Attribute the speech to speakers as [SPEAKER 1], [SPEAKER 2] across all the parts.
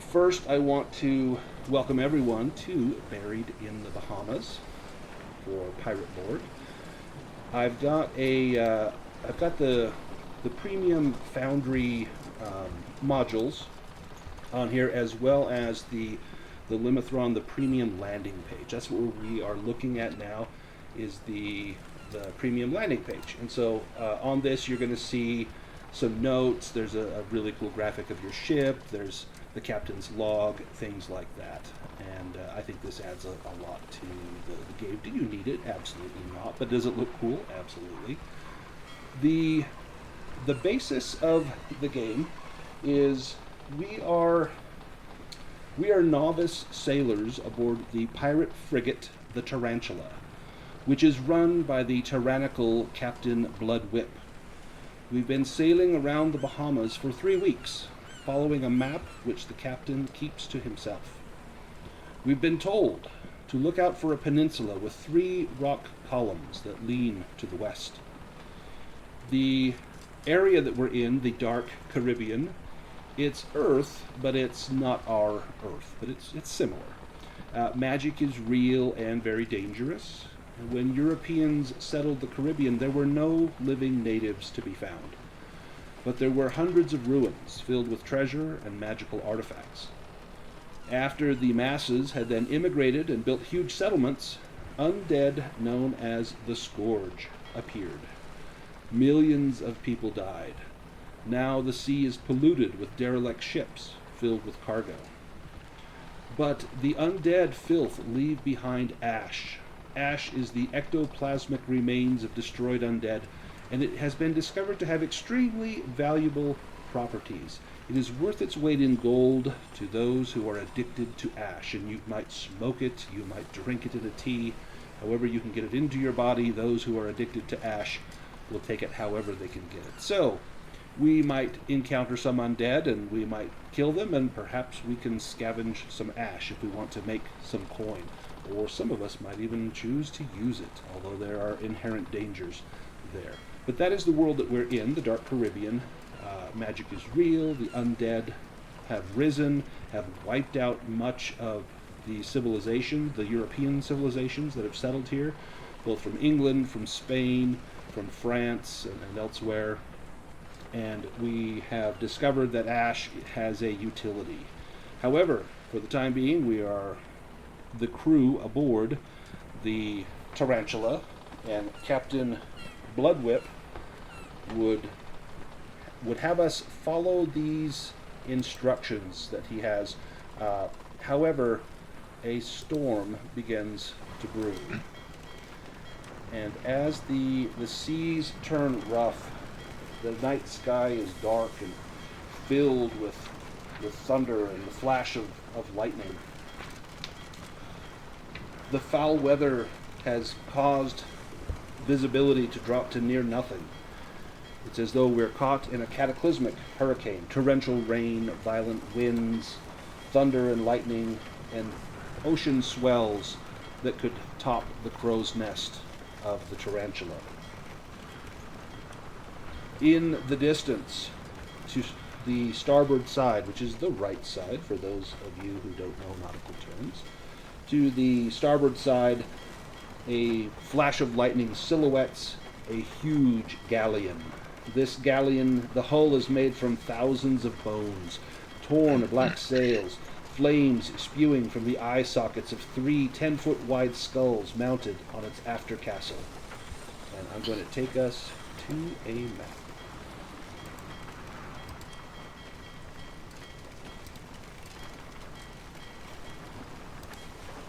[SPEAKER 1] first I want to welcome everyone to Buried in the Bahamas for Pirate Borg. I've got the premium Foundry modules on here, as well as the Limithron, the premium landing page. That's what we are looking at now, is the premium landing page. And so on this, you're going to see some notes. There's a really cool graphic of your ship. There's the captain's log, things like that. And I think this adds a lot to the game. Do you need it? Absolutely not. But does it look cool? Absolutely. The basis of the game is we are novice sailors aboard the pirate frigate, the Tarantula, which is run by the tyrannical Captain Bloodwhip. We've been sailing around the Bahamas for 3 weeks, following a map which the captain keeps to himself. We've been told to look out for a peninsula with 3 rock columns that lean to the west. The area that we're in, the dark Caribbean, it's Earth, but it's not our Earth, but it's similar. Magic is real and very dangerous. When Europeans settled the Caribbean, there were no living natives to be found, but there were hundreds of ruins filled with treasure and magical artifacts. After the masses had then immigrated and built huge settlements, undead known as the Scourge appeared. Millions of people died. Now the sea is polluted with derelict ships filled with cargo. But the undead filth leave behind ash. Ash is the ectoplasmic remains of destroyed undead, and it has been discovered to have extremely valuable properties. It is worth its weight in gold to those who are addicted to ash, and you might smoke it, you might drink it in a tea. However you can get it into your body, those who are addicted to ash will take it however they can get it. So, we might encounter some undead, and we might kill them, and perhaps we can scavenge some ash if we want to make some coin. Or some of us might even choose to use it, although there are inherent dangers there. But that is the world that we're in, the Dark Caribbean. Magic is real. The undead have risen, have wiped out much of the civilization, the European civilizations that have settled here, both from England, from Spain, from France, and elsewhere. And we have discovered that ash has a utility. However, for the time being, we are the crew aboard the Tarantula, and Captain Bloodwhip would have us follow these instructions that he has. However, a storm begins to brew. And as the seas turn rough, the night sky is dark and filled with thunder and the flash of lightning. The foul weather has caused visibility to drop to near nothing. It's as though we're caught in a cataclysmic hurricane, torrential rain, violent winds, thunder and lightning, and ocean swells that could top the crow's nest of the Tarantula. In the distance, to the starboard side, which is the right side for those of you who don't know nautical terms, to the starboard side, a flash of lightning silhouettes a huge galleon. This galleon, the hull is made from thousands of bones, torn black sails, flames spewing from the eye sockets of 3 10-foot wide skulls mounted on its after castle. And I'm going to take us to a map.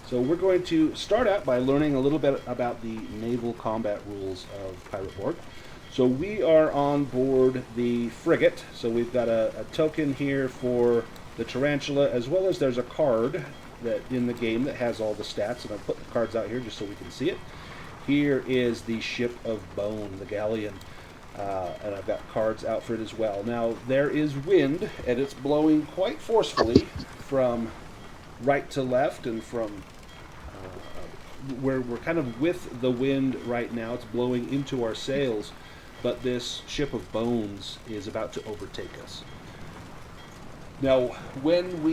[SPEAKER 1] So we're going to start out by learning a little bit about the naval combat rules of Pirate Borg. So we are on board the frigate, so we've got a token here for the Tarantula, as well as there's a card that in the game that has all the stats, and I've put the cards out here just so we can see it. Here is the ship of bone, the galleon, and I've got cards out for it as well. Now there is wind, and it's blowing quite forcefully from right to left, and from we're kind of with the wind right now. It's blowing into our sails, but this ship of bones is about to overtake us. Now, when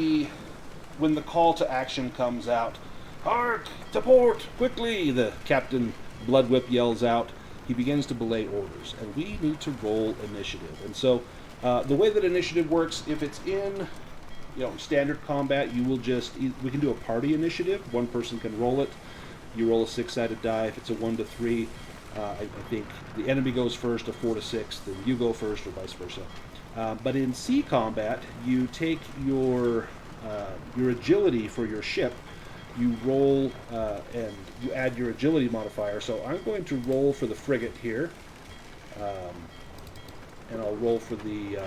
[SPEAKER 1] the call to action comes out, "Hark! To port! Quickly!" the Captain Bloodwhip yells out. He begins to belay orders, and we need to roll initiative. And so, the way that initiative works, if it's in, standard combat, we can do a party initiative. One person can roll it. You roll a 6-sided die. If it's a 1 to 3, I think the enemy goes first. A 4 to 6, then you go first, or vice versa. But in sea combat, you take your agility for your ship, you roll and you add your agility modifier. So I'm going to roll for the frigate here, and I'll roll for the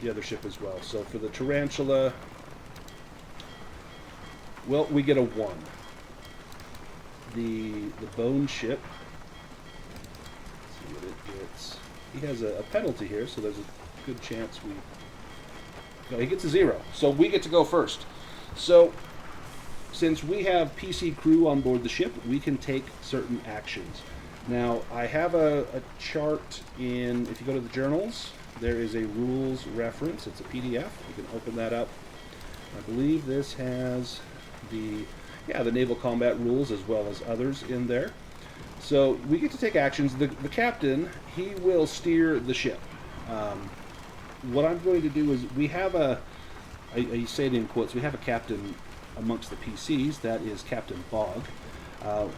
[SPEAKER 1] other ship as well. So for the Tarantula, well, we get a 1. The bone ship, let's see what it gets. He has a penalty here, so there's a good chance no, he gets a 0. So we get to go first. So since we have PC crew on board the ship, we can take certain actions. Now, I have a chart if you go to the journals, there is a rules reference. It's a PDF. You can open that up. I believe this has the naval combat rules as well as others in there. So we get to take actions. The captain, he will steer the ship. What I'm going to do is we have I say it in quotes, we have a captain amongst the PCs. That is Captain Bog.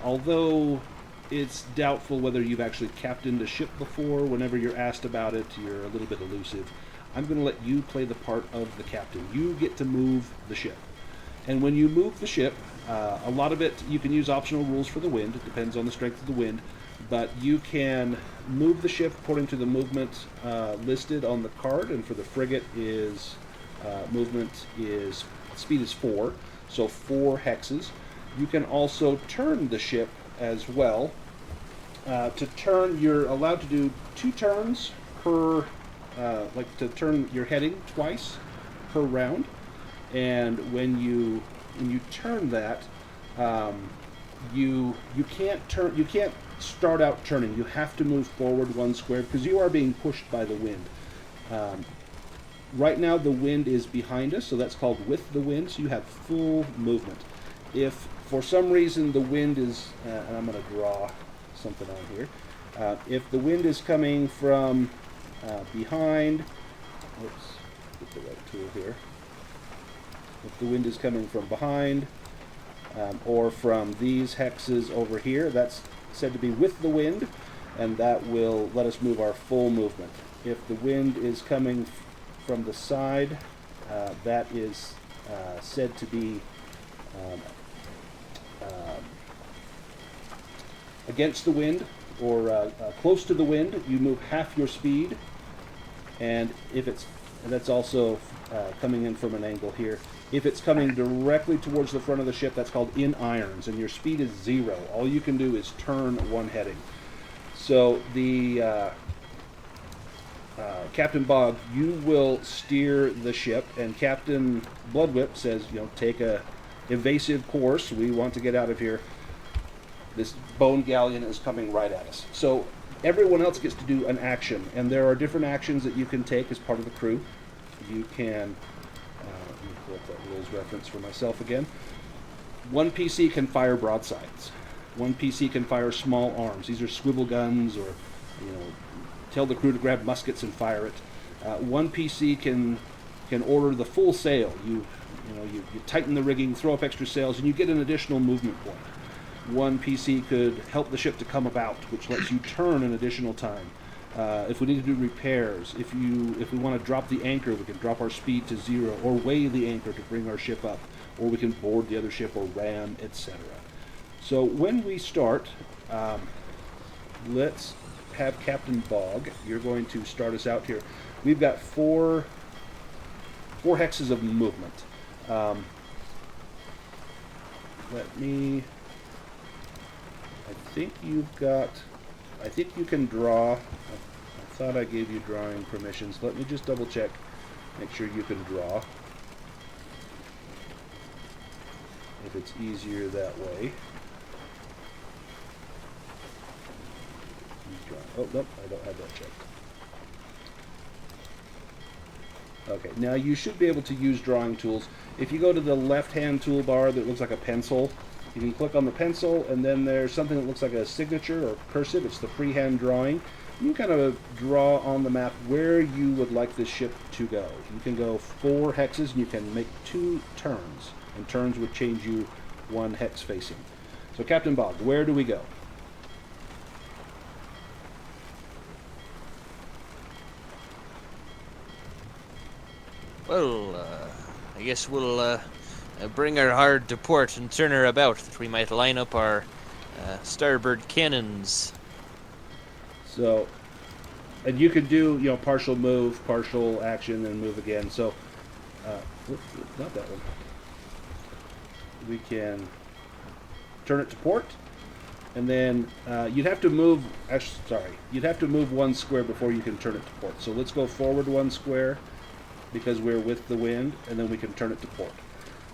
[SPEAKER 1] Although it's doubtful whether you've actually captained a ship before, whenever you're asked about it, you're a little bit elusive. I'm going to let you play the part of the captain. You get to move the ship. And when you move the ship, a lot of it, you can use optional rules for the wind. It depends on the strength of the wind. But you can move the ship according to the movement listed on the card. And for the frigate speed is 4. So 4 hexes. You can also turn the ship as well. To turn, you're allowed to do 2 turns per, to turn your heading twice per round. And when you turn that, you can't start out turning. You have to move forward 1 square because you are being pushed by the wind. Right now the wind is behind us, so that's called with the wind, so you have full movement. If for some reason the wind is, and I'm going to draw something on here, if the wind is coming from behind, oops, get the right tool here. If the wind is coming from behind or from these hexes over here, that's said to be with the wind, and that will let us move our full movement. If the wind is coming from the side, that is said to be against the wind or close to the wind. You move half your speed, and that's also coming in from an angle here. If it's coming directly towards the front of the ship, that's called in irons, and your speed is 0. All you can do is turn 1 heading. So the Captain Bog, you will steer the ship, and Captain Bloodwhip says, take a evasive course. We want to get out of here. This bone galleon is coming right at us. So everyone else gets to do an action, and there are different actions that you can take as part of the crew. You can, let me pull up that rules reference for myself again. One PC can fire broadsides. One PC can fire small arms. These are swivel guns, or tell the crew to grab muskets and fire it. One PC can order the full sail. You tighten the rigging, throw up extra sails, and you get an additional movement point. One PC could help the ship to come about, which lets you turn an additional time. If we need to do repairs, if we want to drop the anchor, we can drop our speed to 0, or weigh the anchor to bring our ship up, or we can board the other ship or ram, etc. So when we start, let's have Captain Bog. You're going to start us out here. We've got four hexes of movement. I think you can draw. I thought I gave you drawing permissions. Let me just double check, make sure you can draw. If it's easier that way. Oh, nope, I don't have that checked. Okay, now you should be able to use drawing tools. If you go to the left-hand toolbar that looks like a pencil, you can click on the pencil, and then there's something that looks like a signature or cursive. It's the freehand drawing. You can kind of draw on the map where you would like this ship to go. You can go 4 hexes, and you can make 2 turns, and turns would change you 1 hex facing. So Captain Bog, where do we go?
[SPEAKER 2] Well, I guess we'll bring her hard to port and turn her about, that we might line up our starboard cannons.
[SPEAKER 1] So, and you could do, partial move, partial action, and move again. So, not that one. We can turn it to port, and then you'd have to move. You'd have to move 1 square before you can turn it to port. So let's go forward 1 square, because we're with the wind, and then we can turn it to port.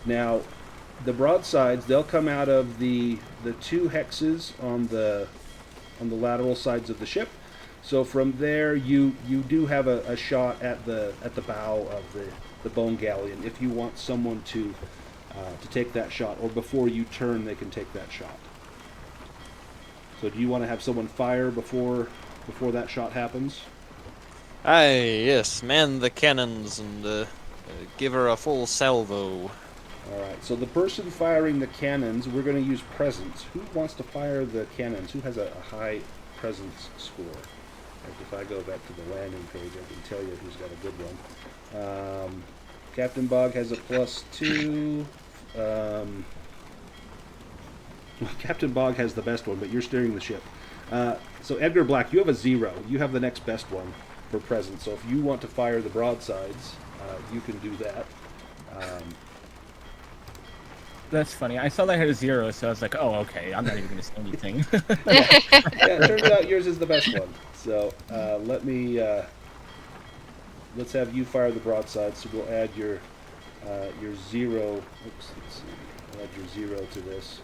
[SPEAKER 1] Now, the broadsides, they'll come out of the 2 hexes on the lateral sides of the ship. So from there, you do have a shot at the bow of the bone galleon if you want someone to take that shot, or before you turn, they can take that shot. So do you want to have someone fire before that shot happens?
[SPEAKER 2] Aye, yes, man the cannons and give her a full salvo.
[SPEAKER 1] Alright, so the person firing the cannons, we're going to use presence. Who wants to fire the cannons? Who has a high presence score? Like if I go back to the landing page, I can tell you who's got a good one. Captain Bog has a +2. Captain Bog has the best one, but you're steering the ship. So Edgar Black, you have a 0. You have the next best one for presence. So if you want to fire the broadsides, you can do that.
[SPEAKER 3] That's funny. I saw that I had a 0, so I was like, oh, okay, I'm not even going to say anything.
[SPEAKER 1] Yeah, it turns out yours is the best one. So let's have you fire the broadside. So we'll add your 0. Oops, let's see. We'll add your 0 to this.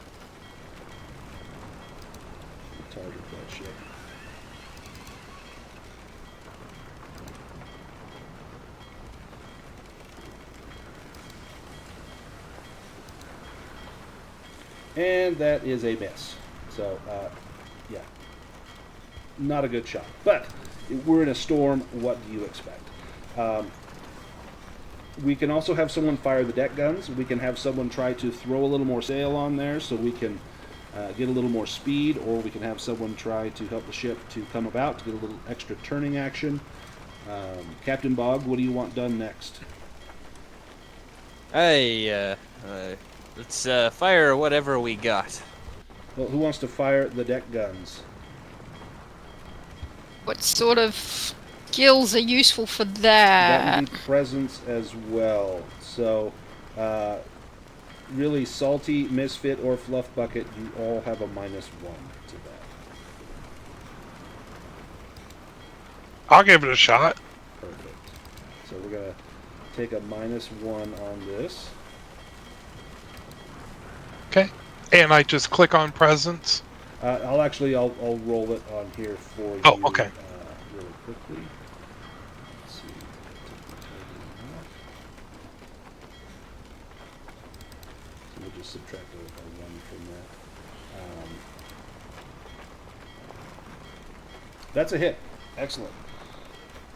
[SPEAKER 1] Target that ship. And that is a miss. So, yeah. Not a good shot. But we're in a storm. What do you expect? We can also have someone fire the deck guns. We can have someone try to throw a little more sail on there so we can get a little more speed, or we can have someone try to help the ship to come about to get a little extra turning action. Captain Bog, what do you want done next?
[SPEAKER 2] Aye, let's fire whatever we got.
[SPEAKER 1] Well, who wants to fire the deck guns?
[SPEAKER 4] What sort of skills are useful for
[SPEAKER 1] That
[SPEAKER 4] that?
[SPEAKER 1] would be presence as well. So, really, Salty, Misfit, or Fluff Bucket, you all have a -1 to that.
[SPEAKER 5] I'll give it a shot.
[SPEAKER 1] Perfect. So we're going to take a -1 on this.
[SPEAKER 5] Okay. And I just click on presence.
[SPEAKER 1] I'll roll it on here for you.
[SPEAKER 5] Oh, okay.
[SPEAKER 1] Really quickly. Let's see. Take the targeting off. So we'll just subtract a 1 from that. That's a hit. Excellent.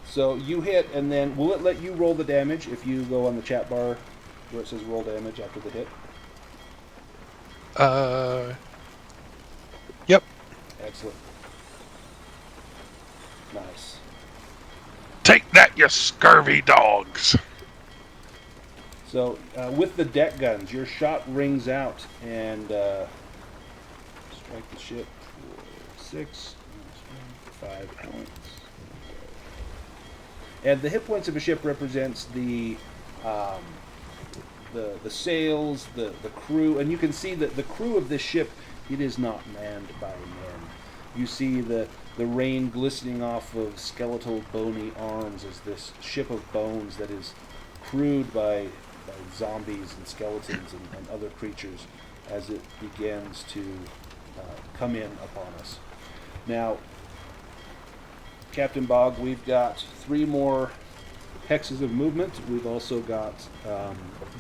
[SPEAKER 1] So you hit, and then will it let you roll the damage if you go on the chat bar where it says roll damage after the hit?
[SPEAKER 5] Yep.
[SPEAKER 1] Excellent. Nice.
[SPEAKER 5] Take that, you scurvy dogs.
[SPEAKER 1] So with the deck guns, your shot rings out and strike the ship for 6, 5 points. And the hit points of a ship represents the sails, the crew, and you can see that the crew of this ship, it is not manned by men. You see the rain glistening off of skeletal bony arms as this ship of bones that is crewed by zombies and skeletons and other creatures as it begins to come in upon us. Now, Captain Bog, we've got 3 more hexes of movement. We've also got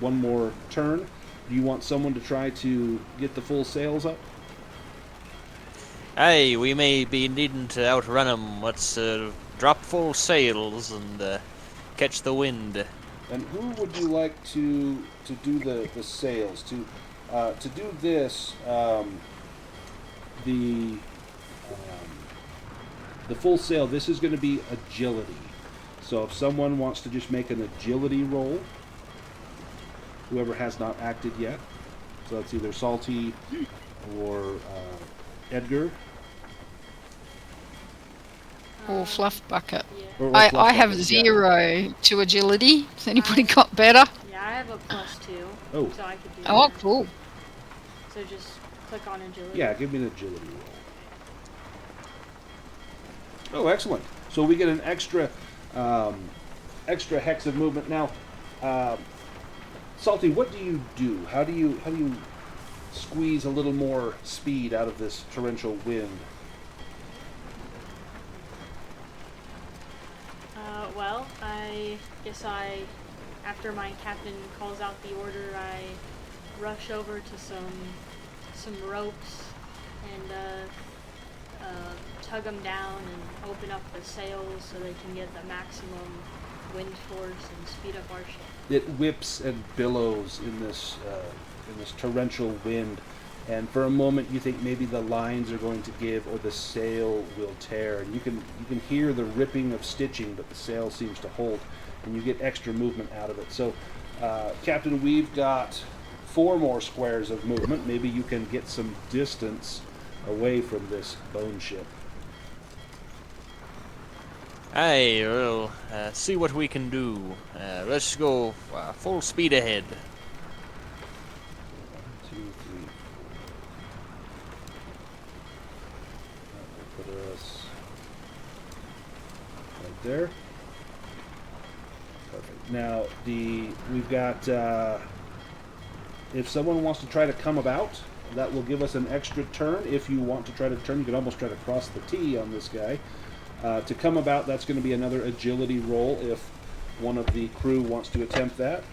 [SPEAKER 1] one more turn. Do you want someone to try to get the full sails up?
[SPEAKER 2] Aye, we may be needing to outrun 'em. Let's drop full sails and catch the wind.
[SPEAKER 1] And who would you like to do the sails? To do this, the full sail. This is going to be agility. So if someone wants to just make an agility roll, whoever has not acted yet. So that's either Salty or Edgar.
[SPEAKER 4] Or Fluff Bucket.
[SPEAKER 6] Yeah.
[SPEAKER 1] Or
[SPEAKER 4] I
[SPEAKER 1] Fluff
[SPEAKER 4] have
[SPEAKER 1] Bucket, yeah.
[SPEAKER 4] 0 to agility. Has anybody got better?
[SPEAKER 6] Yeah, I have a +2.
[SPEAKER 1] Oh.
[SPEAKER 6] So I could do
[SPEAKER 4] Oh,
[SPEAKER 6] that.
[SPEAKER 4] cool.
[SPEAKER 6] So just click on agility.
[SPEAKER 1] Yeah, give me an agility roll. Oh, excellent. So we get an extra hex of movement. Now, Salty, what do you do? How do you squeeze a little more speed out of this torrential wind?
[SPEAKER 6] Well, I guess after my captain calls out the order, I rush over to some ropes and tug them down and open up the sails so they can get the maximum wind force and speed up our ship.
[SPEAKER 1] It whips and billows in this torrential wind, and for a moment you think maybe the lines are going to give or the sail will tear, and you can hear the ripping of stitching, but the sail seems to hold, and you get extra movement out of it. So, Captain, we've got 4 more squares of movement. Maybe you can get some distance away from this bone ship.
[SPEAKER 2] Aye, we'll see what we can do. Let's go full speed ahead.
[SPEAKER 1] 1, 2, 3. That will put us right there. Perfect. Now we've got if someone wants to try to come about, that will give us an extra turn. If you want to try to turn, you can almost try to cross the T on this guy. To come about, that's going to be another agility roll if one of the crew wants to attempt that.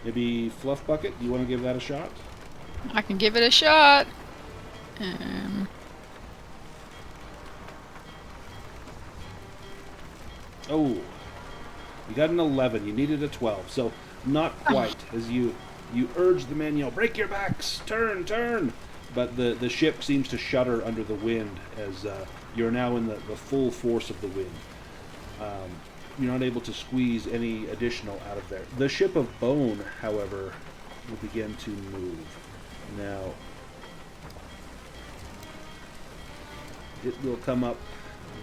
[SPEAKER 1] Maybe Fluff Bucket, do you want to give that a shot?
[SPEAKER 4] I can give it a shot.
[SPEAKER 1] Oh, you got an 11. You needed a 12, so not quite. As you urge the men, yell, "Break your backs! Turn, turn!" But the ship seems to shudder under the wind as you're now in the full force of the wind. You're not able to squeeze any additional out of there. The ship of bone, however, will begin to move. Now, it will come up.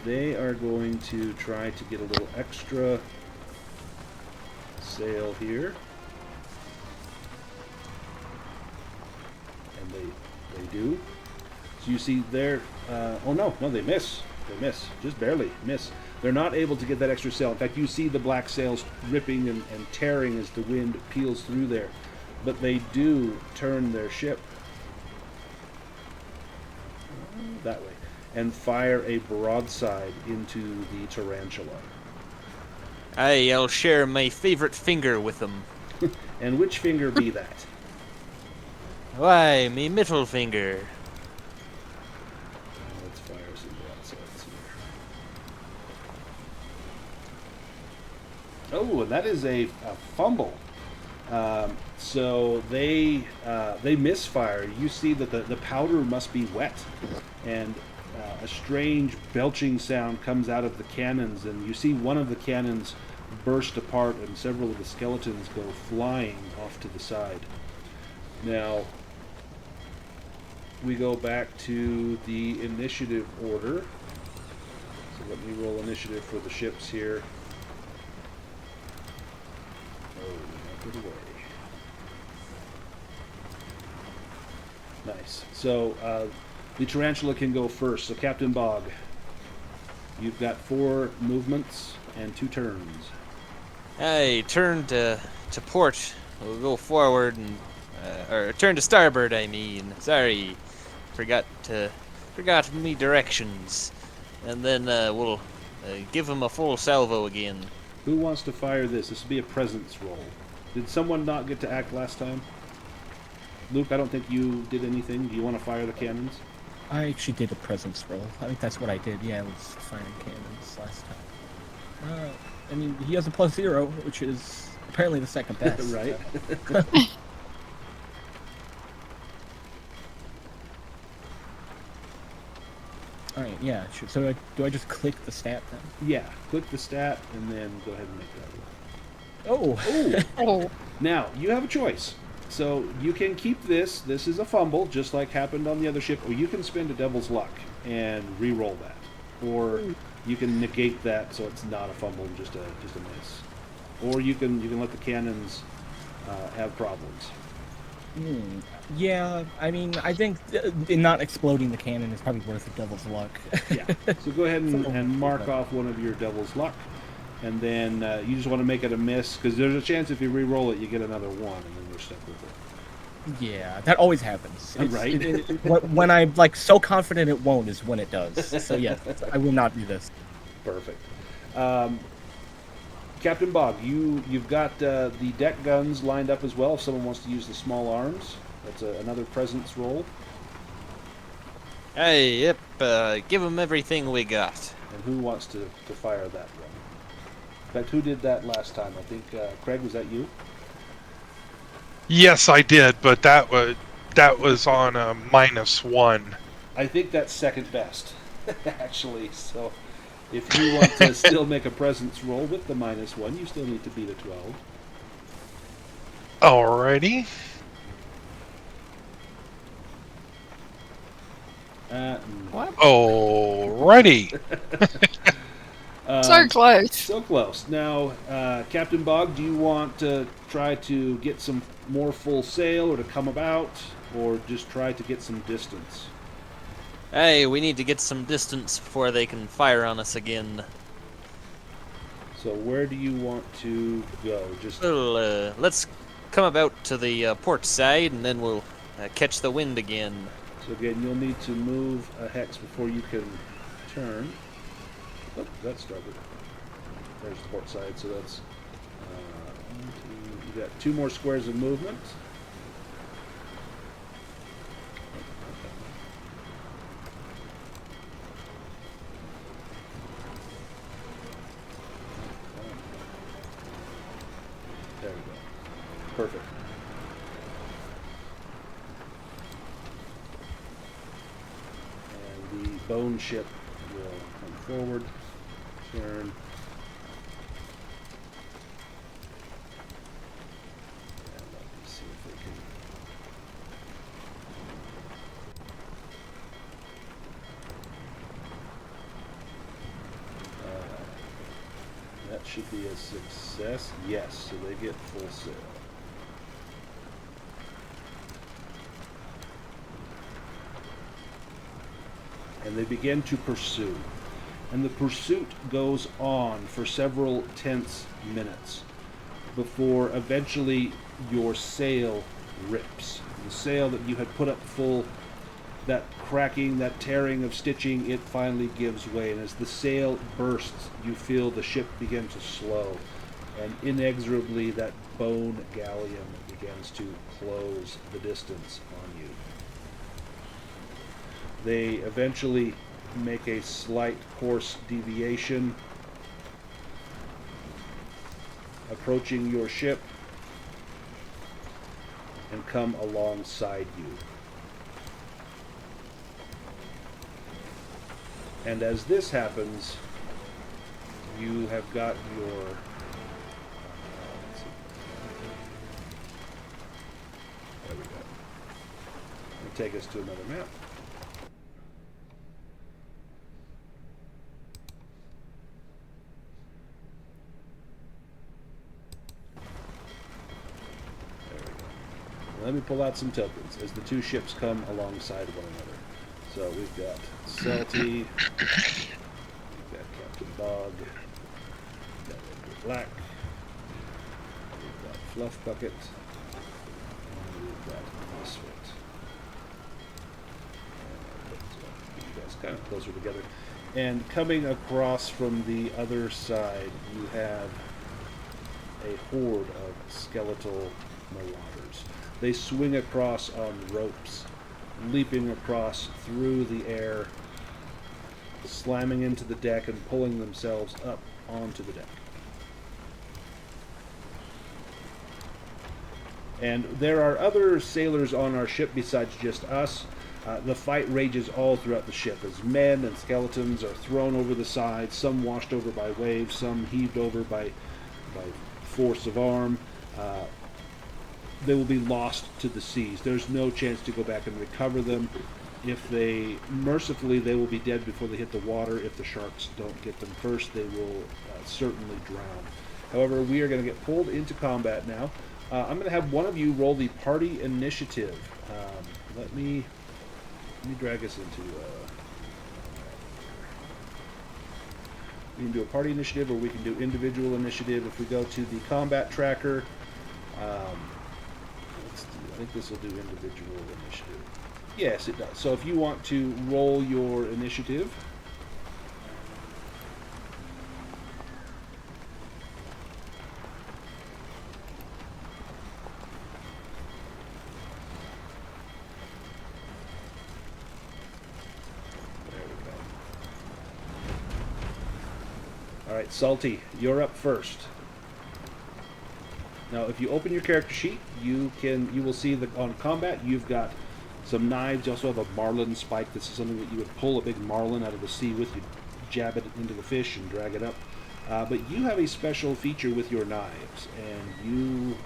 [SPEAKER 1] They are going to try to get a little extra sail here. And they do. So you see there, oh no, they miss. They miss, just barely miss. They're not able to get that extra sail. In fact, you see the black sails ripping and tearing as the wind peels through there. But they do turn their ship that way and fire a broadside into the tarantula.
[SPEAKER 2] Aye, I'll share my favorite finger with them.
[SPEAKER 1] And which finger be that?
[SPEAKER 2] Why, me middle finger.
[SPEAKER 1] Let's fire some broadsides here. Oh, and that is a fumble. So they misfire. You see that the powder must be wet, and a strange belching sound comes out of the cannons, and you see one of the cannons burst apart, and several of the skeletons go flying off to the side. Now, we go back to the initiative order. So let me roll initiative for the ships here. Oh, knock it away. Nice. So the tarantula can go first. So Captain Bog, you've got 4 movements and 2 turns.
[SPEAKER 2] Aye, turn to port. We'll go forward and or turn to starboard. I mean, sorry, forgot me directions. And then we'll give him a full salvo again.
[SPEAKER 1] Who wants to fire this? This would be a presence roll. Did someone not get to act last time? Luke, I don't think you did anything. Do you want to fire the cannons?
[SPEAKER 3] I actually did a presence roll. I think that's what I did. Yeah, I was firing cannons last time. I mean, he has a +0, which is apparently the second best.
[SPEAKER 1] Right.
[SPEAKER 3] Alright, yeah, sure. So do I just click the stat then?
[SPEAKER 1] Yeah. Click the stat and then go ahead and make that roll.
[SPEAKER 3] Oh!
[SPEAKER 1] Ooh.
[SPEAKER 4] Oh,
[SPEAKER 1] Now, you have a choice. So you can keep this. This is a fumble, just like happened on the other ship, or you can spend a devil's luck and re-roll that. Or you can negate that so it's not a fumble and just a miss. Or you can let the cannons have problems.
[SPEAKER 3] Yeah, I mean, I think in not exploding the cannon is probably worth a devil's luck.
[SPEAKER 1] Yeah. So go ahead and mark off one of your devil's luck. And then you just want to make it a miss, because there's a chance if you re-roll it, you get another one, and then you're stuck with it.
[SPEAKER 3] Yeah, that always happens.
[SPEAKER 1] Right.
[SPEAKER 3] When I'm like so confident it won't is when it does. So yeah, I will not do this.
[SPEAKER 1] Perfect. Captain Bog, you've got the deck guns lined up as well. If someone wants to use the small arms, that's another presence roll.
[SPEAKER 2] Hey, yep, give them everything we got.
[SPEAKER 1] And who wants to fire that one? In fact, who did that last time? I think Craig, was that you?
[SPEAKER 5] Yes, I did, but that was on a -1.
[SPEAKER 1] I think that's second best, actually. So if you want to still make a presence roll with the -1, you still need to beat a 12.
[SPEAKER 5] Alrighty.
[SPEAKER 4] what?
[SPEAKER 5] Alrighty.
[SPEAKER 4] So close.
[SPEAKER 1] So close. Now, Captain Bog, do you want to try to get some more full sail, or to come about, or just try to get some distance?
[SPEAKER 2] Hey, we need to get some distance before they can fire on us again.
[SPEAKER 1] So where do you want to go? Just
[SPEAKER 2] Well, let's come about to the port side, and then we'll catch the wind again.
[SPEAKER 1] so again, you'll need to move a hex before you can turn. Oh, that started. There's the port side, so that's you got 2 more squares of movement. There we go. Perfect. And the bone ship will come forward, turn. And let me see if they can. That should be a success. Yes, so they get full sail. And they begin to pursue. And the pursuit goes on for several tense minutes before eventually your sail rips. The sail that you had put up full, that cracking, that tearing of stitching, it finally gives way. And as the sail bursts, you feel the ship begin to slow. And inexorably, that bone galleon begins to close the distance on you. They eventually make a slight course deviation, approaching your ship, and come alongside you. And as this happens, you have got your there we go. It'll take us to another map. Let me pull out some tokens as the 2 ships come alongside one another. So we've got Salty, we've got Captain Bog, we've got Edgar Black, we've got Fluff Bucket, and we've got Misfit. And you guys kind of closer together. And coming across from the other side, you have a horde of skeletal marauders. They swing across on ropes, leaping across through the air, slamming into the deck and pulling themselves up onto the deck. And there are other sailors on our ship besides just us. The fight rages all throughout the ship as men and skeletons are thrown over the side, some washed over by waves, some heaved over by force of arm. They will be lost to the seas. There's no chance to go back and recover them. If they, mercifully, they will be dead before they hit the water. If the sharks don't get them first, they will certainly drown. However, we are going to get pulled into combat now. I'm going to have one of you roll the party initiative. Let me drag us into... we can do a party initiative, or we can do individual initiative. If we go to the combat tracker, I think this will do individual initiative. Yes, it does. So if you want to roll your initiative... Alright, Salty, you're up first. Now, if you open your character sheet, you will see that on combat you've got some knives. You also have a marlin spike. This is something that you would pull a big marlin out of the sea with. You jab it into the fish and drag it up. But you have a special feature with your knives, and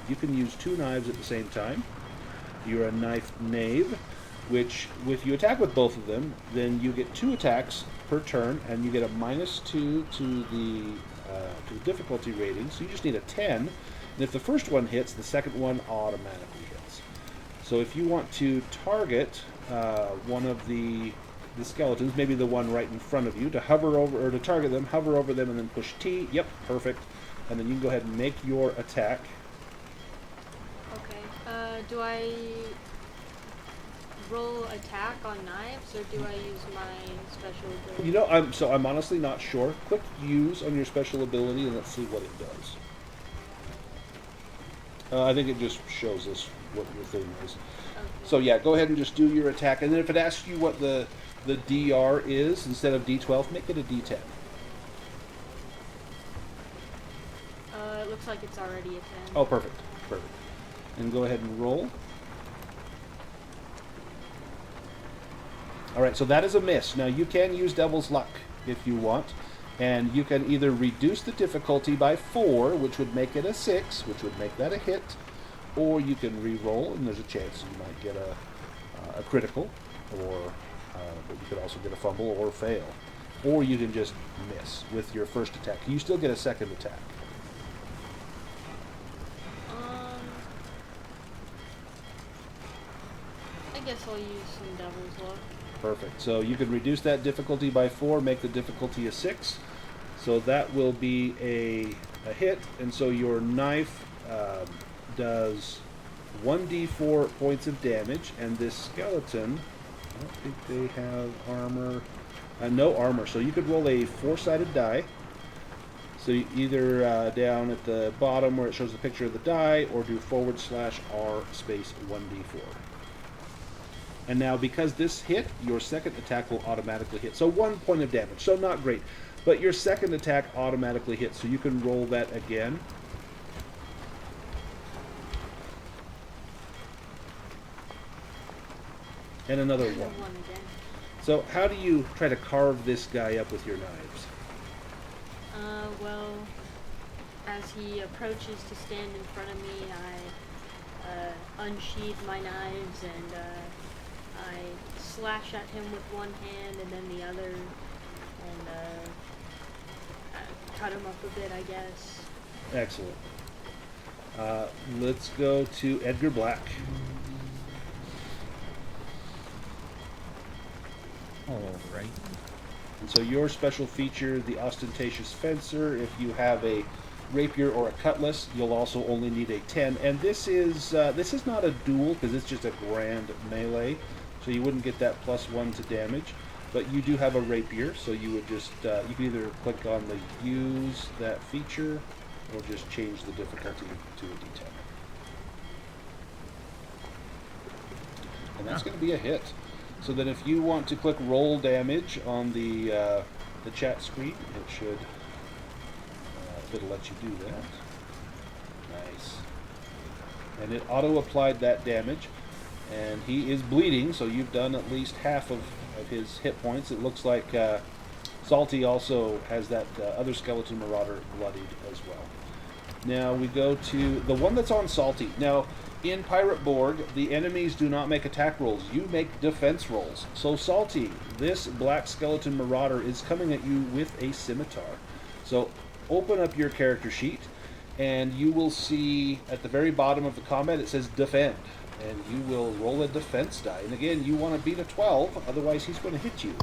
[SPEAKER 1] you can use two knives at the same time. You're a knife knave, which, if you attack with both of them, then you get 2 attacks per turn, and you get a -2 to the difficulty rating. So you just need a 10, and if the first one hits, the second one automatically hits. So if you want to target one of the skeletons, maybe the one right in front of you, to hover over, or to target them, hover over them and then push T. Yep, perfect. And then you can go ahead and make your attack.
[SPEAKER 6] Okay. Do I roll attack on knives, or do I use my special ability?
[SPEAKER 1] You know, I'm honestly not sure. Click use on your special ability and let's see what it does. I think it just shows us what your thing is.
[SPEAKER 6] Okay.
[SPEAKER 1] So yeah, go ahead and just do your attack, and then if it asks you what the DR is, instead of D12, make it a D10.
[SPEAKER 6] It looks like it's already a 10.
[SPEAKER 1] Oh, perfect. Perfect. And go ahead and roll. Alright, so that is a miss. Now, you can use Devil's Luck if you want, and you can either reduce the difficulty by 4, which would make it a 6, which would make that a hit, or you can re-roll, and there's a chance you might get a critical, or but you could also get a fumble or fail. Or you can just miss with your first attack. You still get a second attack.
[SPEAKER 6] I guess I'll use some Devil's Luck.
[SPEAKER 1] Perfect. So you can reduce that difficulty by 4, make the difficulty a 6. So that will be a hit, and so your knife does 1d4 points of damage, and this skeleton, I don't think they have armor. No armor, so you could roll a 4-sided die. So you either down at the bottom where it shows the picture of the die, or do /R space 1d4. And now, because this hit, your second attack will automatically hit. So 1 point of damage, so not great. But your second attack automatically hits, so you can roll that again. And another one.
[SPEAKER 6] One again.
[SPEAKER 1] So how do you try to carve this guy up with your knives?
[SPEAKER 6] Well, as he approaches to stand in front of me, I unsheathe my knives and I slash at him with one hand and then the other, and cut him up a bit, I guess.
[SPEAKER 1] Excellent. Let's go to Edgar Black.
[SPEAKER 3] Alright.
[SPEAKER 1] And so your special feature, the ostentatious fencer, if you have a rapier or a cutlass, you'll also only need a 10. And this is not a duel, because it's just a grand melee, so you wouldn't get that +1 to damage. But you do have a rapier, so you would just, you can either click on the use that feature, or just change the difficulty to a D10. And that's going to be a hit. So then if you want to click roll damage on the chat screen, it should it'll let you do that. Nice. And it auto-applied that damage. And he is bleeding, so you've done at least half of his hit points. It looks like Salty also has that other skeleton marauder bloodied as well. Now we go to the one that's on Salty. Now, in Pirate Borg, the enemies do not make attack rolls. You make defense rolls. So Salty, this black skeleton marauder is coming at you with a scimitar. So open up your character sheet, and you will see at the very bottom of the combat it says defend. And you will roll a defense die. And again, you want to beat a 12, otherwise he's going to hit you.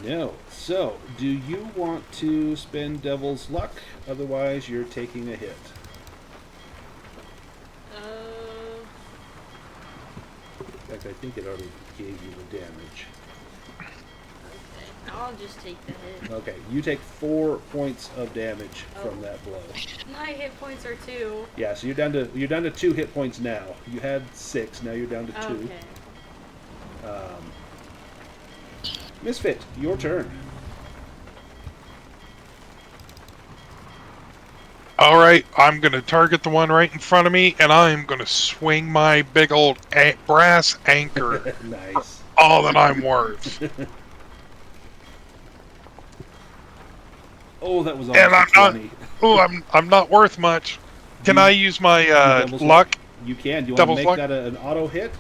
[SPEAKER 1] No. So, do you want to spend Devil's Luck? Otherwise, you're taking a hit. In fact, I think it already gave you the damage.
[SPEAKER 6] Okay, I'll just take the hit.
[SPEAKER 1] Okay, you take 4 points of damage from that blow.
[SPEAKER 6] My hit points are 2.
[SPEAKER 1] Yeah, so you're down to 2 hit points now. You had 6, now you're down to 2.
[SPEAKER 6] Okay.
[SPEAKER 1] Misfit, your turn.
[SPEAKER 5] All right, I'm going to target the one right in front of me, and I'm going to swing my big old brass anchor.
[SPEAKER 1] Nice.
[SPEAKER 5] All that I'm worth.
[SPEAKER 1] Oh, that was
[SPEAKER 5] And
[SPEAKER 1] almost
[SPEAKER 5] I'm
[SPEAKER 1] a 20.
[SPEAKER 5] I'm not worth much. Can I use my luck?
[SPEAKER 1] You can. Do you want to
[SPEAKER 5] Devil's
[SPEAKER 1] make
[SPEAKER 5] luck?
[SPEAKER 1] that an auto hit?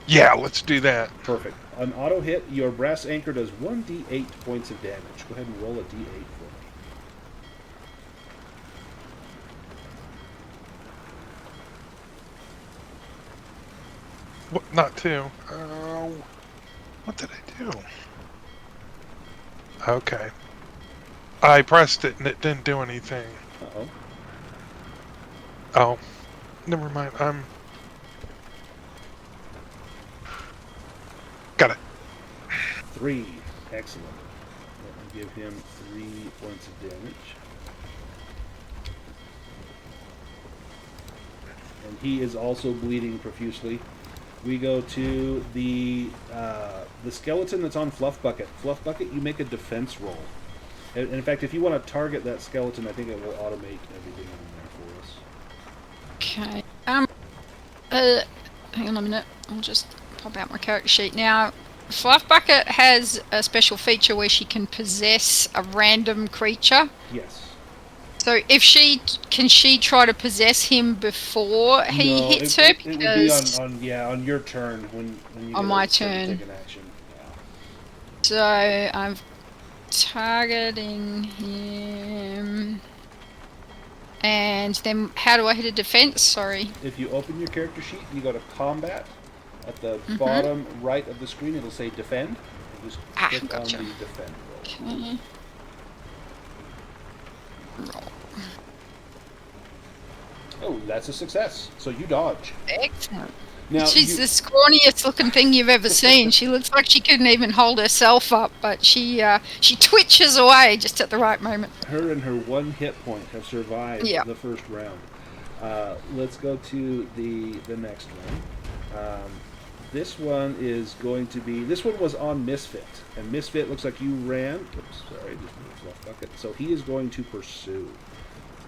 [SPEAKER 5] Yeah, let's do that.
[SPEAKER 1] Perfect. An auto hit, your brass anchor does 1d8 points of damage. Go ahead and roll a d8 for me.
[SPEAKER 5] What? Not two. What did I do? Okay. I pressed it and it didn't do anything.
[SPEAKER 1] Uh-oh.
[SPEAKER 5] Oh. Never mind. Got it.
[SPEAKER 1] 3. Excellent. Let me give him 3 points of damage. And he is also bleeding profusely. We go to the skeleton that's on Fluff Bucket. Fluff Bucket, you make a defense roll. And in fact, if you want to target that skeleton, I think it will automate everything in there for us.
[SPEAKER 7] Okay. Hang on a minute. I'll just pop out my character sheet now. Fluff Bucket has a special feature where she can possess a random creature.
[SPEAKER 1] Yes.
[SPEAKER 7] So if can she try to possess him before he hits her?
[SPEAKER 1] It would be on your turn when you
[SPEAKER 7] on
[SPEAKER 1] get
[SPEAKER 7] my
[SPEAKER 1] a turn to
[SPEAKER 7] turn.
[SPEAKER 1] take an action. Yeah.
[SPEAKER 7] So I'm targeting him. And then how do I hit a defense? Sorry.
[SPEAKER 1] If you open your character sheet and you go to combat, at the bottom right of the screen it'll say defend. You just click
[SPEAKER 7] gotcha.
[SPEAKER 1] on the defend roll.
[SPEAKER 7] Okay. Roll.
[SPEAKER 1] Oh, that's a success. So you dodge.
[SPEAKER 7] Excellent.
[SPEAKER 1] Now
[SPEAKER 7] She's the scrawniest looking thing you've ever seen. She looks like she couldn't even hold herself up, but she twitches away just at the right moment.
[SPEAKER 1] her and her 1 hit point have survived
[SPEAKER 7] Yeah.
[SPEAKER 1] the first round. Let's go to the next one. This one is going to be. This one was on Misfit, and Misfit looks like you ran. Oops, sorry, just moved Fluff Bucket. So he is going to pursue,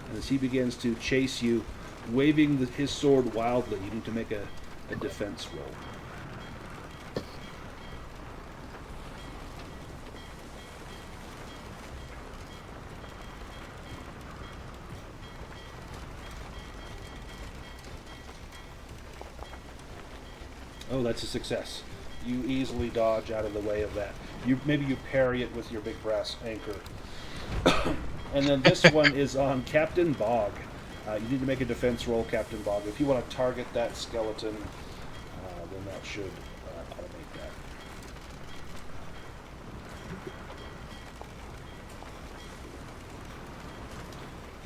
[SPEAKER 1] and as he begins to chase you, waving his sword wildly, you need to make a defense roll. Oh, that's a success. You easily dodge out of the way of that. Maybe you parry it with your big brass anchor. And then this one is on Captain Bog. You need to make a defense roll, Captain Bog. If you want to target that skeleton, then that should automate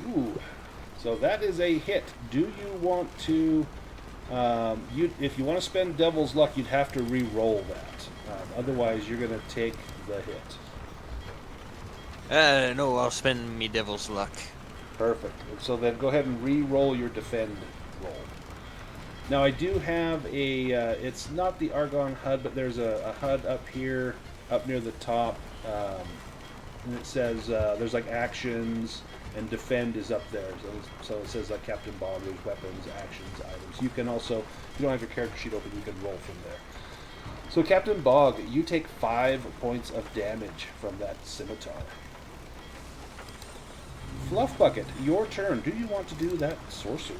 [SPEAKER 1] that. Ooh, so that is a hit. Do you want to? If you want to spend Devil's Luck, you'd have to re-roll that. Otherwise, you're going to take the hit.
[SPEAKER 2] No, I'll spend me devil's luck.
[SPEAKER 1] Perfect. And so then go ahead and re-roll your defend roll. Now I do have a, it's not the Argon HUD, but there's a HUD up here, up near the top, and it says, there's like actions, and defend is up there. So it says like Captain Bog, there's weapons, actions, items. You can also, if you don't have your character sheet open, you can roll from there. So Captain Bog, you take 5 points of damage from that scimitar. Fluff Bucket, your turn. Do you want to do that sorcery?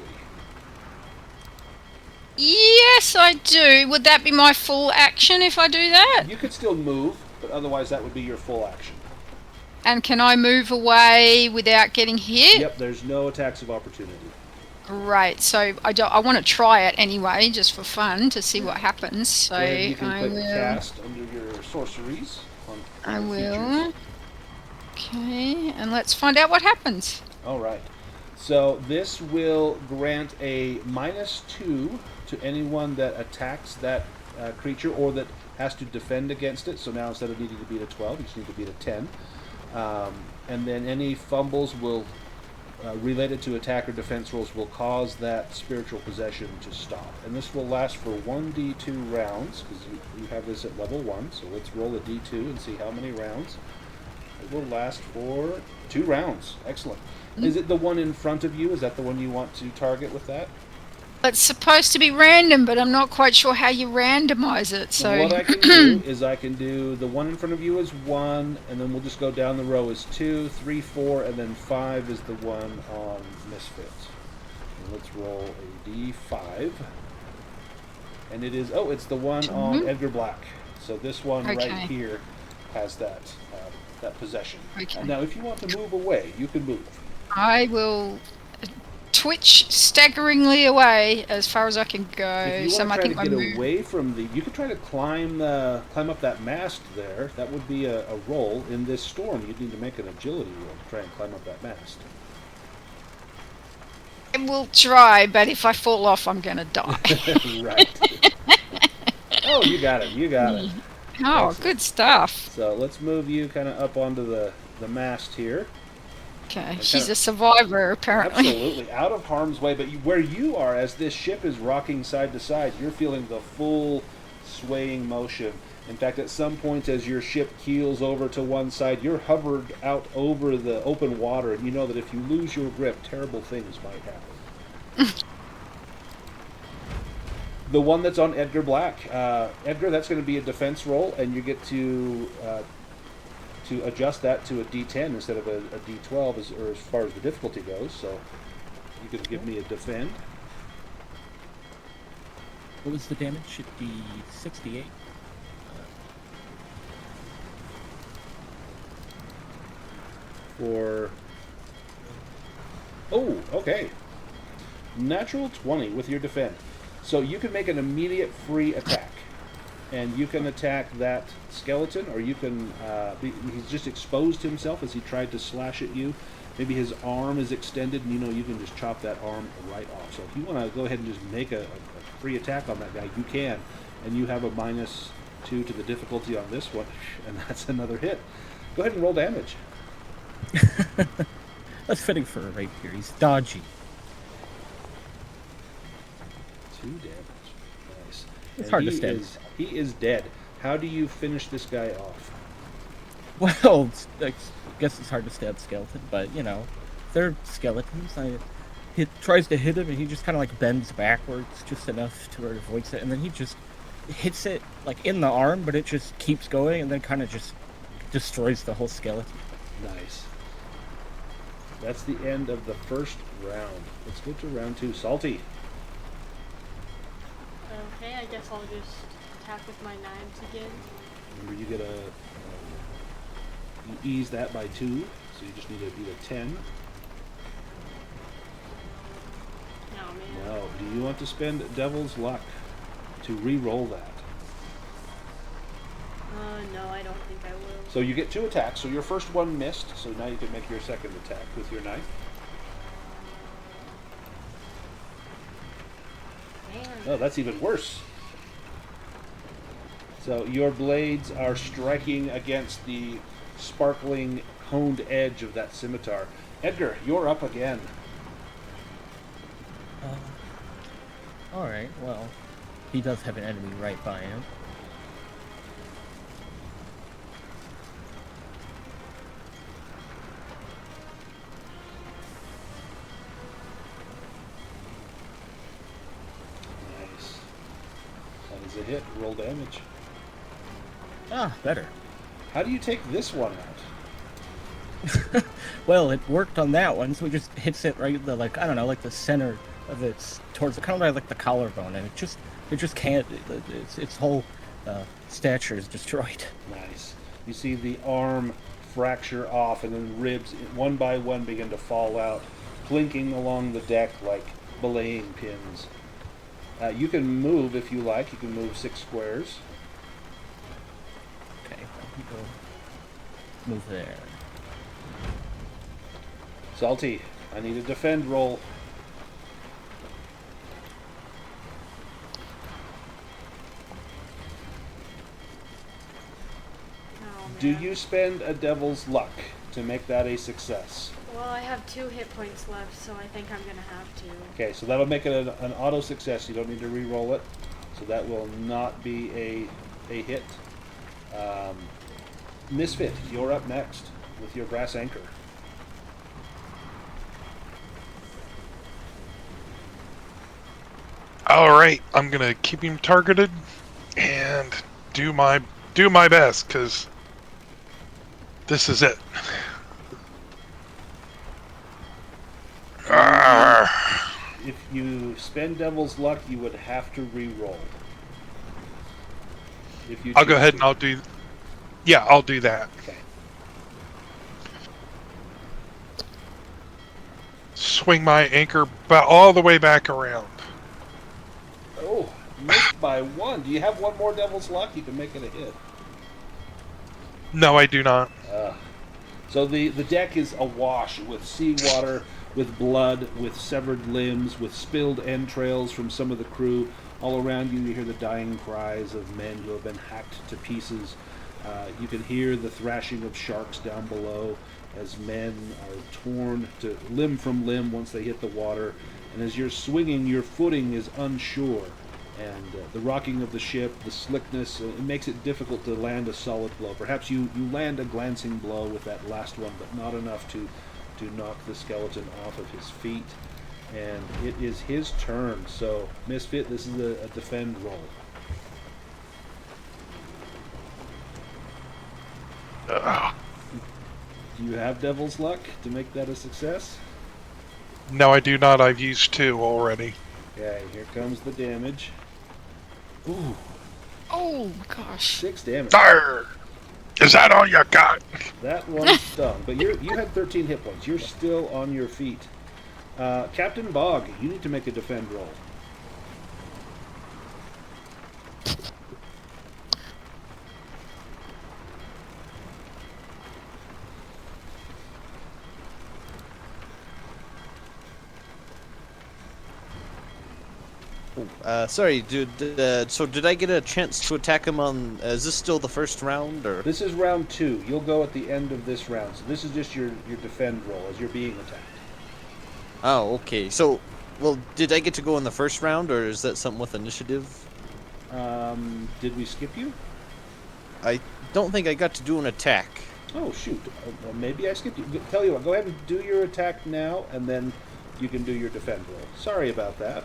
[SPEAKER 7] Yes, I do. Would that be my full action if I do that?
[SPEAKER 1] You could still move, but otherwise that would be your full action.
[SPEAKER 7] And can I move away without getting hit?
[SPEAKER 1] Yep, there's no attacks of opportunity.
[SPEAKER 7] Right, so I want to try it anyway, just for fun, to see what happens. So
[SPEAKER 1] Go ahead, you can
[SPEAKER 7] I
[SPEAKER 1] click
[SPEAKER 7] will.
[SPEAKER 1] cast under your sorceries.
[SPEAKER 7] I
[SPEAKER 1] on
[SPEAKER 7] will.
[SPEAKER 1] features.
[SPEAKER 7] Okay, and let's find out what happens.
[SPEAKER 1] All right. So this will grant a -2 to anyone that attacks that creature or that has to defend against it. So now instead of needing to beat a 12, you just need to beat a 10. And then any fumbles will related to attack or defense rolls will cause that spiritual possession to stop. And this will last for 1d2 rounds, because you have this at level 1. So let's roll a d2 and see how many rounds. It will last for 2 rounds. Excellent. Is it the one in front of you? Is that the one you want to target with that?
[SPEAKER 7] It's supposed to be random, but I'm not quite sure how you randomize it. So
[SPEAKER 1] What I can do is I can do the one in front of you is 1, and then we'll just go down the row as 2, 3, 4, and then 5 is the one on Misfits. And let's roll a d5. And it is, it's the one on Edgar Black. So this one right here has that that possession.
[SPEAKER 7] Okay.
[SPEAKER 1] And now if you want to move away, you can move.
[SPEAKER 7] I will twitch staggeringly away as far as I can go.
[SPEAKER 1] If you
[SPEAKER 7] So
[SPEAKER 1] want
[SPEAKER 7] I
[SPEAKER 1] to
[SPEAKER 7] think
[SPEAKER 1] try
[SPEAKER 7] my
[SPEAKER 1] to get
[SPEAKER 7] move.
[SPEAKER 1] away from the, you could try to climb up that mast there. That would be a roll in this storm. You'd need to make an agility roll to try and climb up that mast.
[SPEAKER 7] I will try, but if I fall off, I'm gonna die.
[SPEAKER 1] Right. Oh, you got it. You got it.
[SPEAKER 7] Oh,
[SPEAKER 1] Excellent.
[SPEAKER 7] good stuff.
[SPEAKER 1] So let's move you kind of up onto the mast here.
[SPEAKER 7] Okay, she's a survivor apparently.
[SPEAKER 1] Absolutely, out of harm's way. But where you are, as this ship is rocking side to side, you're feeling the full swaying motion. In fact, at some point as your ship keels over to one side, you're hovered out over the open water, and you know that if you lose your grip, terrible things might happen. The one that's on Edgar Black. Edgar, that's going to be a defense roll, and you get to adjust that to a D10 instead of a D12 as far as the difficulty goes. So you can give me a defend.
[SPEAKER 3] What was the damage? Should be 68.
[SPEAKER 1] Okay. Natural 20 with your defend. So you can make an immediate free attack. And you can attack that skeleton, or you can, he's just exposed himself as he tried to slash at you. Maybe his arm is extended, and you can just chop that arm right off. So if you want to go ahead and just make a free attack on that guy, you can. And you have a -2 to the difficulty on this one, and that's another hit. Go ahead and roll damage.
[SPEAKER 3] That's fitting for a rapier. He's dodgy.
[SPEAKER 1] 2 damage. Nice.
[SPEAKER 3] It's
[SPEAKER 1] And
[SPEAKER 3] hard to stand.
[SPEAKER 1] He is dead. How do you finish this guy off?
[SPEAKER 3] Well, I guess it's hard to stab skeleton, but they're skeletons. He tries to hit him, and he just kind of like bends backwards just enough to where it avoids it, and then he just hits it like in the arm, but it just keeps going, and then kind of just destroys the whole skeleton.
[SPEAKER 1] Nice. That's the end of the first round. Let's go to round 2. Salty.
[SPEAKER 6] Okay, I guess I'll just attack with my knives again.
[SPEAKER 1] Remember, you get you ease that by 2, so you just need to beat a 10.
[SPEAKER 6] Oh man.
[SPEAKER 1] Now, do you want to spend Devil's Luck to re-roll that?
[SPEAKER 6] No, I don't think I will.
[SPEAKER 1] So you get 2 attacks. So your first one missed, so now you can make your second attack with your knife.
[SPEAKER 6] Man.
[SPEAKER 1] Oh, that's even worse. So your blades are striking against the sparkling honed edge of that scimitar. Edgar, you're up again.
[SPEAKER 3] Alright, well, he does have an enemy right by him.
[SPEAKER 1] Nice. That is a hit. Roll damage.
[SPEAKER 3] Ah, better.
[SPEAKER 1] How do you take this one out?
[SPEAKER 3] Well, it worked on that one, so it just hits it right, like, I don't know, like the center of its, towards the, kind of like the collarbone, and it just can't, its whole stature is destroyed.
[SPEAKER 1] Nice. You see the arm fracture off, and then ribs, one by one, begin to fall out, clinking along the deck like belaying pins. You can move if you like. You can move 6 squares.
[SPEAKER 3] Okay, go move there.
[SPEAKER 1] Salty, I need a defend roll.
[SPEAKER 6] Oh,
[SPEAKER 1] Do
[SPEAKER 6] man.
[SPEAKER 1] you spend a devil's luck to make that a success?
[SPEAKER 6] Well, I have 2 hit points left, so I think I'm gonna have to.
[SPEAKER 1] Okay, so that'll make it an auto success. You don't need to re-roll it. So that will not be a hit. Misfit, you're up next with your brass anchor.
[SPEAKER 5] All right, I'm gonna keep him targeted and do my best, because this is it. Arrgh.
[SPEAKER 1] If you spend devil's luck, you would have to re-roll. If you
[SPEAKER 5] I'll go
[SPEAKER 1] choose
[SPEAKER 5] ahead
[SPEAKER 1] to.
[SPEAKER 5] and I'll do. Yeah, I'll do that.
[SPEAKER 1] Okay.
[SPEAKER 5] Swing my anchor all the way back around.
[SPEAKER 1] Oh, missed by 1. Do you have 1 more devil's luck? You can make it a hit.
[SPEAKER 5] No, I do not.
[SPEAKER 1] So the deck is awash with seawater, with blood, with severed limbs, with spilled entrails from some of the crew. All around you, you hear the dying cries of men who have been hacked to pieces. You can hear the thrashing of sharks down below as men are torn to limb from limb once they hit the water. And as you're swinging, your footing is unsure. And the rocking of the ship, the slickness, it makes it difficult to land a solid blow. Perhaps you land a glancing blow with that last one, but not enough to knock the skeleton off of his feet. And it is his turn. So, Misfit, this is a defend roll.
[SPEAKER 5] Ugh.
[SPEAKER 1] Do you have Devil's Luck to make that a success?
[SPEAKER 5] No, I do not. I've used 2 already.
[SPEAKER 1] Okay, here comes the damage. Ooh,
[SPEAKER 7] Oh gosh.
[SPEAKER 1] 6 damage.
[SPEAKER 5] Arrgh. Is that all you got?
[SPEAKER 1] That one stung, but you had 13 hit points. You're still on your feet. Captain Bog, you need to make a defend roll.
[SPEAKER 2] Sorry, dude. So did I get a chance to attack him on? Is this still the first round, or?
[SPEAKER 1] This is round 2. You'll go at the end of this round. So this is just your defend roll as you're being attacked.
[SPEAKER 2] Oh, okay. So, well, did I get to go in the first round, or is that something with initiative?
[SPEAKER 1] Did we skip you?
[SPEAKER 2] I don't think I got to do an attack.
[SPEAKER 1] Oh, shoot. Well, maybe I skipped you. Tell you what, go ahead and do your attack now, and then you can do your defend roll. Sorry about that.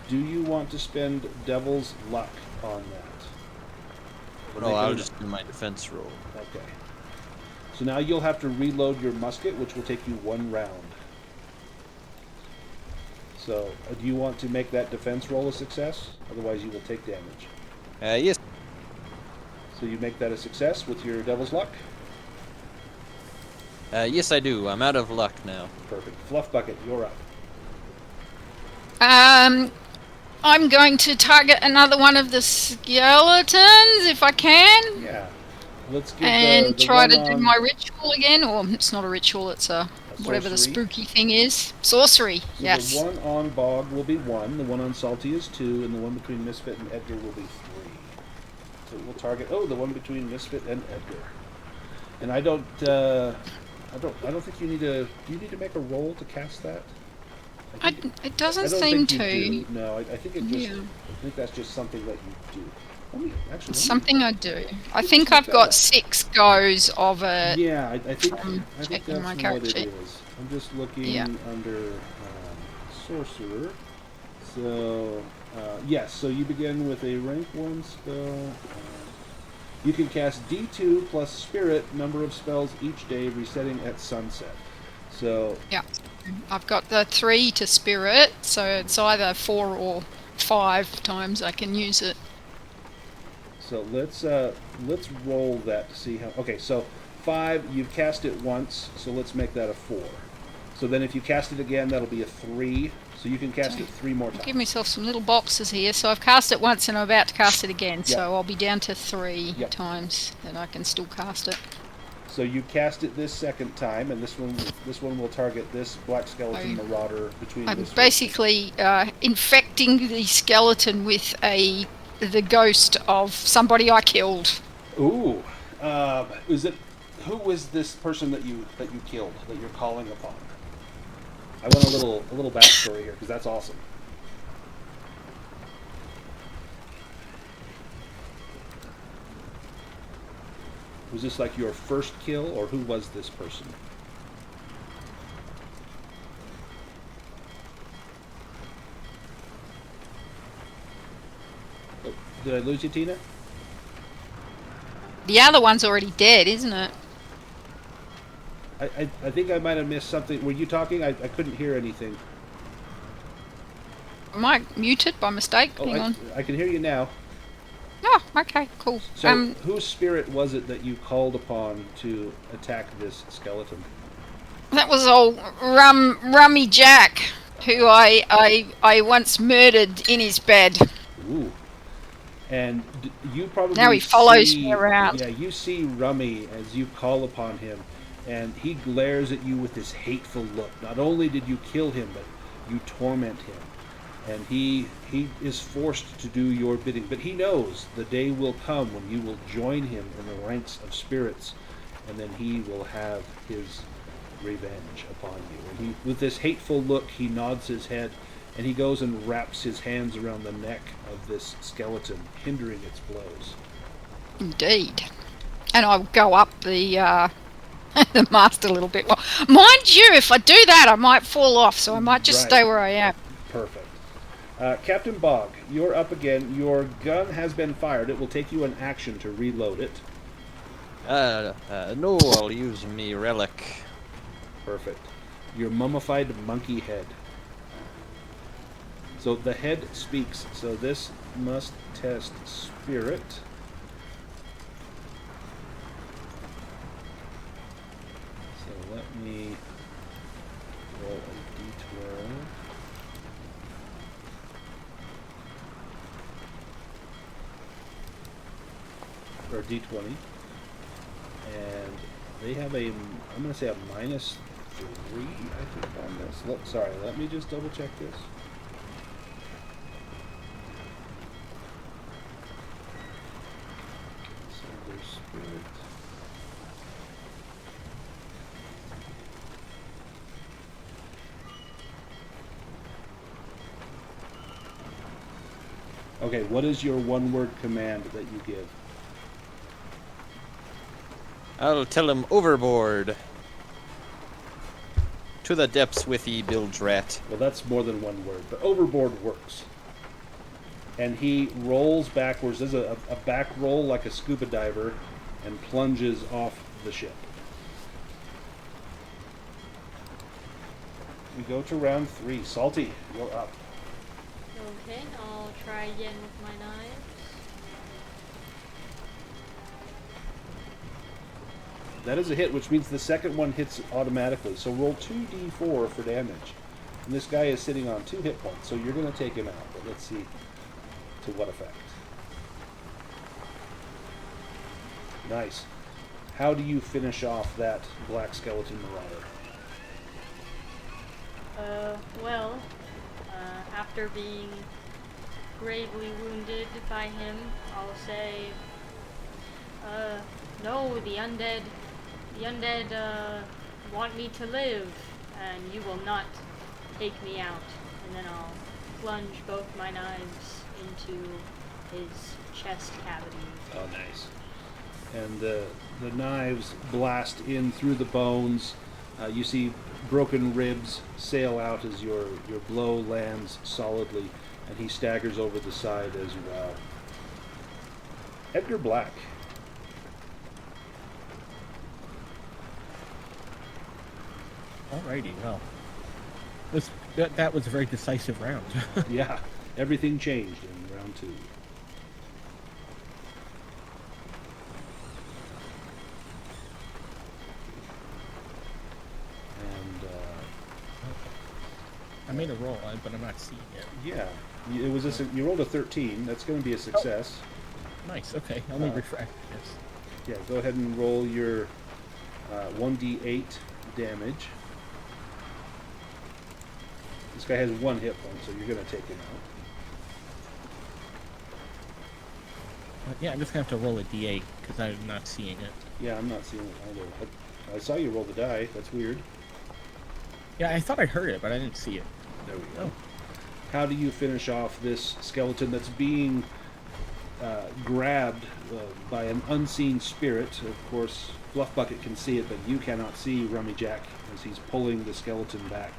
[SPEAKER 1] Do you want to spend Devil's Luck on that?
[SPEAKER 2] No, I'll just do my defense roll.
[SPEAKER 1] Okay. So now you'll have to reload your musket, which will take you 1 round. So, do you want to make that defense roll a success? Otherwise, you will take damage.
[SPEAKER 2] Yes.
[SPEAKER 1] So you make that a success with your Devil's Luck?
[SPEAKER 2] Yes, I do. I'm out of luck now.
[SPEAKER 1] Perfect. Fluff Bucket, you're up.
[SPEAKER 7] I'm going to target another one of the skeletons if I can,
[SPEAKER 1] Yeah. Let's give
[SPEAKER 7] and
[SPEAKER 1] the
[SPEAKER 7] try
[SPEAKER 1] one
[SPEAKER 7] to do
[SPEAKER 1] on-
[SPEAKER 7] my ritual again. Or it's not a ritual; it's a whatever the
[SPEAKER 1] Sorcery.
[SPEAKER 7] spooky thing is. Sorcery,
[SPEAKER 1] So
[SPEAKER 7] yes.
[SPEAKER 1] the one on Bog will be 1, the one on Salty is 2, and the one between Misfit and Edgar will be 3. So we'll target. Oh, the one between Misfit and Edgar. And I don't think you need to. Do you need to make a roll to cast that?
[SPEAKER 7] It doesn't
[SPEAKER 1] I don't
[SPEAKER 7] seem
[SPEAKER 1] think you
[SPEAKER 7] to.
[SPEAKER 1] do. No, I think it just.
[SPEAKER 7] Yeah.
[SPEAKER 1] I think that's just something that you do. Let me
[SPEAKER 7] Something I do. I
[SPEAKER 1] Let's
[SPEAKER 7] think
[SPEAKER 1] check
[SPEAKER 7] I've
[SPEAKER 1] that
[SPEAKER 7] got
[SPEAKER 1] out.
[SPEAKER 7] 6 goes of it.
[SPEAKER 1] Yeah, I think
[SPEAKER 7] from
[SPEAKER 1] that's
[SPEAKER 7] checking my
[SPEAKER 1] what
[SPEAKER 7] character
[SPEAKER 1] it
[SPEAKER 7] sheet.
[SPEAKER 1] is. I'm just looking
[SPEAKER 7] Yeah.
[SPEAKER 1] under sorcerer. So yes, so you begin with a rank 1 spell. You can cast D2 plus Spirit number of spells each day, resetting at sunset. So
[SPEAKER 7] Yeah. I've got the 3 to spirit, so it's either 4 or 5 times I can use it.
[SPEAKER 1] So let's roll that to see how. Okay, so 5. You've cast it once, so let's make that a 4. So then, if you cast it again, that'll be a 3. So you can cast it 3 more times.
[SPEAKER 7] Give myself some little boxes here. So I've cast it once and I'm about to cast it again.
[SPEAKER 1] Yep.
[SPEAKER 7] So I'll be down to 3
[SPEAKER 1] Yep.
[SPEAKER 7] times that I can still cast it.
[SPEAKER 1] So you cast it this second time, and this one will target this black skeleton marauder between.
[SPEAKER 7] I'm
[SPEAKER 1] this
[SPEAKER 7] basically infecting the skeleton with the ghost of somebody I killed.
[SPEAKER 1] Ooh, who was this person that you killed that you're calling upon? I want a little backstory here because that's awesome. Was this like your first kill, or who was this person? Oh, did I lose you, Tina?
[SPEAKER 7] The other one's already dead, isn't it?
[SPEAKER 1] I think I might have missed something. Were you talking? I couldn't hear anything.
[SPEAKER 7] Am I muted by mistake?
[SPEAKER 1] Oh,
[SPEAKER 7] Hang on.
[SPEAKER 1] I can hear you now.
[SPEAKER 7] Oh, okay, cool.
[SPEAKER 1] So, whose spirit was it that you called upon to attack this skeleton?
[SPEAKER 7] That was old Rummy Jack, who I once murdered in his bed.
[SPEAKER 1] Ooh. And you probably
[SPEAKER 7] Now he follows me around.
[SPEAKER 1] Yeah, you see Rummy as you call upon him, and he glares at you with this hateful look. Not only did you kill him, but you torment him. And he is forced to do your bidding. But he knows the day will come when you will join him in the ranks of spirits, and then he will have his revenge upon you. And with this hateful look, he nods his head, and he goes and wraps his hands around the neck of this skeleton, hindering its blows.
[SPEAKER 7] Indeed. And I'll go up the the mast a little bit. Well, mind you, if I do that, I might fall off, so I might just stay where I am.
[SPEAKER 1] Perfect. Captain Bog, you're up again. Your gun has been fired. It will take you an action to reload it.
[SPEAKER 2] No, I'll use me relic.
[SPEAKER 1] Perfect. Your mummified monkey head. So the head speaks. So this must test spirit. So let me roll a d12. Or d20. And they have a, I'm going to say a -3, I think, on this. Sorry, let me just double check this. So there's spirit. Okay, what is your one-word command that you give?
[SPEAKER 2] I'll tell him overboard. To the depths with ye, bilge rat.
[SPEAKER 1] Well, that's more than one word, but overboard works. And he rolls backwards, does a back roll like a scuba diver, and plunges off the ship. We go to round 3. Salty, you're up.
[SPEAKER 6] Okay, I'll try again with my knives.
[SPEAKER 1] That is a hit, which means the second one hits automatically. So roll 2d4 for damage. And this guy is sitting on 2 hit points, so you're going to take him out. But let's see to what effect. Nice. How do you finish off that black skeleton marauder?
[SPEAKER 6] Well, after being gravely wounded by him, I'll say, no, the undead, want me to live, and you will not take me out. And then I'll plunge both my knives into his chest cavity.
[SPEAKER 1] Oh, nice. And the knives blast in through the bones. You see broken ribs sail out as your blow lands solidly, and he staggers over the side as well. Edgar Black.
[SPEAKER 3] Alrighty, well. That was a very decisive round.
[SPEAKER 1] Yeah, everything changed in round 2. And
[SPEAKER 3] I made a roll, but I'm not seeing it.
[SPEAKER 1] yeah, it was you rolled a 13. That's going to be a success.
[SPEAKER 3] Nice, okay. Let me refresh this.
[SPEAKER 1] Yeah, go ahead and roll your 1d8 damage. This guy has 1 hit point, so you're going to take him out.
[SPEAKER 3] Yeah, I'm just going to have to roll a d8, because I'm not seeing it.
[SPEAKER 1] Yeah, I'm not seeing it either. I saw you roll the die. That's weird.
[SPEAKER 3] Yeah, I thought I heard it, but I didn't see it.
[SPEAKER 1] There we go. How do you finish off this skeleton that's being grabbed by an unseen spirit? Of course, Fluffbucket can see it, but you cannot see Rummy Jack as he's pulling the skeleton back.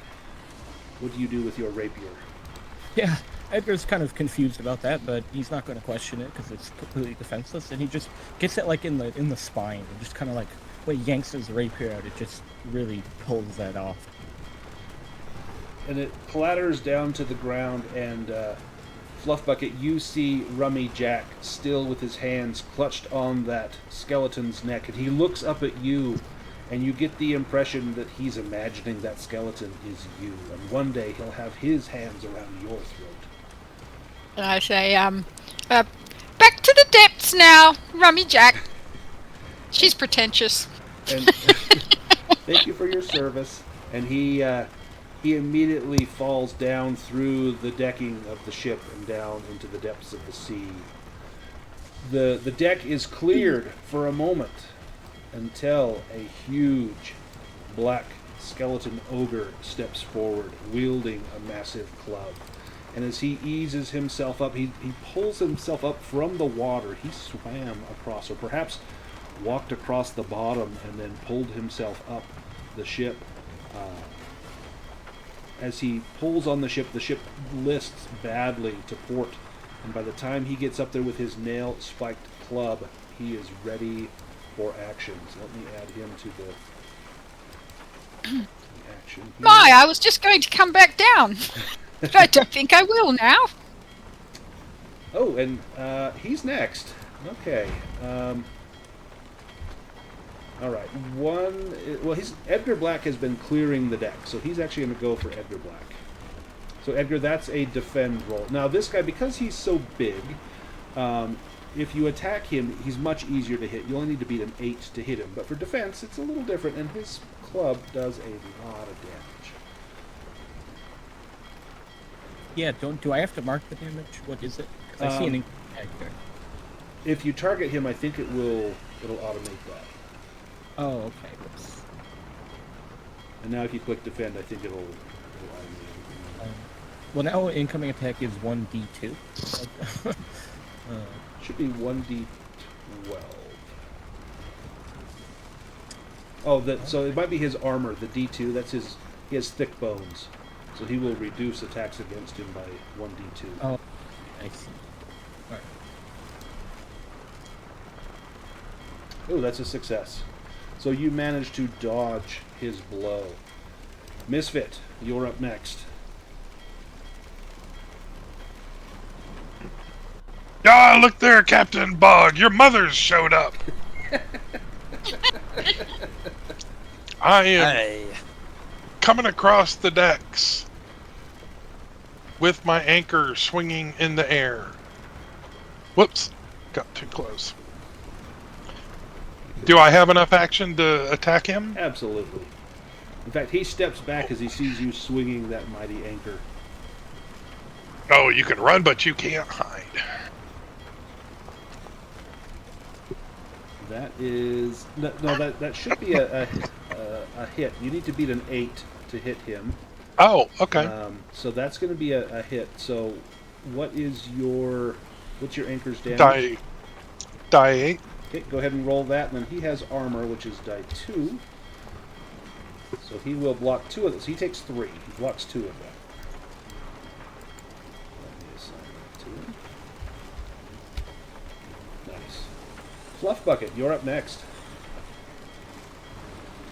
[SPEAKER 1] What do you do with your rapier?
[SPEAKER 3] Yeah, Edgar's kind of confused about that, but he's not going to question it because it's completely defenseless, and he just gets it like in the spine, and just kind of like when he yanks his rapier out, it just really pulls that off.
[SPEAKER 1] And it clatters down to the ground, and Fluffbucket, you see Rummy Jack still with his hands clutched on that skeleton's neck, and he looks up at you, and you get the impression that he's imagining that skeleton is you, and one day he'll have his hands around your throat.
[SPEAKER 7] And I say, back to the depths now, Rummy Jack. She's pretentious.
[SPEAKER 1] And thank you for your service. And he immediately falls down through the decking of the ship and down into the depths of the sea. The deck is cleared for a moment until a huge black skeleton ogre steps forward, wielding a massive club. And as he eases himself up, he pulls himself up from the water. He swam across, or perhaps walked across the bottom and then pulled himself up the ship. As he pulls on the ship lists badly to port. And by the time he gets up there with his nail-spiked club, he is ready for action. So let me add him to the action here.
[SPEAKER 7] My, I was just going to come back down. But I don't think I will now.
[SPEAKER 1] Oh, and he's next. Okay. All right. Edgar Black has been clearing the deck, so he's actually going to go for Edgar Black. So Edgar, that's a defend roll. Now this guy, because he's so big, if you attack him, he's much easier to hit. You only need to beat an 8 to hit him. But for defense, it's a little different, and his club does a lot of damage.
[SPEAKER 3] Yeah, do I have to mark the damage? What is it? 'Cause I see an character.
[SPEAKER 1] If you target him, I think it'll automate that.
[SPEAKER 3] Oh, okay. Whoops.
[SPEAKER 1] And now if you click defend, I think it'll automate everything.
[SPEAKER 3] Well, now incoming attack is 1d2.
[SPEAKER 1] Should be 1d12. Oh, so it might be his armor, the d2. That's his. He has thick bones, so he will reduce attacks against him by 1d2.
[SPEAKER 3] Oh, I see. All right.
[SPEAKER 1] Oh, that's a success. So you managed to dodge his blow. Misfit, you're up next.
[SPEAKER 5] Ah, look there, Captain Bog. Your mother's showed up. I am coming across the decks with my anchor swinging in the air. Whoops, got too close. Do I have enough action to attack him?
[SPEAKER 1] Absolutely. In fact, he steps back as he sees you swinging that mighty anchor.
[SPEAKER 5] Oh, you can run, but you can't hide.
[SPEAKER 1] That is no. That should be a hit. You need to beat an 8 to hit him.
[SPEAKER 5] Oh, okay.
[SPEAKER 1] So that's going to be a hit. So, what's your anchor's damage?
[SPEAKER 5] Die 8.
[SPEAKER 1] Okay, go ahead and roll that, and then he has armor, which is die 2. So he will block 2 of this. He takes 3. He blocks 2 of that. Let me assign that to him. Nice. Fluff Bucket, you're up next.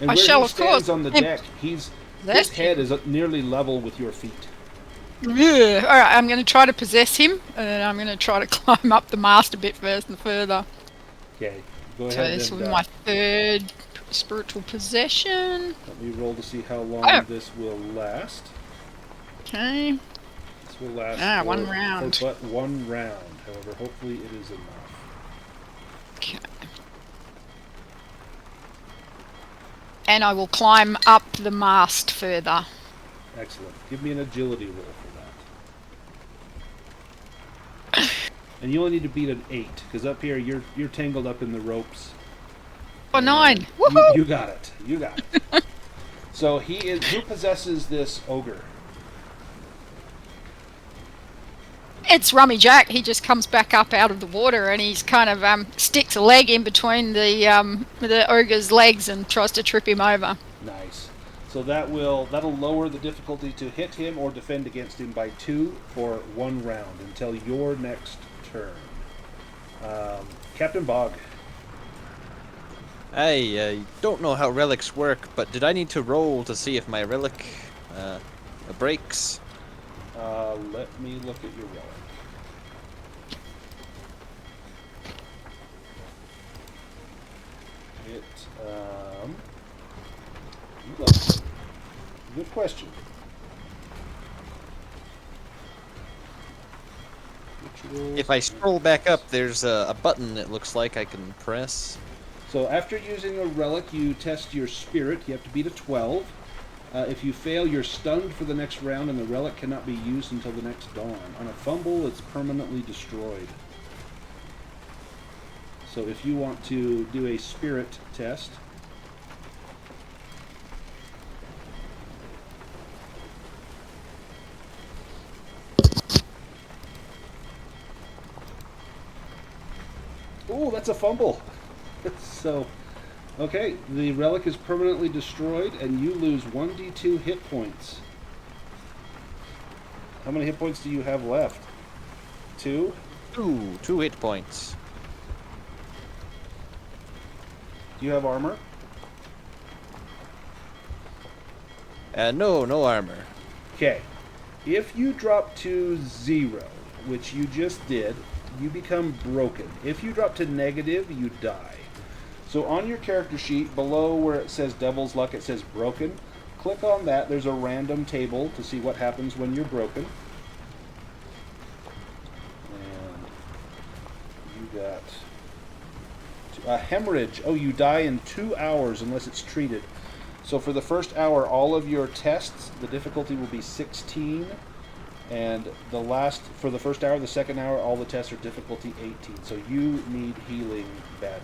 [SPEAKER 1] And
[SPEAKER 7] I
[SPEAKER 1] where
[SPEAKER 7] shall,
[SPEAKER 1] he
[SPEAKER 7] of
[SPEAKER 1] stands
[SPEAKER 7] course.
[SPEAKER 1] on the deck, his head is nearly level with your feet.
[SPEAKER 7] Yeah. All right, I'm going to try to possess him, and then I'm going to try to climb up the mast a bit first and further.
[SPEAKER 1] Okay, go
[SPEAKER 7] So
[SPEAKER 1] ahead
[SPEAKER 7] this will
[SPEAKER 1] and
[SPEAKER 7] be my third spiritual possession.
[SPEAKER 1] let me roll to see how long this will last.
[SPEAKER 7] Okay.
[SPEAKER 1] This will last for,
[SPEAKER 7] 1 round.
[SPEAKER 1] for but 1 round. However, hopefully it is enough.
[SPEAKER 7] Okay. And I will climb up the mast further.
[SPEAKER 1] Excellent. Give me an agility roll for that. And you only need to beat an 8, because up here you're tangled up in the ropes.
[SPEAKER 7] Oh, 9.
[SPEAKER 1] You,
[SPEAKER 7] Woohoo!
[SPEAKER 1] you got it. You got it. So who possesses this ogre?
[SPEAKER 7] It's Rummy Jack. He just comes back up out of the water, and he's kind of sticks a leg in between the ogre's legs and tries to trip him over.
[SPEAKER 1] Nice. So that'll lower the difficulty to hit him or defend against him by 2 for 1 round until your next turn. Captain Bog.
[SPEAKER 2] I don't know how relics work, but did I need to roll to see if my relic breaks?
[SPEAKER 1] Let me look at your relic. Good question.
[SPEAKER 2] If I scroll back up, there's a button it looks like I can press.
[SPEAKER 1] So after using a relic, you test your spirit. You have to beat a 12. If you fail, you're stunned for the next round, and the relic cannot be used until the next dawn. On a fumble, it's permanently destroyed. So if you want to do a spirit test... Oh, that's a fumble. So, okay, the relic is permanently destroyed, and you lose 1d2 hit points. How many hit points do you have left? 2?
[SPEAKER 2] 2 hit points.
[SPEAKER 1] Do you have armor?
[SPEAKER 2] No armor.
[SPEAKER 1] Okay. If you drop to 0, which you just did, you become broken. If you drop to negative, you die. So on your character sheet, below where it says Devil's Luck, it says broken. Click on that. There's a random table to see what happens when you're broken. And you got a hemorrhage. Oh, you die in 2 hours unless it's treated. So for the first hour, all of your tests, the difficulty will be 16. And for the first hour, the second hour, all the tests are difficulty 18. So you need healing badly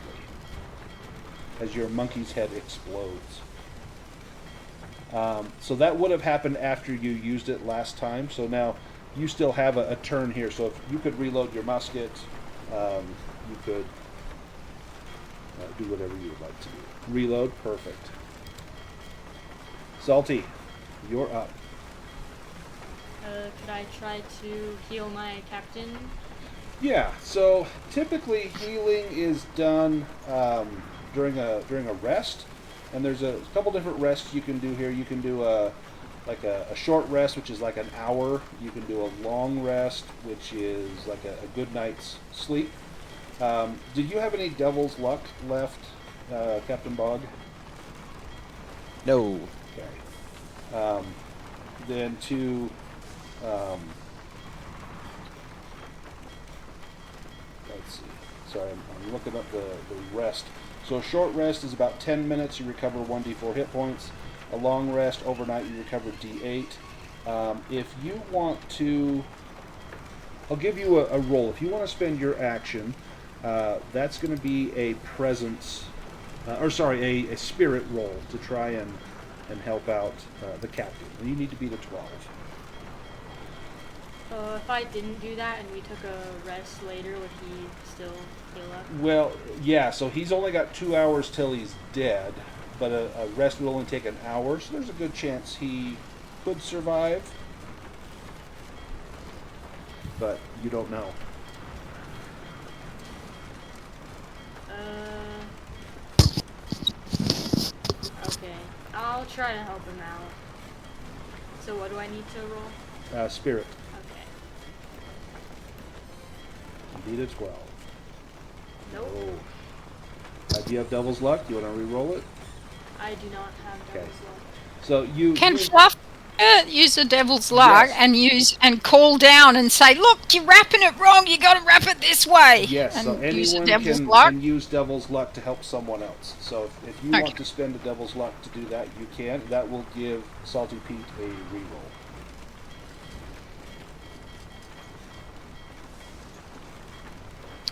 [SPEAKER 1] as your monkey's head explodes. So that would have happened after you used it last time. So now you still have a turn here. So if you could reload your musket, you could do whatever you would like to do. Reload, perfect. Salty, you're up.
[SPEAKER 6] Could I try to heal my captain?
[SPEAKER 1] Yeah, so typically healing is done during a rest, and there's a couple different rests you can do here. You can do a short rest, which is like an hour. You can do a long rest, which is like a good night's sleep. Did you have any Devil's Luck left, Captain Bog?
[SPEAKER 2] No.
[SPEAKER 1] Okay. Then to let's see. Sorry, I'm looking up the rest. So a short rest is about 10 minutes. You recover 1d4 hit points. A long rest overnight, you recover D8. If you want to, I'll give you a roll. If you want to spend your action, that's going to be a presence, a spirit roll to try and help out the captain. And you need to beat a 12.
[SPEAKER 6] If I didn't do that and we took a rest later, would he still heal up?
[SPEAKER 1] Well, yeah, so he's only got 2 hours till he's dead, but a rest will only take an hour, so there's a good chance he could survive. But you don't know.
[SPEAKER 6] Okay. I'll try to help him out. So what do I need to roll?
[SPEAKER 1] Spirit.
[SPEAKER 6] Okay.
[SPEAKER 1] Beat a 12.
[SPEAKER 6] Nope.
[SPEAKER 1] Oh. Do you have Devil's Luck? Do you want to re-roll it?
[SPEAKER 6] I do not have Devil's Luck.
[SPEAKER 1] So you...
[SPEAKER 7] Can Fluff use the Devil's Luck and call down and say, look, you're wrapping it wrong, you got to wrap it this way?
[SPEAKER 1] Yes,
[SPEAKER 7] and
[SPEAKER 1] so
[SPEAKER 7] use the
[SPEAKER 1] anyone
[SPEAKER 7] Devil's Luck?
[SPEAKER 1] can use Devil's Luck to help someone else. So if you want to spend a Devil's Luck to do that, you can. That will give Salty Pete a re-roll.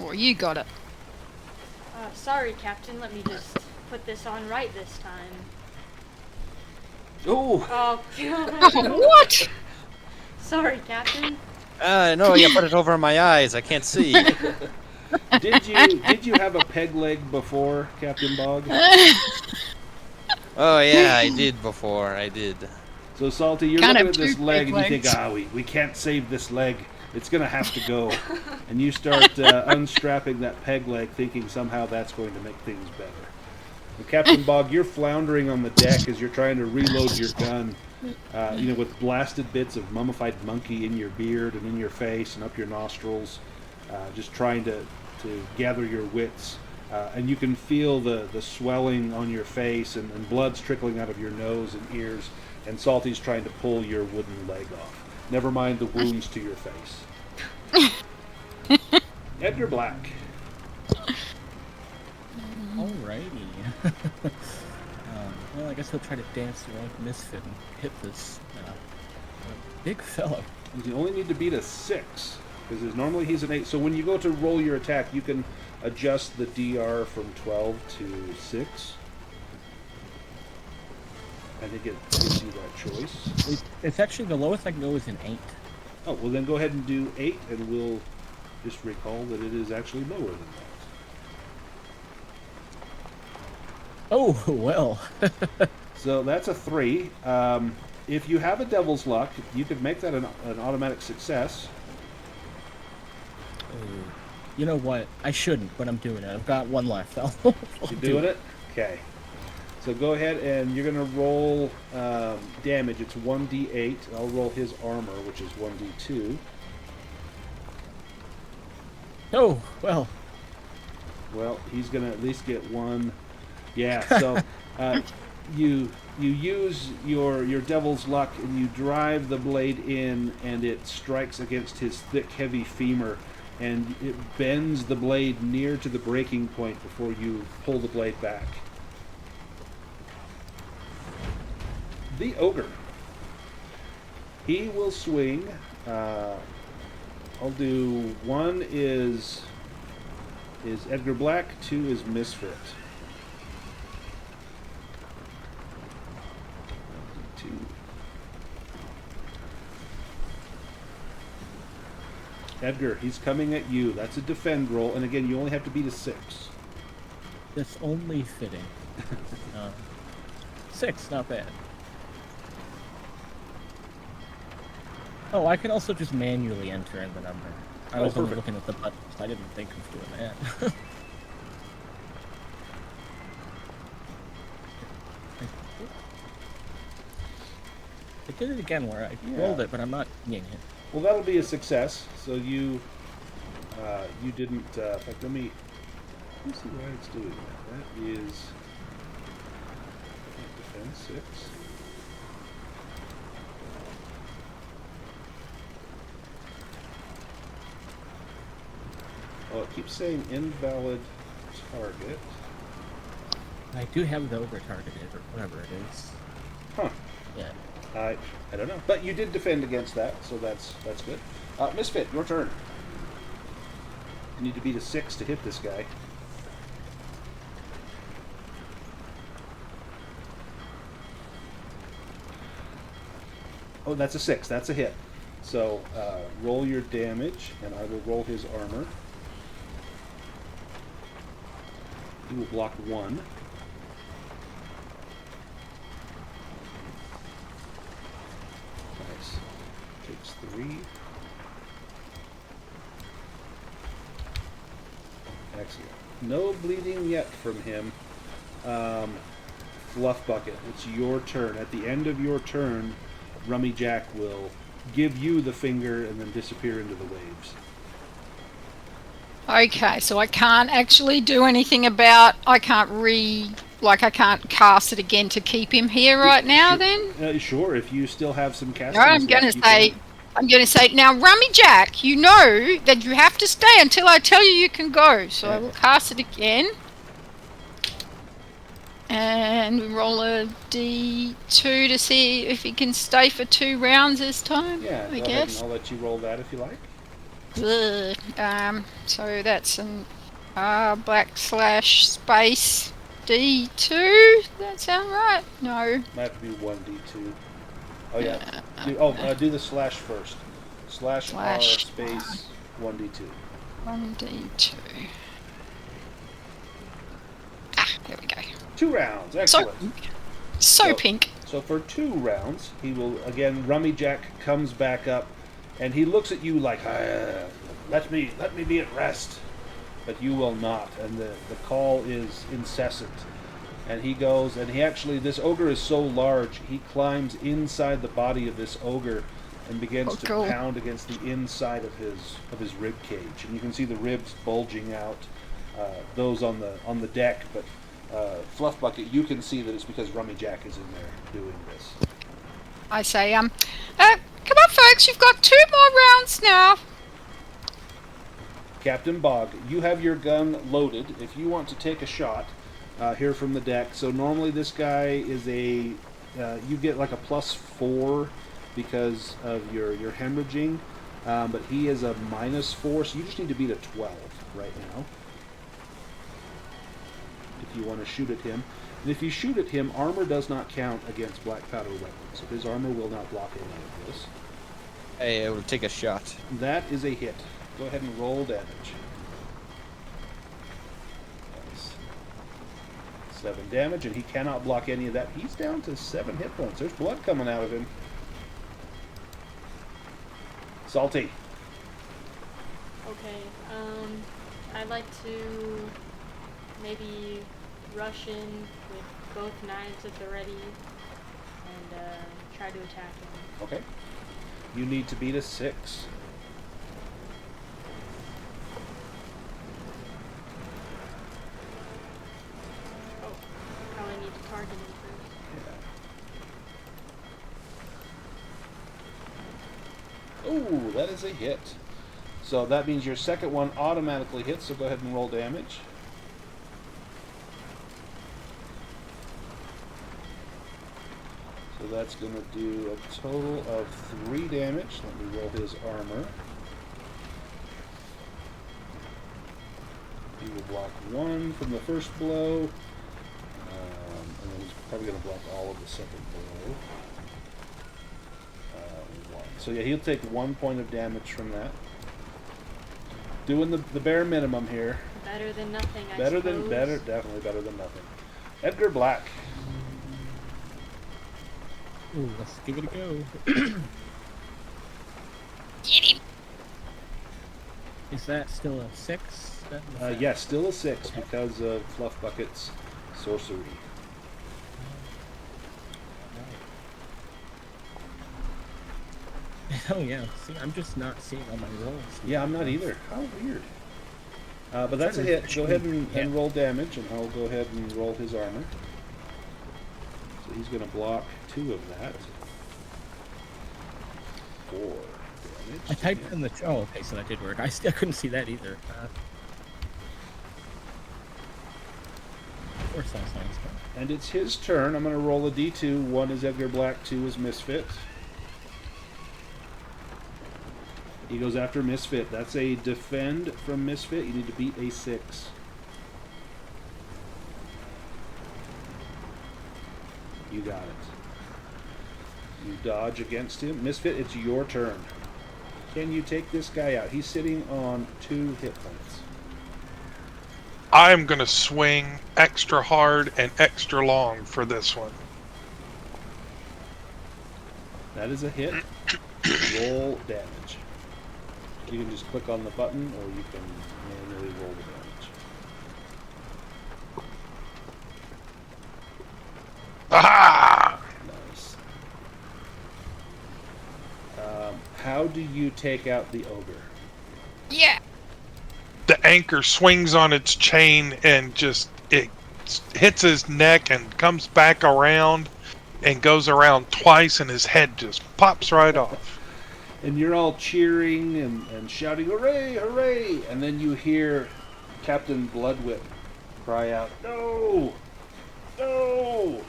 [SPEAKER 7] Well, you got it.
[SPEAKER 6] Sorry, Captain. Let me just put this on right this time.
[SPEAKER 1] Oh!
[SPEAKER 6] Oh, God.
[SPEAKER 7] What?
[SPEAKER 6] Sorry, Captain.
[SPEAKER 2] No, you put it over my eyes. I can't see.
[SPEAKER 1] Did you have a peg leg before, Captain Bog?
[SPEAKER 2] Oh, yeah, I did before. I did.
[SPEAKER 1] So, Salty, you're looking at this leg and you think, we can't save this leg. It's going to have to go. And you start unstrapping that peg leg, thinking somehow that's going to make things better. Well, Captain Bog, you're floundering on the deck as you're trying to reload your gun, with blasted bits of mummified monkey in your beard and in your face and up your nostrils, just trying to gather your wits. And you can feel the swelling on your face and blood's trickling out of your nose and ears, and Salty's trying to pull your wooden leg off. Never mind the wounds to your face. Edgar Black.
[SPEAKER 3] Alrighty. Well, I guess he'll try to dance around Misfit and hit this big fellow.
[SPEAKER 1] You only need to beat a 6, because normally he's an 8. So when you go to roll your attack, you can adjust the DR from 12 to 6. I think it gives you that choice.
[SPEAKER 3] It's actually the lowest I can go is an 8.
[SPEAKER 1] Oh, well then go ahead and do 8, and we'll just recall that it is actually lower than that.
[SPEAKER 3] Oh, well.
[SPEAKER 1] So that's a 3. If you have a Devil's Luck, you could make that an automatic success.
[SPEAKER 3] You know what? I shouldn't, but I'm doing it. I've got one left.
[SPEAKER 1] You're doing it? Okay. So go ahead and you're going to roll damage. It's 1d8. I'll roll his armor, which is 1d2.
[SPEAKER 3] Oh, well.
[SPEAKER 1] Well, he's going to at least get 1. Yeah, so you use your Devil's Luck and you drive the blade in, and it strikes against his thick, heavy femur, and it bends the blade near to the breaking point before you pull the blade back. The Ogre. He will swing. I'll do 1 is Edgar Black, 2 is Misfit. 2. Edgar, he's coming at you. That's a defend roll, and again, you only have to beat a 6.
[SPEAKER 3] That's only fitting. 6, not bad. Oh, I can also just manually enter in the number. I was only looking at the buttons. I didn't think of doing that. I did it again where I rolled it, but I'm not seeing it.
[SPEAKER 1] Well, that'll be a success. So you didn't. In fact, let me see why it's doing that. That is defense 6. Oh, it keeps saying invalid target.
[SPEAKER 3] I do have the over targeted, or whatever it is.
[SPEAKER 1] Huh.
[SPEAKER 3] Yeah.
[SPEAKER 1] I don't know. But you did defend against that, so that's good. Misfit, your turn. You need to beat a 6 to hit this guy. Oh, that's a 6. That's a hit. So roll your damage, and I will roll his armor. He will block 1. Nice. Takes 3. Excellent. No bleeding yet from him. Fluff Bucket, it's your turn. At the end of your turn, Rummy Jack will give you the finger and then disappear into the waves.
[SPEAKER 7] Okay, so I can't actually do anything about. I can't cast it again to keep him here right now.
[SPEAKER 1] Sure.
[SPEAKER 7] Then.
[SPEAKER 1] Sure, if you still have some casting.
[SPEAKER 7] No, I'm going to say now, Rummy Jack. You know that you have to stay until I tell you can go. So I will cast it again. And we roll a D2 to see if he can stay for 2 rounds this time.
[SPEAKER 1] Yeah,
[SPEAKER 7] I
[SPEAKER 1] go
[SPEAKER 7] guess.
[SPEAKER 1] ahead and I'll let you roll that if you like.
[SPEAKER 7] So that's an /space D2. Does that sound right? No.
[SPEAKER 1] Might have to be 1d2. Oh yeah. Do the slash first. Slash R space 1d2.
[SPEAKER 7] 1d2. There we go.
[SPEAKER 1] 2 rounds. Excellent.
[SPEAKER 7] So pink.
[SPEAKER 1] So for 2 rounds, he will again. Rummy Jack comes back up, and he looks at you like, "Let me be at rest," but you will not. And the call is incessant. And he goes, and this ogre is so large, he climbs inside the body of this ogre and begins to pound against the inside of his rib cage. And you can see the ribs bulging out, those on the deck, but Fluff Bucket, you can see that it's because Rummy Jack is in there doing this.
[SPEAKER 7] I say, come on folks, you've got 2 more rounds now.
[SPEAKER 1] Captain Bog, you have your gun loaded. If you want to take a shot here from the deck, so normally this guy is you get like a +4 because of your hemorrhaging, but he is a -4, so you just need to beat a 12 right now if you want to shoot at him. And if you shoot at him, armor does not count against black powder weapons, so his armor will not block any of this.
[SPEAKER 2] Hey, I will take a shot.
[SPEAKER 1] That is a hit. Go ahead and roll damage. Nice. 7 damage, and he cannot block any of that. He's down to 7 hit points. There's blood coming out of him. Salty.
[SPEAKER 6] Okay, I'd like to maybe rush in with both knives at the ready and try to attack him.
[SPEAKER 1] Okay. You need to beat a 6.
[SPEAKER 6] Oh, probably need to target him first.
[SPEAKER 1] Yeah. Ooh, that is a hit. So that means your second one automatically hits, so go ahead and roll damage. So that's going to do a total of 3 damage. Let me roll his armor. He will block 1 from the first blow, and then he's probably going to block all of the second blow. 1. So yeah, he'll take 1 point of damage from that. Doing the bare minimum here.
[SPEAKER 6] Better than nothing, I
[SPEAKER 1] Better,
[SPEAKER 6] suppose.
[SPEAKER 1] definitely better than nothing. Edgar Black.
[SPEAKER 3] Ooh, let's give it a go.
[SPEAKER 7] Get him.
[SPEAKER 3] Is that still a 6?
[SPEAKER 1] Yes, still a 6 because of Fluff Bucket's sorcery.
[SPEAKER 3] Oh yeah, see, I'm just not seeing all my rolls.
[SPEAKER 1] Yeah, I'm not either. How weird. But that's a hit. Go ahead and roll damage, and I'll go ahead and roll his armor. So he's going to block 2 of that. 4 damage.
[SPEAKER 3] I typed in the... Oh, okay, so that did work. I couldn't see that either. Or Sunshine's turn.
[SPEAKER 1] And it's his turn. I'm going to roll a d2. 1 is Edgar Black, 2 is Misfit. He goes after Misfit. That's a defend from Misfit. You need to beat a 6. You got it. You dodge against him. Misfit, it's your turn. Can you take this guy out? He's sitting on 2 hit points.
[SPEAKER 5] I'm going to swing extra hard and extra long for this one.
[SPEAKER 1] That is a hit. Roll damage. You can just click on the button, or you can manually roll the damage.
[SPEAKER 5] Aha!
[SPEAKER 1] Nice. How do you take out the ogre?
[SPEAKER 7] Yeah.
[SPEAKER 5] The anchor swings on its chain and just it hits his neck and comes back around and goes around twice, and his head just pops right off.
[SPEAKER 1] And you're all cheering and shouting, hooray, hooray! And then you hear Captain Bloodwhip cry out, no! No!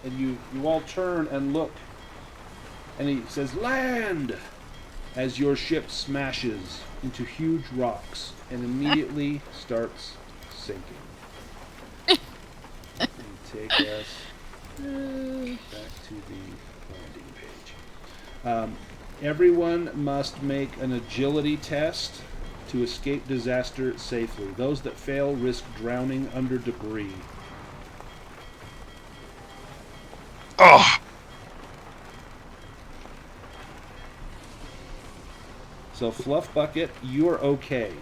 [SPEAKER 1] And you all turn and look. And he says, land! As your ship smashes into huge rocks and immediately starts sinking. And take us back to the landing page. Everyone must make an agility test to escape disaster safely. Those that fail risk drowning under debris.
[SPEAKER 5] Oh,
[SPEAKER 1] So Fluff Bucket, you are okay.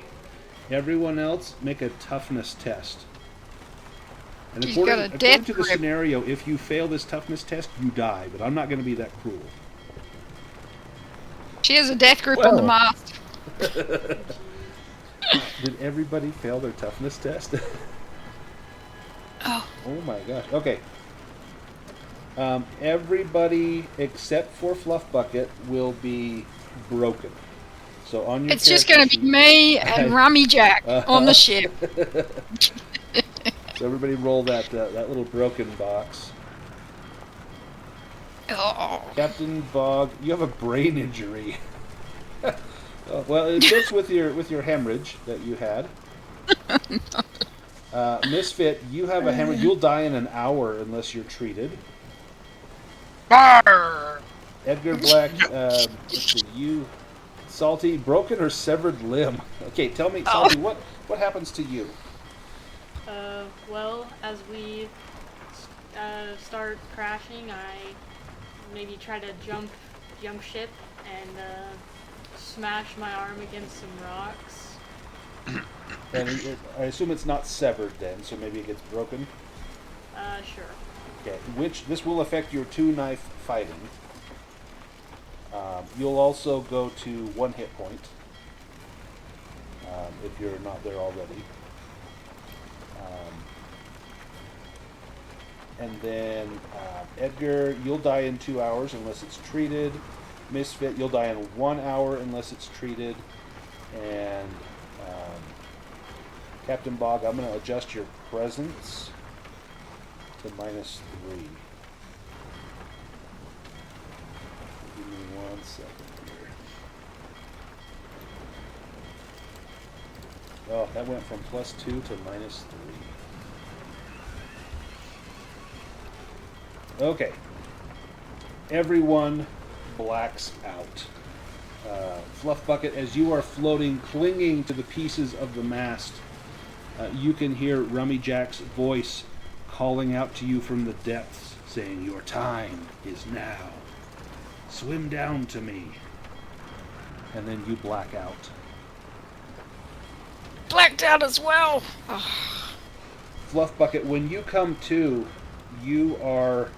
[SPEAKER 1] Everyone else, make a toughness test. And
[SPEAKER 7] He's got a
[SPEAKER 1] according
[SPEAKER 7] death
[SPEAKER 1] to the
[SPEAKER 7] grip.
[SPEAKER 1] scenario, if you fail this toughness test, you die. But I'm not going to be that cruel.
[SPEAKER 7] She has a death grip on the
[SPEAKER 3] Well.
[SPEAKER 7] mast.
[SPEAKER 1] Did everybody fail their toughness test?
[SPEAKER 7] Oh.
[SPEAKER 1] Oh my gosh. Okay. Everybody except for Fluff Bucket will be broken. So on your
[SPEAKER 7] It's just going to be
[SPEAKER 1] character
[SPEAKER 7] me and Rummy Jack on the ship.
[SPEAKER 1] sheet- So everybody roll that that little broken box.
[SPEAKER 7] Oh.
[SPEAKER 1] Captain Bog, you have a brain injury. Well, it fits with your hemorrhage that you had. Misfit, you have a hemorrhage. You'll die in an hour unless you're treated.
[SPEAKER 5] Arr!
[SPEAKER 1] Edgar Black, let's see, you, Salty, broken or severed limb. Okay, tell me, Salty, what happens to you?
[SPEAKER 6] Well, as we start crashing, I maybe try to jump ship and smash my arm against some rocks.
[SPEAKER 1] And I assume it's not severed then, so maybe it gets broken.
[SPEAKER 6] Sure.
[SPEAKER 1] Okay, this will affect your 2-knife fighting. You'll also go to 1 hit point if you're not there already. And then Edgar, you'll die in 2 hours unless it's treated. Misfit, you'll die in 1 hour unless it's treated. And Captain Bog, I'm going to adjust your presence to -3. Give me 1 second here. Oh, that went from +2 to -3. Okay. Everyone blacks out. Fluff Bucket, as you are floating, clinging to the pieces of the mast, you can hear Rummy Jack's voice calling out to you from the depths, saying, "Your time is now. Swim down to me." And then you black out.
[SPEAKER 7] Blacked out as well.
[SPEAKER 1] Fluff Bucket, when you come to, you're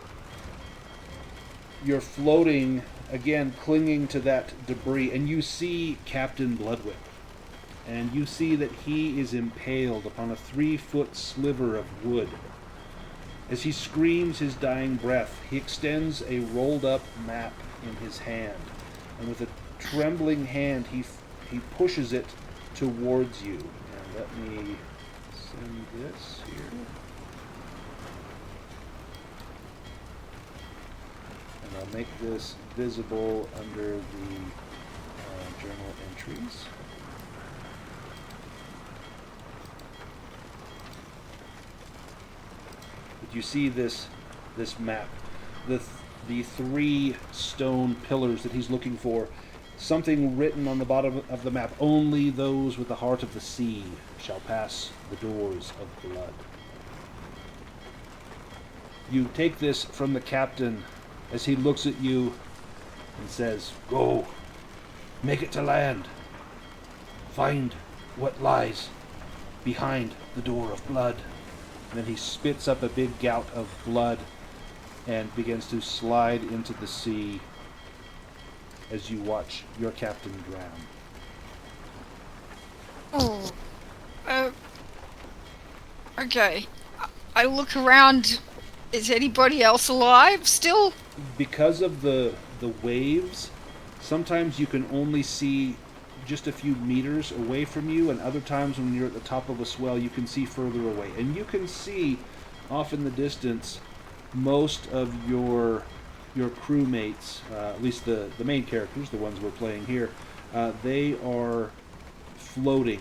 [SPEAKER 1] floating, again, clinging to that debris, and you see Captain Bloodwhip. And you see that he is impaled upon a 3-foot sliver of wood. As he screams his dying breath, he extends a rolled-up map in his hand. And with a trembling hand, he pushes it towards you. And let me send this here. I'll make this visible under the journal entries. But you see this map, the 3 stone pillars that he's looking for. Something written on the bottom of the map: only those with the heart of the sea shall pass the doors of blood. You take this from the captain as he looks at you and says, "Go, make it to land. Find what lies behind the door of blood." And then he spits up a big gout of blood and begins to slide into the sea as you watch your captain drown.
[SPEAKER 7] Oh. Okay. I look around. Is anybody else alive still?
[SPEAKER 1] Because of the waves, sometimes you can only see just a few meters away from you, and other times when you're at the top of a swell you can see further away. And you can see off in the distance most of your crewmates, at least the main characters, the ones we're playing here. They are floating.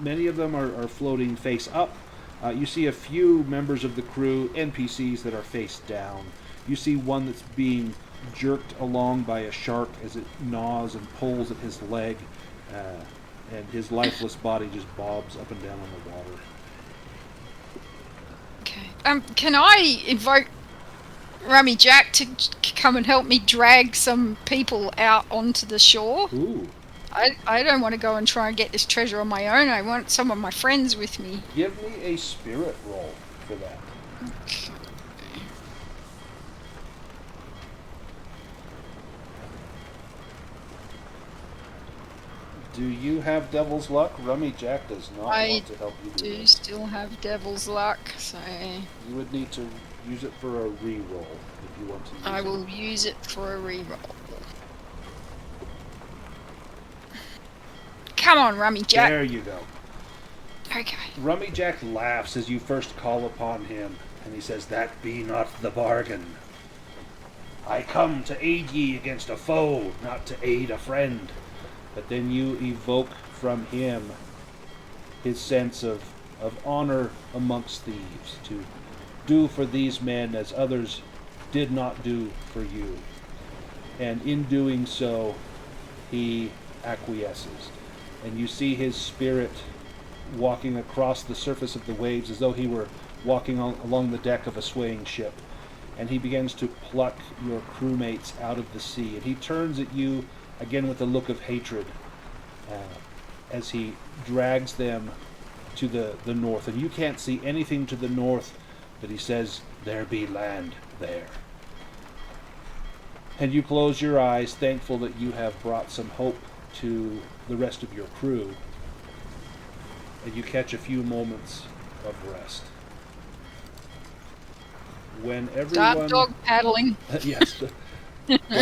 [SPEAKER 1] Many of them are floating face up. You see a few members of the crew, NPCs, that are face down. You see one that's being jerked along by a shark as it gnaws and pulls at his leg, and his lifeless body just bobs up and down on the water.
[SPEAKER 7] Okay. Can I invoke Rummy Jack to come and help me drag some people out onto the shore?
[SPEAKER 1] Ooh.
[SPEAKER 7] I don't want to go and try and get this treasure on my own. I want some of my friends with me.
[SPEAKER 1] Give me a spirit roll for that.
[SPEAKER 7] Okay.
[SPEAKER 1] Do you have Devil's Luck? Rummy Jack does not want to help you do this.
[SPEAKER 7] Still have Devil's Luck, so
[SPEAKER 1] You would need to use it for a re-roll if you want to use
[SPEAKER 7] I
[SPEAKER 1] it.
[SPEAKER 7] will use it for a reroll. Come on, Rummy Jack.
[SPEAKER 1] There you go.
[SPEAKER 7] Okay.
[SPEAKER 1] Rummy Jack laughs as you first call upon him, and he says, "That be not the bargain. I come to aid ye against a foe, not to aid a friend." But then you evoke from him his sense of honor amongst thieves, to do for these men as others did not do for you. And in doing so, he acquiesces. And you see his spirit walking across the surface of the waves as though he were walking along the deck of a swaying ship. And he begins to pluck your crewmates out of the sea. And he turns at you again with a look of hatred as he drags them to the north. And you can't see anything to the north, but he says, "There be land there." And you close your eyes, thankful that you have brought some hope to the rest of your crew. And you catch a few moments of rest. When everyone...
[SPEAKER 7] Start dog paddling.
[SPEAKER 1] Yes,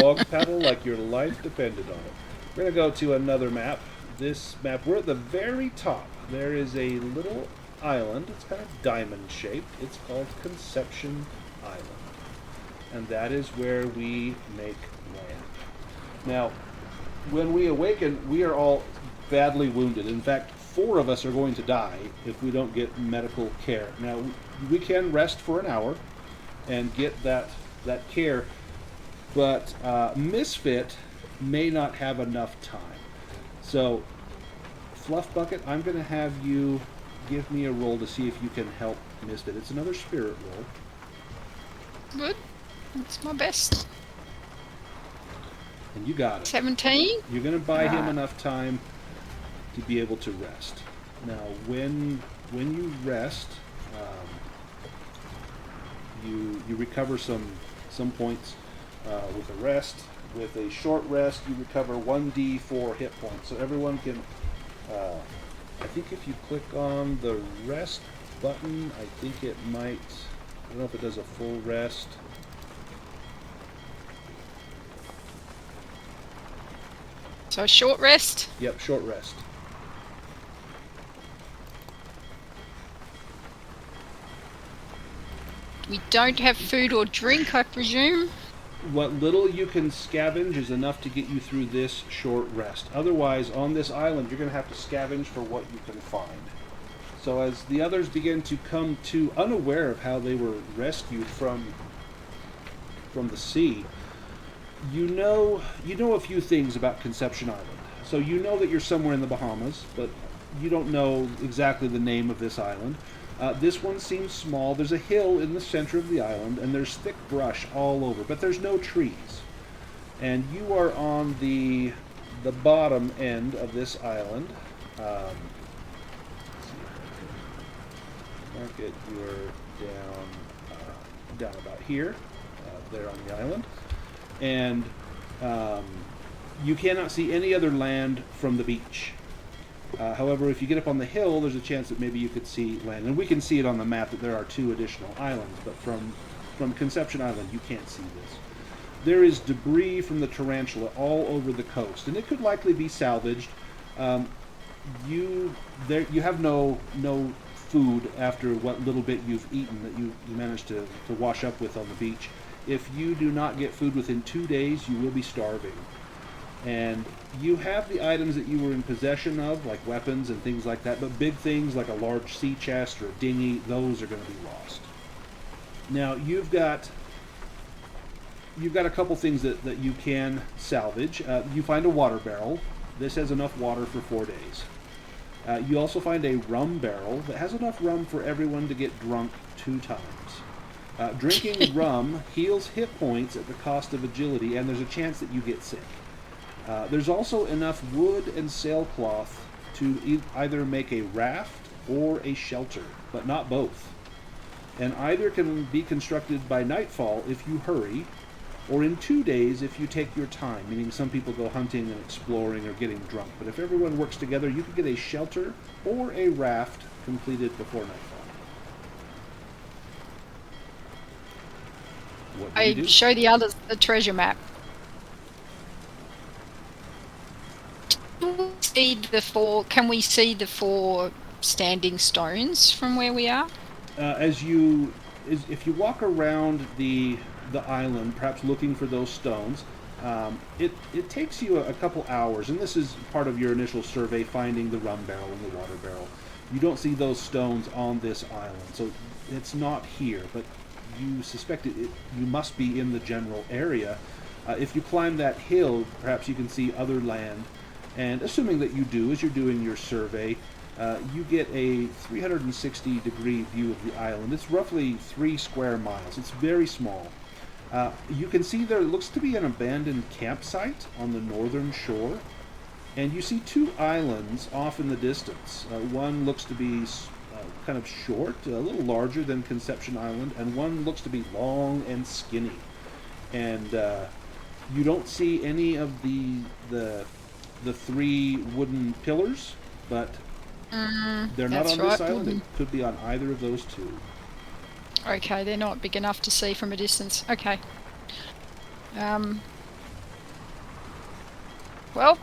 [SPEAKER 1] dog paddle like your life depended on it. We're going to go to another map. This map, we're at the very top. There is a little island. It's kind of diamond-shaped. It's called Conception Island. And that is where we make land. Now, when we awaken, we are all badly wounded. In fact, 4 of us are going to die if we don't get medical care. Now, we can rest for an hour and get that care, but Misfit may not have enough time. So, Fluff Bucket, I'm going to have you give me a roll to see if you can help Misfit. It's another spirit roll.
[SPEAKER 7] Good. That's my best.
[SPEAKER 1] And you got it.
[SPEAKER 7] 17?
[SPEAKER 1] You're going to buy him enough time to be able to rest. Now, when you rest, you recover some points with a rest. With a short rest, you recover 1d4 hit points. So everyone can, I think if you click on the rest button, I think it might, I don't know if it does a full rest.
[SPEAKER 7] So a short rest?
[SPEAKER 1] Yep, short rest.
[SPEAKER 7] We don't have food or drink, I presume?
[SPEAKER 1] what little you can scavenge is enough to get you through this short rest. Otherwise, on this island, you're going to have to scavenge for what you can find. So as the others begin to come to, unaware of how they were rescued from the sea, you know a few things about Conception Island. So you know that you're somewhere in the Bahamas, but you don't know exactly the name of this island. This one seems small. There's a hill in the center of the island, and there's thick brush all over, but there's no trees. And you are on the bottom end of this island. Let's see. Mark it. You are down about here, there on the island, and you cannot see any other land from the beach. However, if you get up on the hill, there's a chance that maybe you could see land. And we can see it on the map that there are 2 additional islands, but from Conception Island, you can't see this. There is debris from the tarantula all over the coast, and it could likely be salvaged. You have no food after what little bit you've eaten that you managed to wash up with on the beach. If you do not get food within 2 days, you will be starving. And you have the items that you were in possession of, like weapons and things like that, but big things like a large sea chest or a dinghy, those are going to be lost. Now, you've got a couple things that you can salvage. You find a water barrel. This has enough water for 4 days. You also find a rum barrel that has enough rum for everyone to get drunk 2 times. Drinking rum heals hit points at the cost of agility, and there's a chance that you get sick. There's also enough wood and sailcloth to either make a raft or a shelter, but not both. And either can be constructed by nightfall if you hurry, or in 2 days if you take your time, meaning some people go hunting and exploring or getting drunk. But if everyone works together, you can get a shelter or a raft completed before nightfall. What do you do?
[SPEAKER 7] Show the others the treasure map. Can we see the 4 standing stones from where we are?
[SPEAKER 1] If you walk around the island, perhaps looking for those stones, it takes you a couple hours, and this is part of your initial survey, finding the rum barrel and the water barrel. You don't see those stones on this island, so it's not here, but you suspect you must be in the general area. If you climb that hill, perhaps you can see other land. And assuming that you do, as you're doing your survey, you get a 360-degree view of the island. It's roughly 3 square miles. It's very small. You can see there looks to be an abandoned campsite on the northern shore. And you see 2 islands off in the distance. One looks to be kind of short, a little larger than Conception Island, and one looks to be long and skinny. And you don't see any of the 3 wooden pillars, but they're not on this island. It could be on either of those 2.
[SPEAKER 7] Okay, they're not big enough to see from a distance. Okay. Well,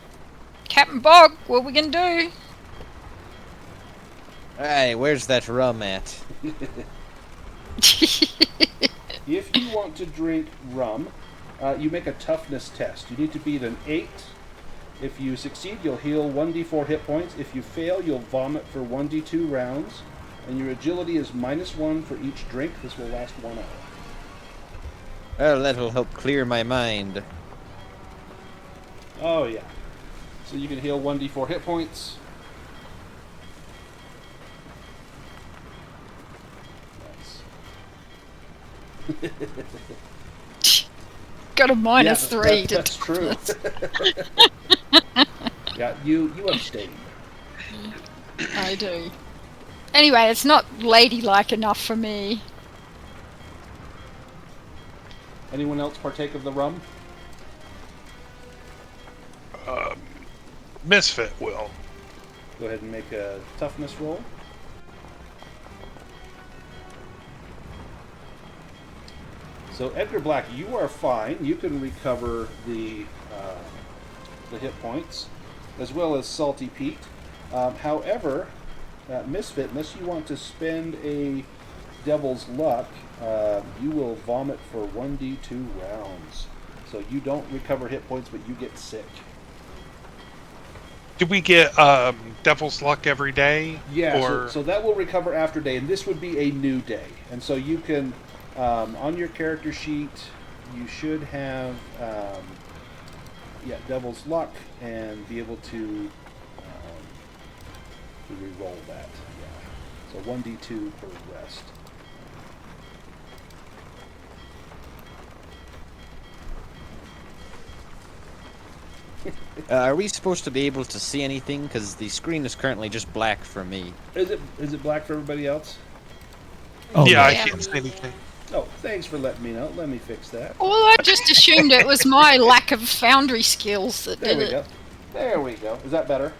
[SPEAKER 7] Captain Bog, what are we gonna do?
[SPEAKER 2] Hey, where's that rum at?
[SPEAKER 1] If you want to drink rum, you make a toughness test. You need to beat an 8. If you succeed, you'll heal 1d4 hit points. If you fail, you'll vomit for 1d2 rounds. And your agility is -1 for each drink. This will last 1 hour.
[SPEAKER 2] Well, that'll help clear my mind.
[SPEAKER 1] Oh, yeah. So you can heal 1d4 hit points. Nice.
[SPEAKER 7] Got a -3.
[SPEAKER 1] That's true. Yeah, you abstain.
[SPEAKER 7] I do. Anyway, it's not ladylike enough for me.
[SPEAKER 1] Anyone else partake of the rum?
[SPEAKER 5] Misfit will.
[SPEAKER 1] Go ahead and make a toughness roll. So Edgar Black, you are fine. You can recover the hit points, as well as Salty Pete. However, Misfit, unless you want to spend a Devil's Luck, you will vomit for 1d2 rounds. So you don't recover hit points, but you get sick.
[SPEAKER 5] Do we get Devil's Luck every day?
[SPEAKER 1] Yeah,
[SPEAKER 5] Or...
[SPEAKER 1] so that will recover after day, and this would be a new day. And so you can, on your character sheet, you should have, Devil's Luck, and be able to re-roll that. Yeah. So 1d2 per rest.
[SPEAKER 2] Are we supposed to be able to see anything? Because the screen is currently just black for me.
[SPEAKER 1] Is it black for everybody else?
[SPEAKER 3] Oh,
[SPEAKER 5] yeah, I
[SPEAKER 7] yeah.
[SPEAKER 5] can't see anything.
[SPEAKER 1] Oh, thanks for letting me know. Let me fix that.
[SPEAKER 7] Well, I just assumed it was my lack of foundry skills that
[SPEAKER 1] There
[SPEAKER 7] did
[SPEAKER 1] we
[SPEAKER 7] it.
[SPEAKER 1] go. There we go. Is that better?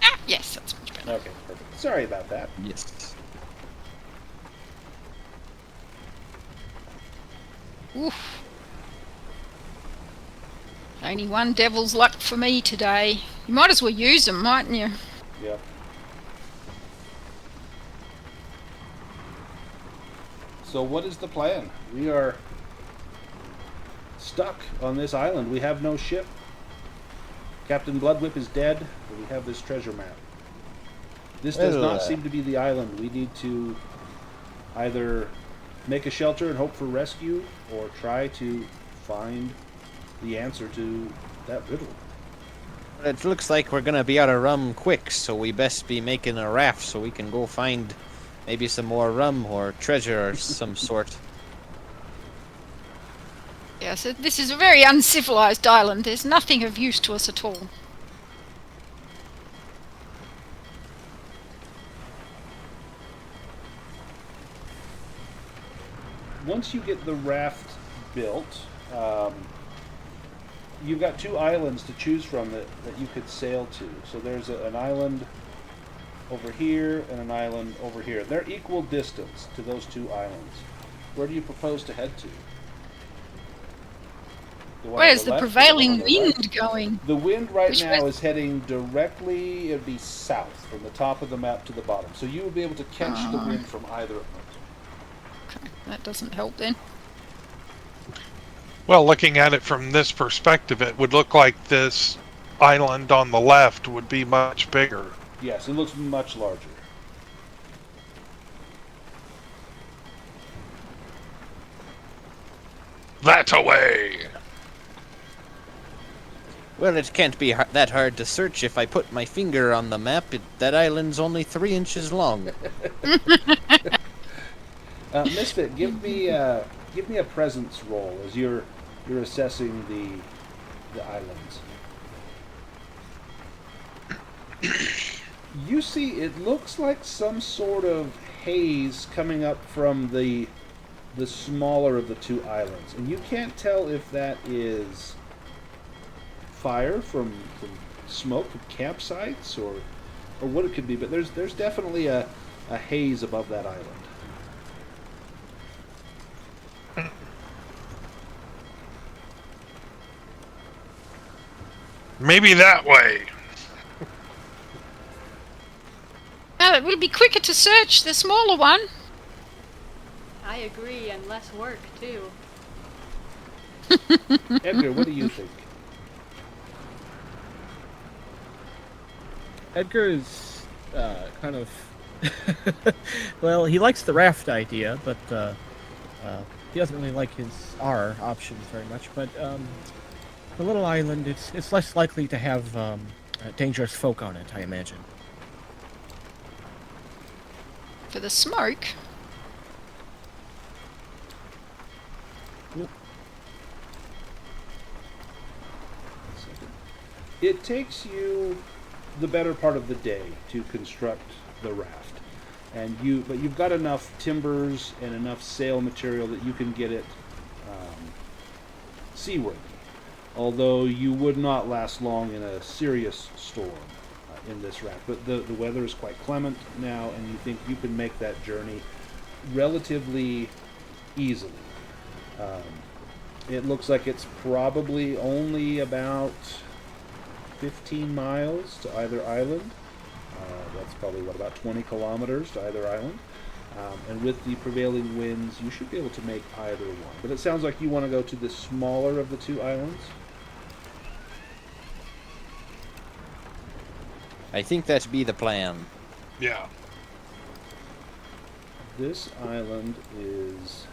[SPEAKER 7] Ah, yes, that's much better.
[SPEAKER 1] Okay, perfect. Sorry about that.
[SPEAKER 2] Yes.
[SPEAKER 7] Oof. Only one devil's luck for me today. You might as well use them, mightn't you?
[SPEAKER 1] Yep. So what is the plan? We are stuck on this island. We have no ship. Captain Bloodwhip is dead, but we have this treasure map. This does not seem to be the island. We need to either make a shelter and hope for rescue, or try to find the answer to that riddle.
[SPEAKER 2] It looks like we're gonna be out of rum quick, so we best be making a raft so we can go find maybe some more rum or treasure or some sort.
[SPEAKER 7] Yeah, so this is a very uncivilized island. There's nothing of use to us at all.
[SPEAKER 1] Once you get the raft built, you've got 2 islands to choose from that you could sail to. So there's an island over here and an island over here. They're equal distance to those 2 islands. Where do you propose to head to?
[SPEAKER 7] Where's the
[SPEAKER 1] left or
[SPEAKER 7] prevailing
[SPEAKER 1] on the right?
[SPEAKER 7] wind going?
[SPEAKER 1] The wind right
[SPEAKER 7] Which
[SPEAKER 1] now
[SPEAKER 7] way?
[SPEAKER 1] is heading directly, it'd be south from the top of the map to the bottom. So you will be able to catch the wind from either of them.
[SPEAKER 7] Okay, that doesn't help then.
[SPEAKER 5] Well, looking at it from this perspective, it would look like this island on the left would be much bigger.
[SPEAKER 1] Yes, it looks much larger.
[SPEAKER 5] That away!
[SPEAKER 2] Well, it can't be that hard to search. If I put my finger on the map, that island's only 3 inches long.
[SPEAKER 1] Misfit, give me a presence roll as you're assessing the islands. You see, it looks like some sort of haze coming up from the smaller of the 2 islands, and you can't tell if that is fire from smoke from campsites or what it could be. But there's definitely a haze above that island.
[SPEAKER 5] Maybe that way.
[SPEAKER 7] Now, it would be quicker to search the smaller one.
[SPEAKER 6] I agree, and less work too.
[SPEAKER 1] Edgar, what do you think?
[SPEAKER 3] Edgar is kind of well, he likes the raft idea, but he doesn't really like our options very much. But the little island, it's less likely to have dangerous folk on it, I imagine.
[SPEAKER 7] For the smoke.
[SPEAKER 1] It takes you the better part of the day to construct the raft, but you've got enough timbers and enough sail material that you can get it seaworthy. Although you would not last long in a serious storm in this raft. But the weather is quite clement now, and you think you can make that journey relatively easily. It looks like it's probably only about 15 miles to either island. That's probably, about 20 kilometers to either island. And with the prevailing winds, you should be able to make either one. But it sounds like you want to go to the smaller of the two islands.
[SPEAKER 2] I think that be the plan.
[SPEAKER 5] Yeah.
[SPEAKER 1] This island is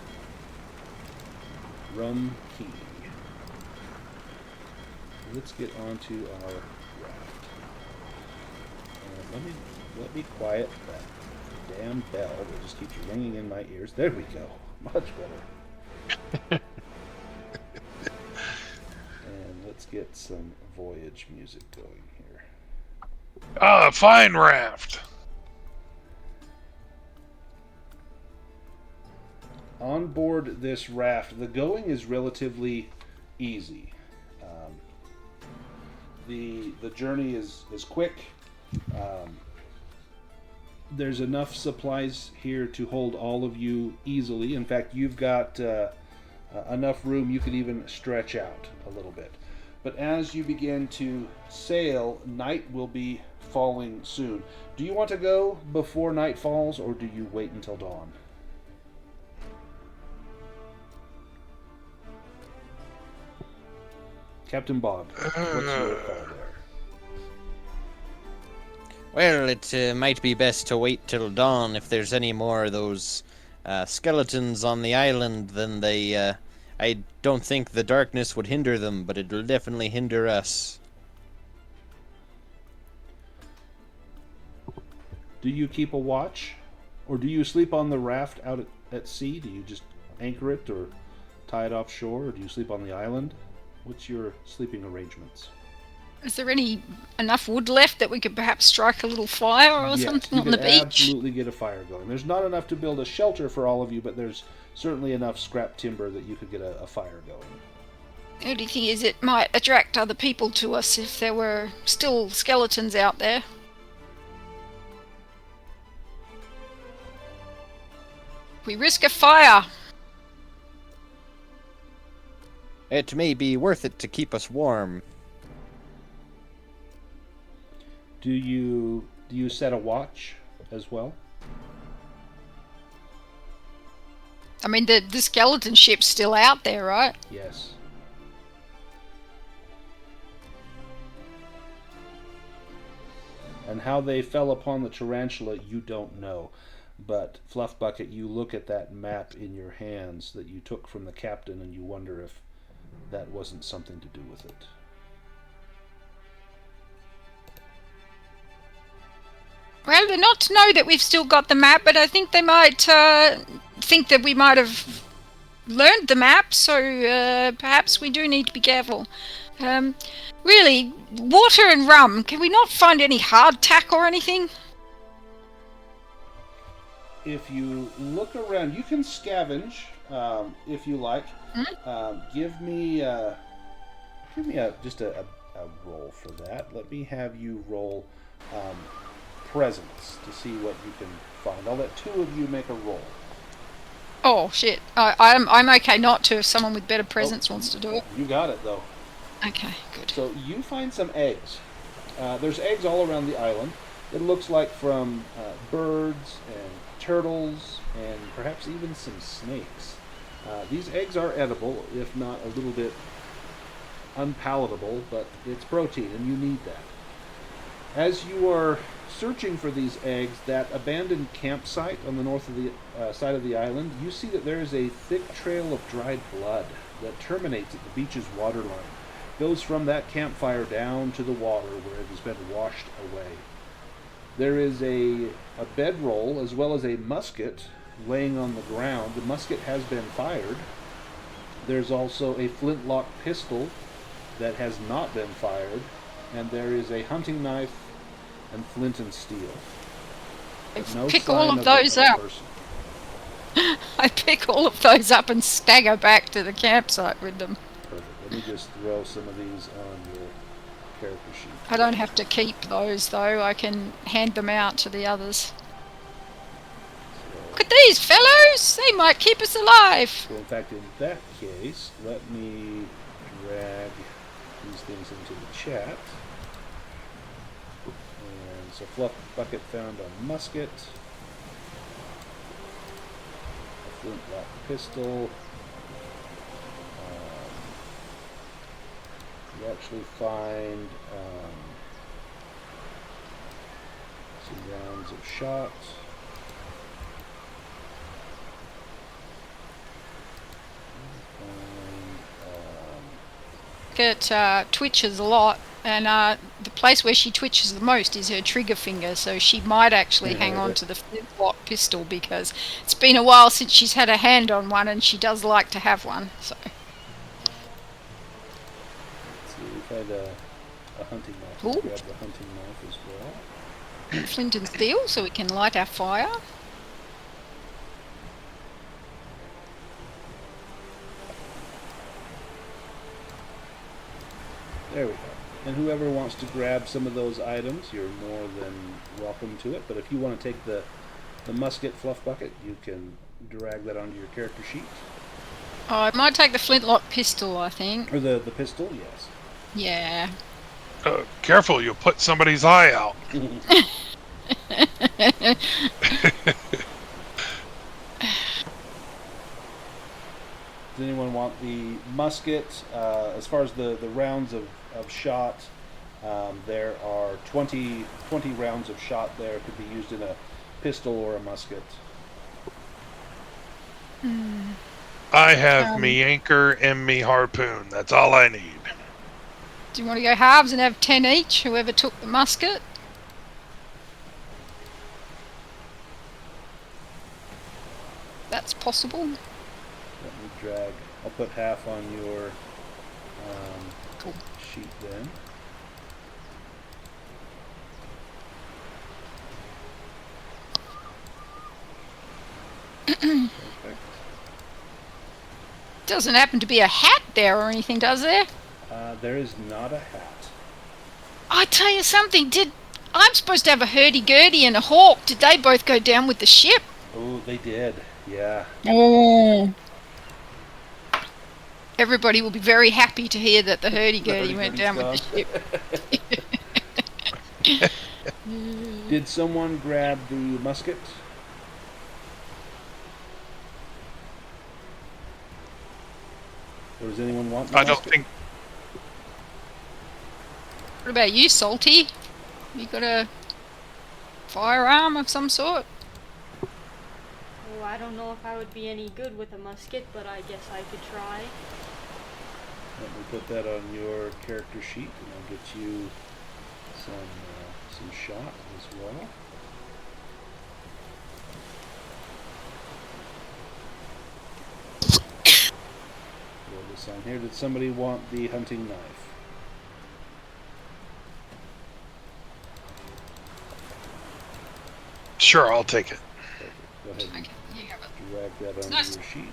[SPEAKER 1] Rum Key. Let's get onto our raft. Let me quiet that damn bell that just keeps ringing in my ears. There we go. Much better. And let's get some voyage music going here.
[SPEAKER 5] Ah, fine raft.
[SPEAKER 1] On board this raft, the going is relatively easy. The journey is quick. There's enough supplies here to hold all of you easily. In fact, you've got enough room you could even stretch out a little bit. But as you begin to sail, night will be falling soon. Do you want to go before night falls, or do you wait until dawn? Captain Bob, what's your call there?
[SPEAKER 2] Well, it might be best to wait till dawn. If there's any more of those skeletons on the island, then I don't think the darkness would hinder them, but it will definitely hinder us.
[SPEAKER 1] Do you keep a watch? Or do you sleep on the raft out at sea? Do you just anchor it or tie it offshore? Or do you sleep on the island? What's your sleeping arrangements?
[SPEAKER 7] Is there enough wood left that we could perhaps strike a little fire or something on the beach?
[SPEAKER 1] Absolutely get a fire going. There's not enough to build a shelter for all of you, but there's certainly enough scrap timber that you could get a fire going.
[SPEAKER 7] The only thing is it might attract other people to us if there were still skeletons out there. We risk a fire.
[SPEAKER 2] It may be worth it to keep us warm.
[SPEAKER 1] Do you set a watch as well?
[SPEAKER 7] I mean, the skeleton ship's still out there, right?
[SPEAKER 1] Yes. And how they fell upon the tarantula, you don't know. But, Fluff Bucket, you look at that map in your hands that you took from the captain and you wonder if that wasn't something to do with it.
[SPEAKER 7] Well, they're not to know that we've still got the map, but I think they might think that we might have learned the map, so perhaps we do need to be careful. Really, water and rum, can we not find any hardtack or anything?
[SPEAKER 1] If you look around, you can scavenge if you like. Give me just a roll for that. Let me have you roll presence to see what you can find. I'll let two of you make a roll.
[SPEAKER 7] Oh shit! I'm okay not to if someone with better presence wants to do it.
[SPEAKER 1] You got it though.
[SPEAKER 7] Okay, good.
[SPEAKER 1] So you find some eggs. There's eggs all around the island. It looks like from birds and turtles and perhaps even some snakes. These eggs are edible, if not a little bit unpalatable, but it's protein and you need that. As you are searching for these eggs, that abandoned campsite on the north of the side of the island, you see that there is a thick trail of dried blood that terminates at the beach's waterline. Goes from that campfire down to the water where it has been washed away. There is a bedroll as well as a musket laying on the ground. The musket has been fired. There's also a flintlock pistol that has not been fired, and there is a hunting knife and flint and steel. No
[SPEAKER 7] Pick
[SPEAKER 1] sign
[SPEAKER 7] all of those up. I pick all of those up and stagger back to the campsite with them.
[SPEAKER 1] Perfect. Let me just throw some of these on your character sheet.
[SPEAKER 7] I don't have to keep those though, I can hand them out to the others. Look at these fellows! They might keep us alive!
[SPEAKER 1] So in fact, in that case, let me drag these things into the chat. And so Fluff Bucket found a musket. flintlock pistol. You actually find some rounds of shot.
[SPEAKER 7] It twitches a lot, and the place where she twitches the most is her trigger finger, so she might actually hang on to the flintlock pistol because it's been a while since she's had a hand on one, and she does like to have one. So.
[SPEAKER 1] Let's see, we find a hunting knife.
[SPEAKER 7] Ooh.
[SPEAKER 1] Grab the hunting knife as well.
[SPEAKER 7] Flint and steel, so we can light our fire.
[SPEAKER 1] There we go. And whoever wants to grab some of those items, you're more than welcome to it. But if you want to take the musket fluff bucket, you can drag that onto your character sheet.
[SPEAKER 7] Oh, I might take the flintlock pistol, I think.
[SPEAKER 1] Or the pistol, yes.
[SPEAKER 7] Yeah.
[SPEAKER 5] Careful, you'll put somebody's eye out.
[SPEAKER 1] Does anyone want the musket? As far as the rounds of shot, there are 20 rounds of shot there. It could be used in a pistol or a musket.
[SPEAKER 5] I have me anchor and me harpoon. That's all I need.
[SPEAKER 7] Do you want to go halves and have 10 each, whoever took the musket? That's possible.
[SPEAKER 1] Let me drag. I'll put half on your
[SPEAKER 7] Cool.
[SPEAKER 1] sheet then. Perfect.
[SPEAKER 7] Doesn't happen to be a hat there or anything, does there?
[SPEAKER 1] There is not a hat.
[SPEAKER 7] I tell you something, I'm supposed to have a hurdy-gurdy and a hawk. Did they both go down with the ship?
[SPEAKER 1] Oh, they did. Yeah.
[SPEAKER 7] Oh. Everybody will be very happy to hear that the hurdy-gurdy went down with the ship.
[SPEAKER 1] Did someone grab the musket? Or does anyone want the
[SPEAKER 5] I don't
[SPEAKER 1] musket?
[SPEAKER 5] think.
[SPEAKER 7] What about you, Salty? You got a firearm of some sort?
[SPEAKER 6] Oh, I don't know if I would be any good with a musket, but I guess I could try.
[SPEAKER 1] Let me put that on your character sheet, and I'll get you some shot as well. Roll this on here. Did somebody want the hunting knife?
[SPEAKER 5] Sure, I'll take it.
[SPEAKER 1] Perfect. Go ahead and
[SPEAKER 7] Okay, you have it.
[SPEAKER 1] drag that onto
[SPEAKER 7] Nice.
[SPEAKER 1] your sheet.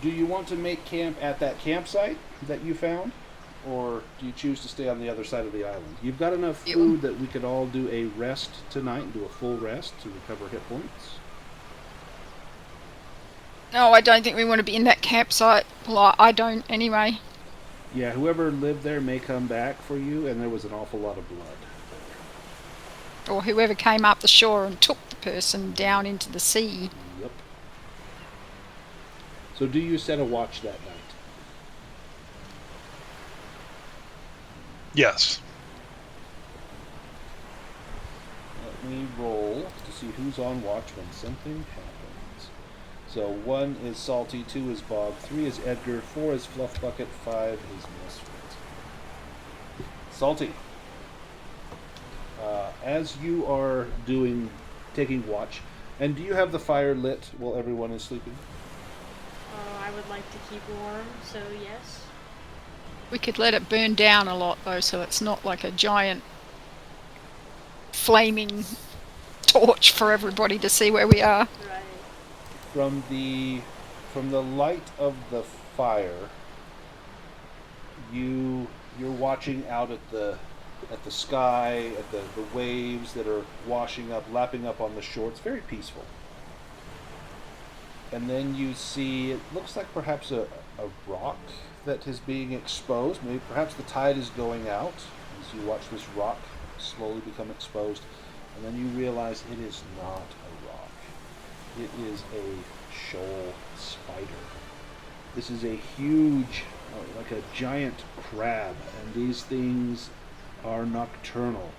[SPEAKER 1] Do you want to make camp at that campsite that you found? Or do you choose to stay on the other side of the island? You've got enough food that we could all do a rest tonight and do a full rest to recover hit points.
[SPEAKER 7] No, I don't think we want to be in that campsite. Well, I don't anyway.
[SPEAKER 1] Yeah, whoever lived there may come back for you, and there was an awful lot of blood.
[SPEAKER 7] Or whoever came up the shore and took the person down into the sea.
[SPEAKER 1] Yep. So do you set a watch that night?
[SPEAKER 5] Yes.
[SPEAKER 1] Let me roll to see who's on watch when something happens. So 1 is Salty, 2 is Bob, 3 is Edgar, 4 is Fluff Bucket, 5 is Misfit. Salty, as you are taking watch, and do you have the fire lit while everyone is sleeping?
[SPEAKER 6] I would like to keep warm, so yes.
[SPEAKER 7] We could let it burn down a lot though, so it's not like a giant flaming torch for everybody to see where we are.
[SPEAKER 6] Right.
[SPEAKER 1] From the light of the fire, you're watching out at the at the sky, at the waves that are washing up, lapping up on the shore. It's very peaceful. And then you see, it looks like perhaps a rock that is being exposed. Maybe perhaps the tide is going out as you watch this rock slowly become exposed. And then you realize it is not a rock. It is a shoal spider. This is a huge, like a giant crab, and these things are nocturnal.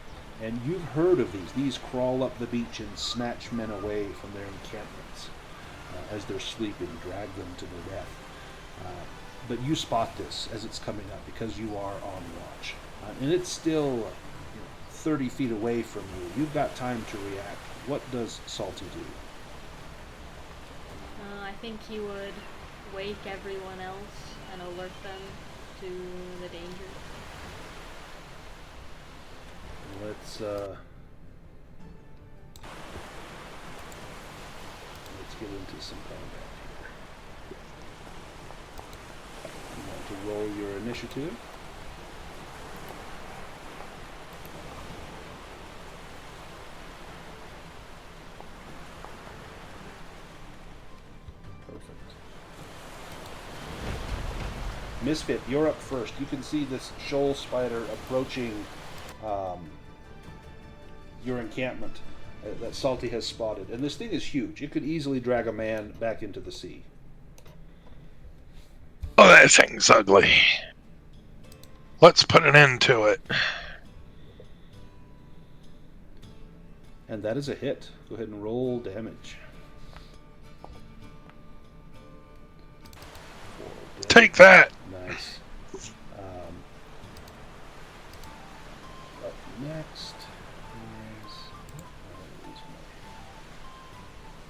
[SPEAKER 1] And you've heard of these. These crawl up the beach and snatch men away from their encampments as they're sleeping, drag them to their death. But you spot this as it's coming up because you are on watch. And it's still 30 feet away from you. You've got time to react. What does Salty do?
[SPEAKER 6] I think he would wake everyone else and alert them to the danger.
[SPEAKER 1] Let's get into some combat here. You want to roll your initiative. Perfect. Misfit, you're up first. You can see this shoal spider approaching your encampment that Salty has spotted. And this thing is huge. It could easily drag a man back into the sea.
[SPEAKER 5] Oh, that thing's ugly. Let's put an end to it.
[SPEAKER 1] And that is a hit. Go ahead and roll damage.
[SPEAKER 5] Take that!
[SPEAKER 1] Nice. Up next is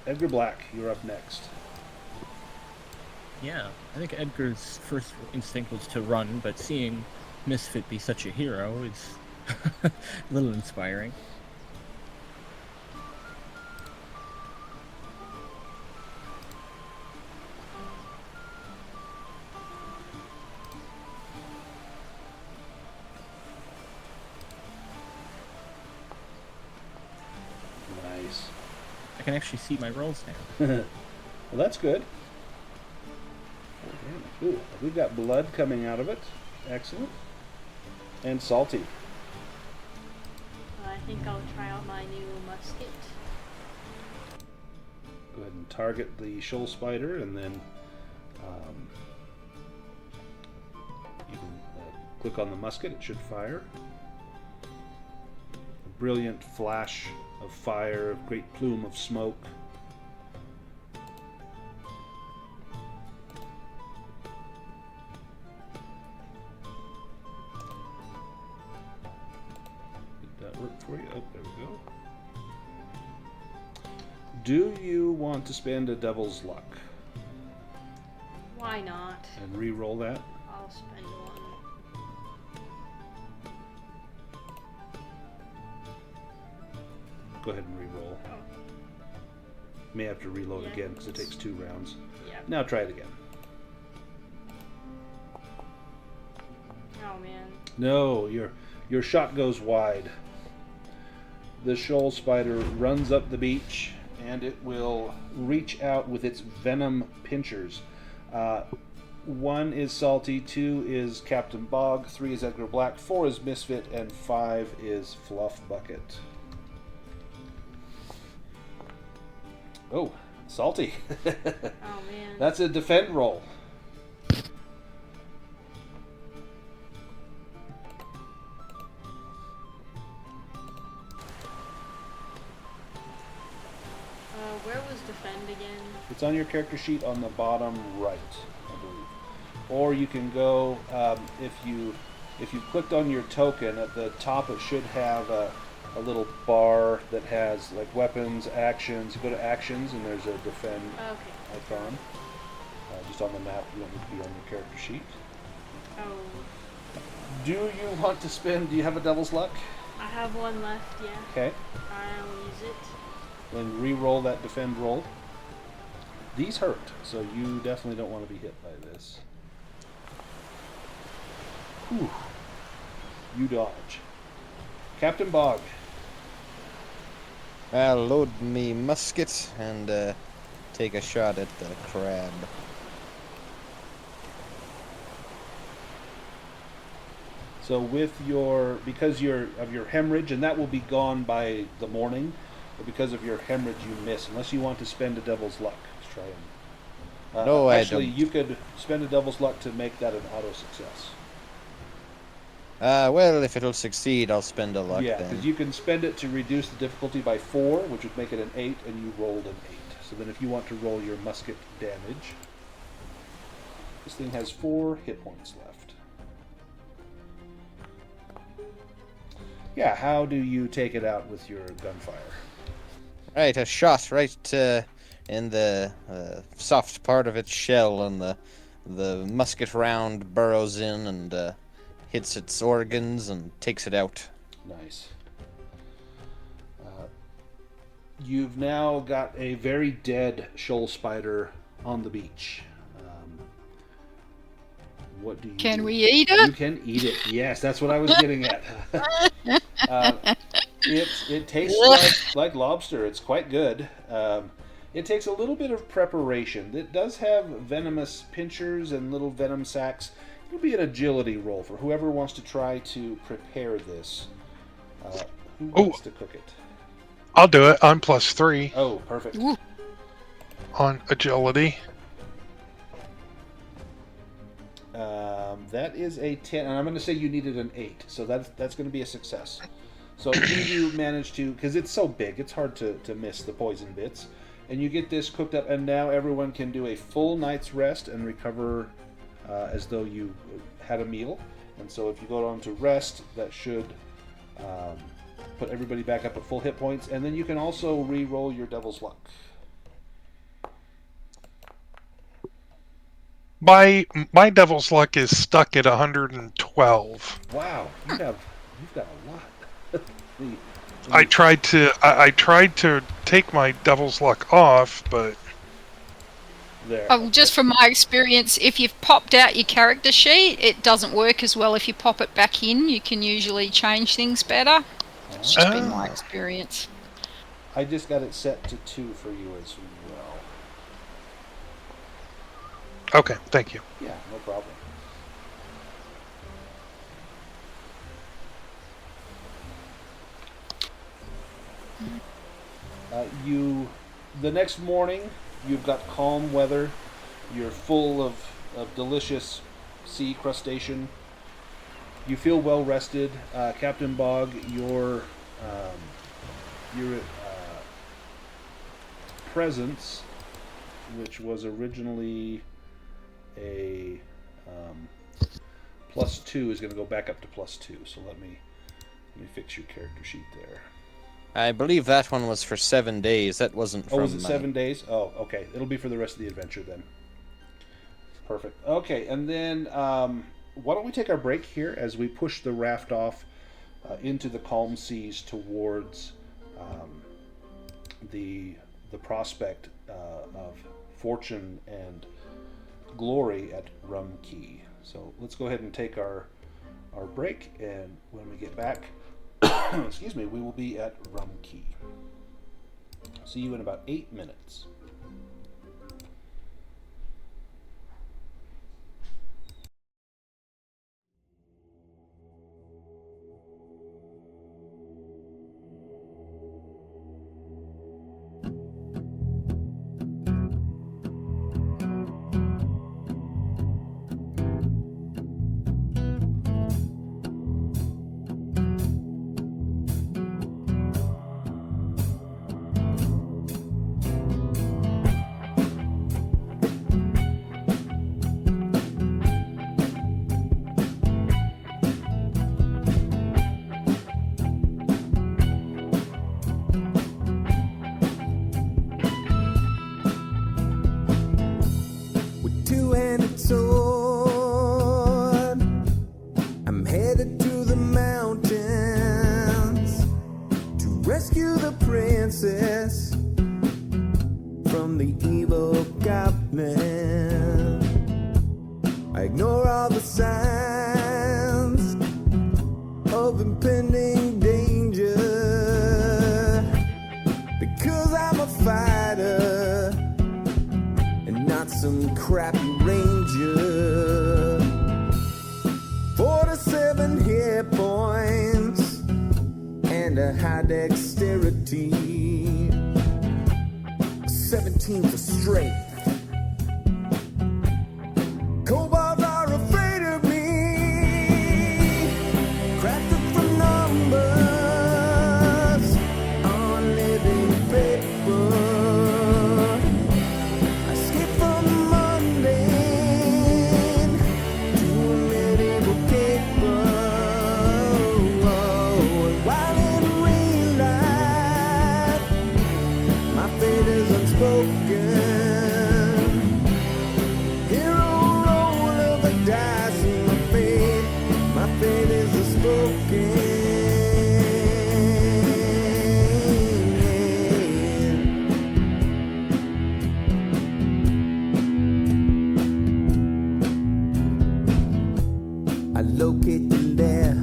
[SPEAKER 1] Edgar Black. You're up next.
[SPEAKER 3] Yeah, I think Edgar's first instinct was to run, but seeing Misfit be such a hero is a little inspiring.
[SPEAKER 1] Nice.
[SPEAKER 3] I can actually see my rolls now.
[SPEAKER 1] Well, that's good. Ooh, we've got blood coming out of it. Excellent. And Salty.
[SPEAKER 6] I think I'll try out my new musket.
[SPEAKER 1] Go ahead and target the shoal spider, and then you can click on the musket. It should fire. A brilliant flash of fire, a great plume of smoke. Did that work for you? Oh, there we go. Do you want to spend a devil's luck
[SPEAKER 6] Why not?
[SPEAKER 1] and re-roll that?
[SPEAKER 6] I'll spend one.
[SPEAKER 1] Go ahead and re-roll.
[SPEAKER 6] Oh.
[SPEAKER 1] May have to reload
[SPEAKER 6] Yeah,
[SPEAKER 1] again because it
[SPEAKER 6] it's-
[SPEAKER 1] takes 2 rounds.
[SPEAKER 6] Yeah.
[SPEAKER 1] Now try it again.
[SPEAKER 6] Oh man.
[SPEAKER 1] No, your shot goes wide. The shoal spider runs up the beach, and it will reach out with its venom pinchers. 1 is Salty, 2 is Captain Bog, 3 is Edgar Black, 4 is Misfit, and 5 is Fluff Bucket. Oh, Salty.
[SPEAKER 6] Oh man.
[SPEAKER 1] That's a defend roll.
[SPEAKER 6] Where was defend again?
[SPEAKER 1] It's on your character sheet on the bottom right, I believe. Or you can go, if you clicked on your token, at the top it should have a little bar that has like weapons, actions. You go to actions and there's a defend
[SPEAKER 6] Okay.
[SPEAKER 1] icon. Just on the map, you don't need to be on your character sheet.
[SPEAKER 6] Oh,
[SPEAKER 1] Do you want to spend, do you have a devil's luck?
[SPEAKER 6] I have one left, yeah.
[SPEAKER 1] Okay.
[SPEAKER 6] I'll use it.
[SPEAKER 1] Then re-roll that defend roll. These hurt, so you definitely don't want to be hit by this. Whew. You dodge. Captain Bog.
[SPEAKER 2] I'll load me musket and take a shot at the crab.
[SPEAKER 1] So with because of your hemorrhage, and that will be gone by the morning, but because of your hemorrhage you miss, unless you want to spend a devil's luck. Let's try and...
[SPEAKER 2] No,
[SPEAKER 1] actually,
[SPEAKER 2] I don't.
[SPEAKER 1] you could spend a devil's luck to make that an auto success.
[SPEAKER 2] Well, if it'll succeed, I'll spend a luck
[SPEAKER 1] Yeah,
[SPEAKER 2] then.
[SPEAKER 1] because you can spend it to reduce the difficulty by 4, which would make it an 8, and you rolled an 8. So then if you want to roll your musket damage, this thing has 4 hit points left. Yeah, how do you take it out with your gunfire?
[SPEAKER 2] Right, a shot right in the soft part of its shell, and the musket round burrows in and hits its organs and takes it out.
[SPEAKER 1] Nice. You've now got a very dead shoal spider on the beach. What do you
[SPEAKER 7] Can
[SPEAKER 1] do?
[SPEAKER 7] we eat it?
[SPEAKER 1] You can eat it. Yes, that's what I was getting at. It tastes like lobster. It's quite good. It takes a little bit of preparation. It does have venomous pinchers and little venom sacs. It'll be an agility roll for whoever wants to try to prepare this. Who wants to cook it?
[SPEAKER 5] I'll do it. I'm +3
[SPEAKER 1] Oh, perfect.
[SPEAKER 7] Ooh.
[SPEAKER 5] on agility.
[SPEAKER 1] That is a 10, and I'm going to say you needed an 8, so that's going to be a success. So if you manage to, because it's so big, it's hard to miss the poison bits, and you get this cooked up, and now everyone can do a full night's rest and recover as though you had a meal. And so if you go on to rest, that should put everybody back up at full hit points, and then you can also re-roll your Devil's Luck.
[SPEAKER 5] My devil's luck is stuck at 112.
[SPEAKER 1] Wow, you've got a lot.
[SPEAKER 5] I tried to take my devil's luck off, but
[SPEAKER 1] There.
[SPEAKER 7] Oh, just from my experience, if you've popped out your character sheet, it doesn't work as well if you pop it back in. You can usually change things better. It's just been my experience.
[SPEAKER 1] I just got it set to 2 for you as well.
[SPEAKER 5] okay, thank you.
[SPEAKER 1] Yeah, no problem. The next morning, you've got calm weather. You're full of delicious sea crustacean. You feel well rested. Captain Bog, your presence, which was originally a +2, is going to go back up to +2. So let me fix your character sheet there.
[SPEAKER 2] I believe that one was for 7 days. That wasn't from
[SPEAKER 1] Oh, was it
[SPEAKER 2] my...
[SPEAKER 1] 7 days? Oh, okay. It'll be for the rest of the adventure then. Perfect. Okay, and then why don't we take our break here as we push the raft off into the calm seas towards the prospect of fortune and glory at Rum Key. So let's go ahead and take our break, and when we get back, excuse me, we will be at Rum Key. See you in about 8 minutes.
[SPEAKER 8] Two-handed sword, I'm headed to the mountains to rescue the princess from the evil goblin. I ignore all the signs of impending danger. because I'm a fighter and not some crappy ranger. 47 hit points and a high dexterity, 17 for strength. Kobolds are afraid of me, crafted from numbers on living paper. I escape from the mundane to a medieval caper. And while in real life, my fate is unspoken. Hero roll of the dice, and my fate is unspoken. I locate the lair,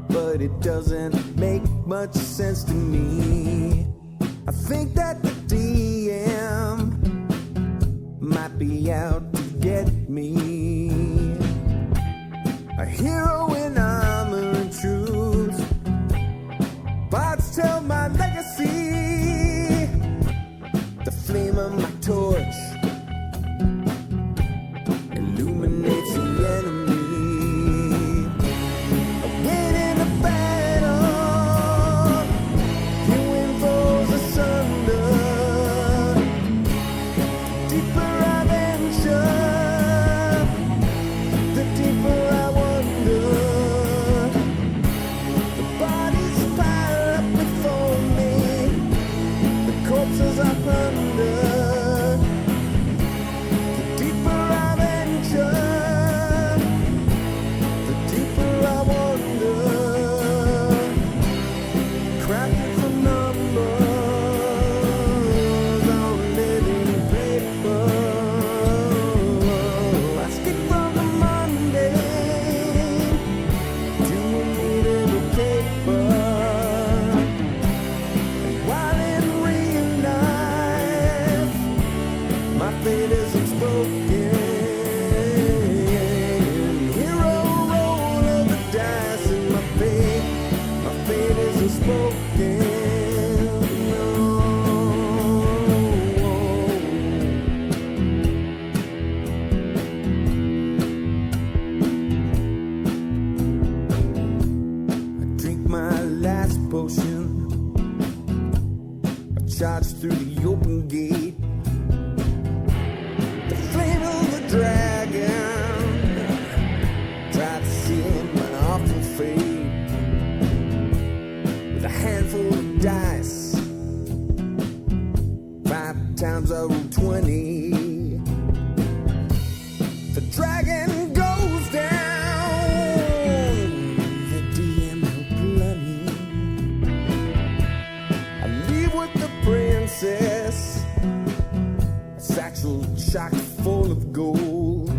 [SPEAKER 8] but it doesn't make much sense to me. I think that the DM might be out to get me. A hero in armor and truth, bards tell my legacy. The flame of my torch illuminates the enemy. I win in a battle, you win foes asunder. Deeper I venture, the deeper I wonder. The bodies pile up before me, the corpses I plunder. The deeper I venture, the deeper I wonder. Crafted from numbers on living paper. I skip from the mundane to a medieval caper. And while in real life, my fate is unspoken. Hero roll of the dice, and my fate is unspoken. I drink my last potion. I charge through the open gate. The flame of the dragon tried to seal my awful fate. With a handful of dice, 5 times I roll 20. The dragon goes down, the DM no bloody. I leave with the princess, a satchel chock full of gold.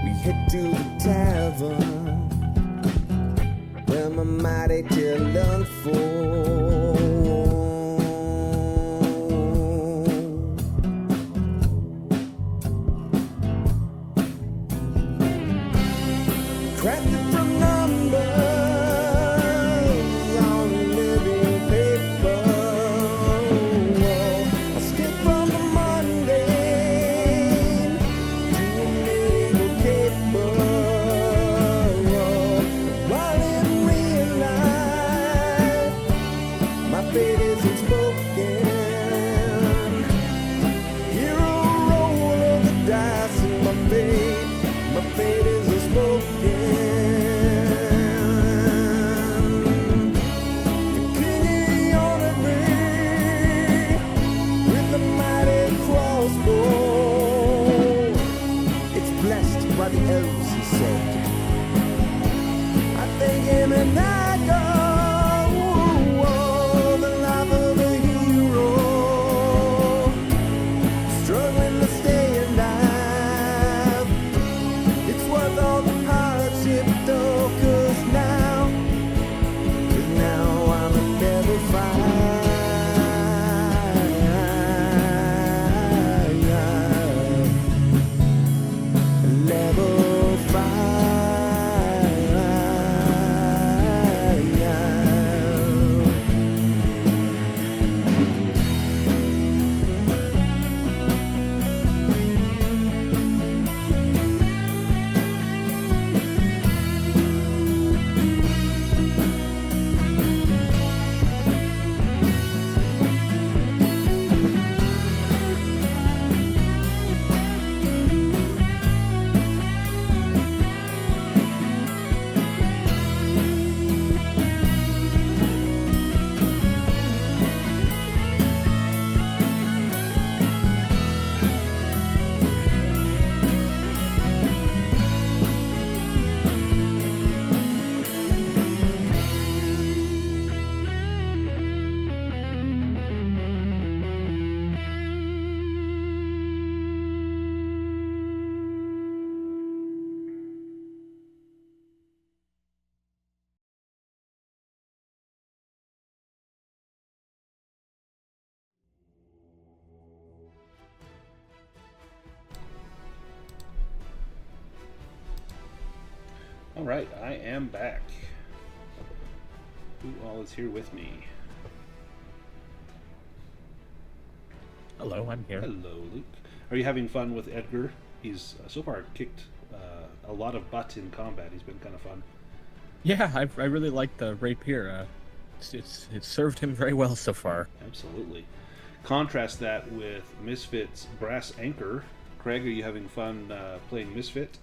[SPEAKER 8] We head to the tavern, where my mighty tale unfolds. Crafted from numbers on living paper. I skip from the mundane to a medieval caper. While in real life,
[SPEAKER 1] Alright, I am back. Who all is here with me?
[SPEAKER 3] Hello, I'm here.
[SPEAKER 1] Hello, Luke. Are you having fun with Edgar? He's so far kicked a lot of butt in combat. He's been kind of fun.
[SPEAKER 3] Yeah, I really like the rapier. It's served him very well so far.
[SPEAKER 1] Absolutely. Contrast that with Misfit's brass anchor. Craig, are you having fun playing Misfit?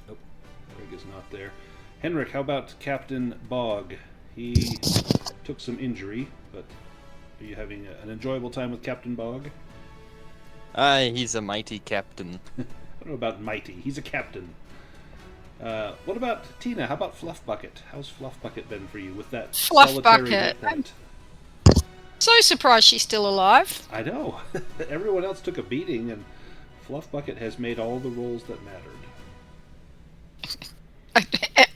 [SPEAKER 1] Nope, Craig is not there. Henrik, how about Captain Bog? He took some injury, but are you having an enjoyable time with Captain Bog?
[SPEAKER 2] He's a mighty captain.
[SPEAKER 1] I don't know about mighty. He's a captain. What about Tina? How about Fluff Bucket? How's Fluff Bucket been for you with that
[SPEAKER 7] Fluff
[SPEAKER 1] solitary
[SPEAKER 7] Bucket.
[SPEAKER 1] hit point?
[SPEAKER 7] So surprised she's still alive.
[SPEAKER 1] I know. Everyone else took a beating, and Fluff Bucket has made all the rolls that mattered.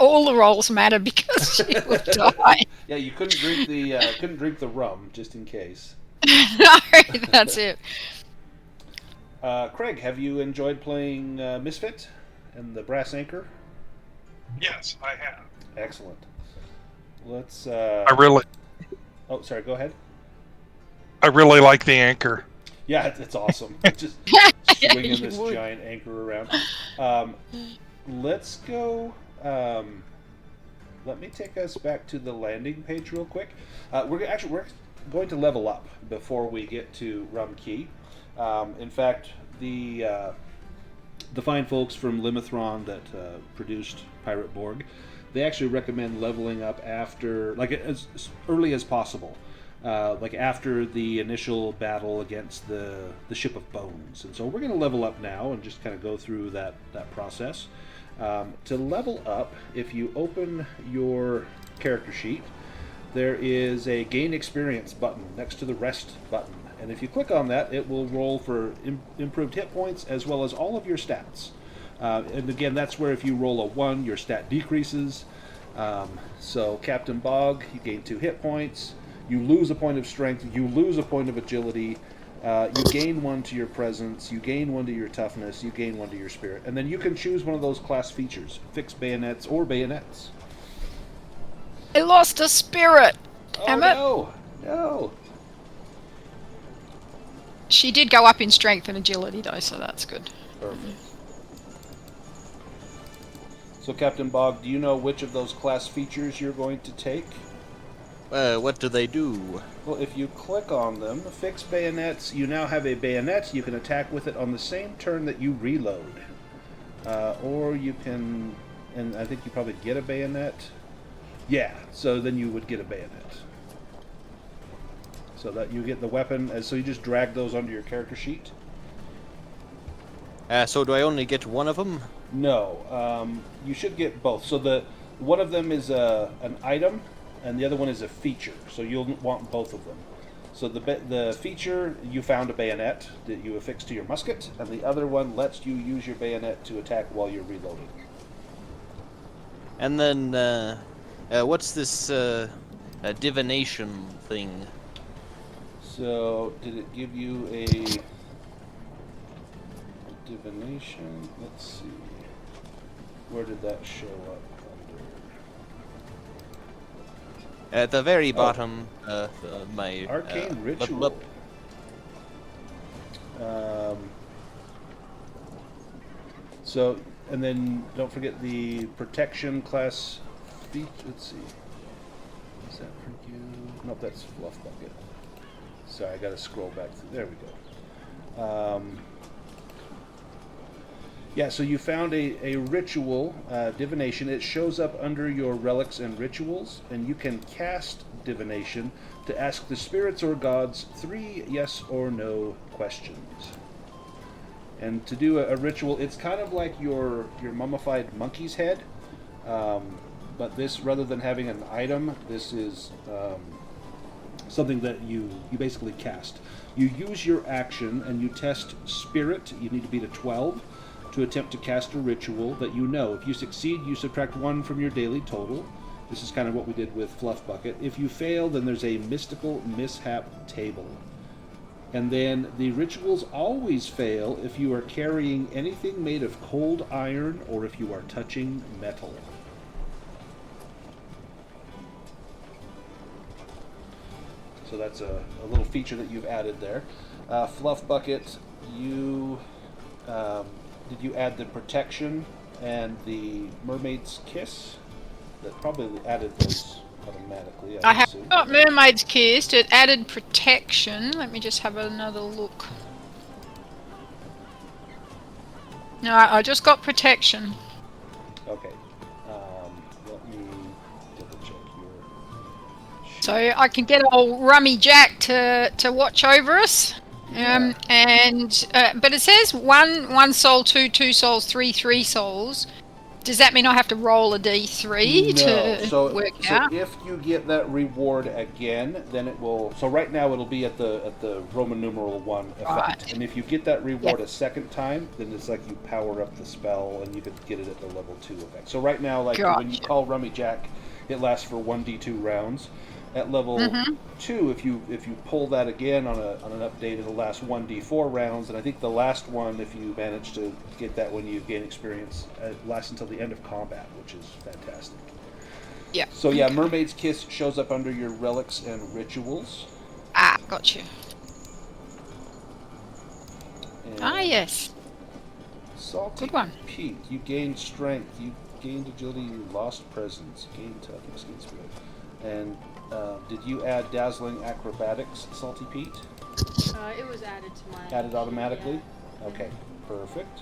[SPEAKER 7] All the rolls matter because she will die.
[SPEAKER 1] Yeah, you couldn't drink the rum just in case.
[SPEAKER 7] No, that's it.
[SPEAKER 1] Craig, have you enjoyed playing Misfit and the Brass Anchor?
[SPEAKER 5] Yes, I have.
[SPEAKER 1] Excellent. Let's.
[SPEAKER 5] I really
[SPEAKER 1] Oh, sorry. Go ahead.
[SPEAKER 5] like the anchor.
[SPEAKER 1] Yeah, it's awesome. Just swinging this giant anchor around. Let's go. Let me take us back to the landing page real quick. We're going to level up before we get to Rum Key. In fact, the fine folks from Limithron that produced Pirate Borg, they actually recommend leveling up after, like, as early as possible. Like after the initial battle against the Ship of Bones. And so we're going to level up now and just kind of go through that process. To level up, if you open your character sheet, there is a gain experience button next to the rest button. And if you click on that, it will roll for improved hit points as well as all of your stats. And again, that's where if you roll a 1, your stat decreases. So Captain Bog, you gain 2 hit points. You lose a point of strength. You lose a point of agility. You gain 1 to your presence. You gain 1 to your toughness. You gain 1 to your spirit. And then you can choose one of those class features. Fixed bayonets or bayonets.
[SPEAKER 7] I lost a spirit.
[SPEAKER 1] Oh, no. No.
[SPEAKER 7] She did go up in strength and agility, though, so that's good.
[SPEAKER 1] Perfect. So, Captain Bog, do you know which of those class features you're going to take?
[SPEAKER 2] What do they do?
[SPEAKER 1] Well, if you click on them, fixed bayonets, you now have a bayonet. You can attack with it on the same turn that you reload. Or you can, and I think you probably get a bayonet. Yeah, so then you would get a bayonet. So that you get the weapon, and so you just drag those onto your character sheet.
[SPEAKER 2] So do I only get one of them?
[SPEAKER 1] No, you should get both. So one of them is an item, and the other one is a feature. So you'll want both of them. So the feature, you found a bayonet that you affix to your musket, and the other one lets you use your bayonet to attack while you're reloading.
[SPEAKER 2] And then, what's this divination thing?
[SPEAKER 1] So, did it give you a divination? Let's see. Where did that show up under?
[SPEAKER 2] At the very bottom, my
[SPEAKER 1] Arcane Ritual.
[SPEAKER 2] level up.
[SPEAKER 1] So, and then don't forget the protection class feat. Let's see. Is that for you? Nope, that's Fluff Bucket. Sorry, I gotta scroll back through. There we go. Yeah, so you found a ritual, divination. It shows up under your relics and rituals, and you can cast divination to ask the spirits or gods 3 yes or no questions. And to do a ritual, it's kind of like your mummified monkey's head, but this, rather than having an item, this is something that you basically cast. You use your action and you test spirit. You need to beat a 12 to attempt to cast a ritual that you know. If you succeed, you subtract 1 from your daily total. This is kind of what we did with Fluff Bucket. If you fail, then there's a mystical mishap table. And then the rituals always fail if you are carrying anything made of cold iron or if you are touching metal. So that's a little feature that you've added there. Fluff Bucket, you did you add the protection and the mermaid's kiss? That probably added those automatically.
[SPEAKER 7] I
[SPEAKER 1] I
[SPEAKER 7] have
[SPEAKER 1] assume.
[SPEAKER 7] got Mermaid's Kiss. It added protection. Let me just have another look. No, I just got protection.
[SPEAKER 1] Okay. Let me double check your.
[SPEAKER 7] So I can get old Rummy Jack to watch over us.
[SPEAKER 1] Yeah.
[SPEAKER 7] But it says one soul, two souls, three souls. Does that mean I have to roll a d3 to work out?
[SPEAKER 1] If you get that reward again, then it will. So right now it'll be at the Roman numeral 1 effect,
[SPEAKER 7] Right.
[SPEAKER 1] and if you get that reward
[SPEAKER 7] Yeah.
[SPEAKER 1] a second time, then it's like you power up the spell and you could get it at the level 2 effect. So right now, like when you
[SPEAKER 7] Gotcha.
[SPEAKER 1] call Rummy Jack, it lasts for 1d2 rounds. At level 2, if you pull that again on an update, it'll last 1d4 rounds, and I think the last one, if you manage to get that when you gain experience, it lasts until the end of combat, which is fantastic.
[SPEAKER 7] Yeah.
[SPEAKER 1] So yeah, Mermaid's Kiss shows up under your relics and rituals.
[SPEAKER 7] Ah, got you.
[SPEAKER 1] And
[SPEAKER 7] Yes.
[SPEAKER 1] Salty
[SPEAKER 7] Good one.
[SPEAKER 1] Pete, you gained strength, you gained agility, you lost presence, gained toughness, gained spirit. And did you add dazzling acrobatics, Salty Pete?
[SPEAKER 6] It was added to my.
[SPEAKER 1] Added automatically?
[SPEAKER 6] Yeah.
[SPEAKER 1] Okay, perfect.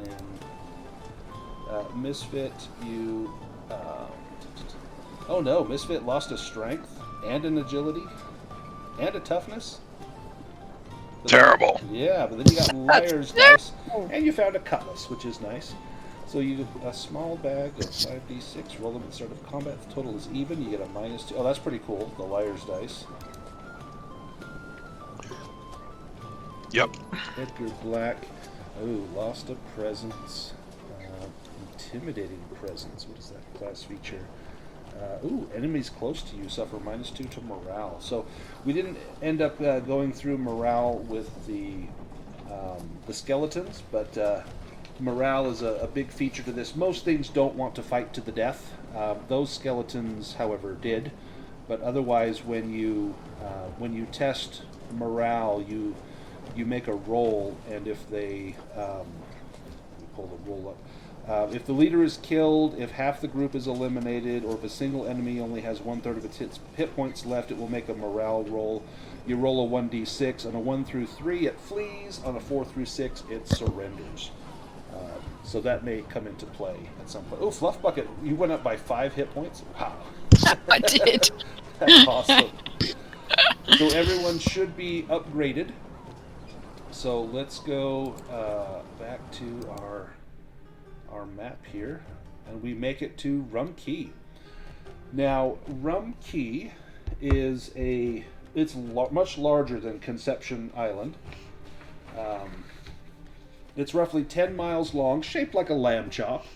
[SPEAKER 1] And Misfit, you. Oh no, Misfit lost a strength and an agility and a toughness. But
[SPEAKER 5] Terrible.
[SPEAKER 1] then, yeah, but then you got liar's dice and you found a cutlass, which is nice. So you a small bag of 5d6, roll them at the start of combat. The total is even. You get a -2. Oh, that's pretty cool. The liar's dice.
[SPEAKER 5] Yep.
[SPEAKER 1] Edgar Black. Oh, lost a presence. Intimidating presence. What is that class feature? Enemies close to you suffer -2 to morale. So we didn't end up going through morale with the skeletons, but morale is a big feature to this. Most things don't want to fight to the death. Those skeletons, however, did. But otherwise, when you test morale, you make a roll, and if they pull the roll up. If the leader is killed, if half the group is eliminated, or if a single enemy only has 1/3 of its hit points left, it will make a morale roll. You roll a 1d6. On a 1 through 3, it flees. On a 4 through 6, it surrenders. So that may come into play at some point. Oh, Fluff Bucket, you went up by 5 hit points? Wow.
[SPEAKER 7] I did.
[SPEAKER 1] That's awesome. So everyone should be upgraded. So let's go back to our map here, and we make it to Rum Key. Now, Rum Key is much larger than Conception Island. It's roughly 10 miles long, shaped like a lamb chop,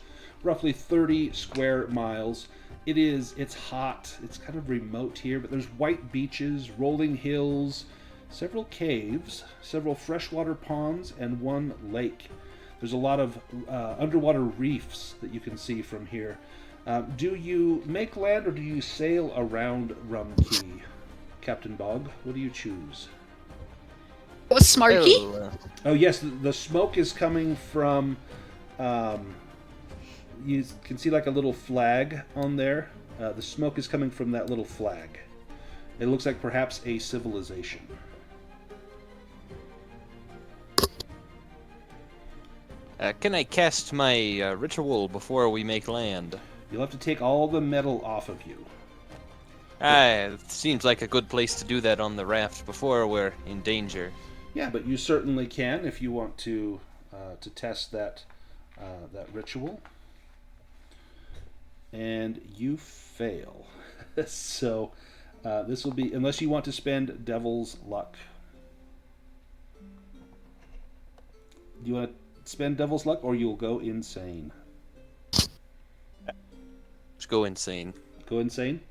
[SPEAKER 1] roughly 30 square miles. It's hot, it's kind of remote here, but there's white beaches, rolling hills, several caves, several freshwater ponds, and one lake. There's a lot of underwater reefs that you can see from here. Do you make land or do you sail around Rum Key? Captain Bog, what do you choose?
[SPEAKER 7] It was smoky.
[SPEAKER 1] Oh yes, the smoke is coming from. You can see like a little flag on there. The smoke is coming from that little flag. It looks like perhaps a civilization.
[SPEAKER 2] Can I cast my ritual before we make land?
[SPEAKER 1] You'll have to take all the metal off of you.
[SPEAKER 2] It seems like a good place to do that on the raft before we're in danger.
[SPEAKER 1] Yeah, but you certainly can if you want to test that ritual. And you fail. So this will be, unless you want to spend Devil's Luck. Do you want to spend Devil's Luck, or you'll go insane?
[SPEAKER 2] Let's go insane.
[SPEAKER 1] Go insane?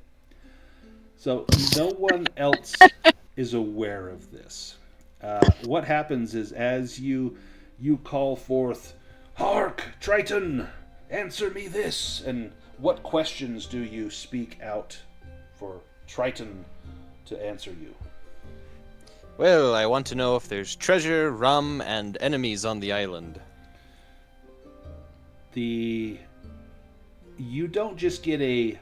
[SPEAKER 1] So no one else is aware of this. What happens is, as you call forth, "Hark, Triton, answer me this," and what questions do you speak out for Triton to answer you?
[SPEAKER 2] Well, I want to know if there's treasure, rum, and enemies on the island.
[SPEAKER 1] You don't just get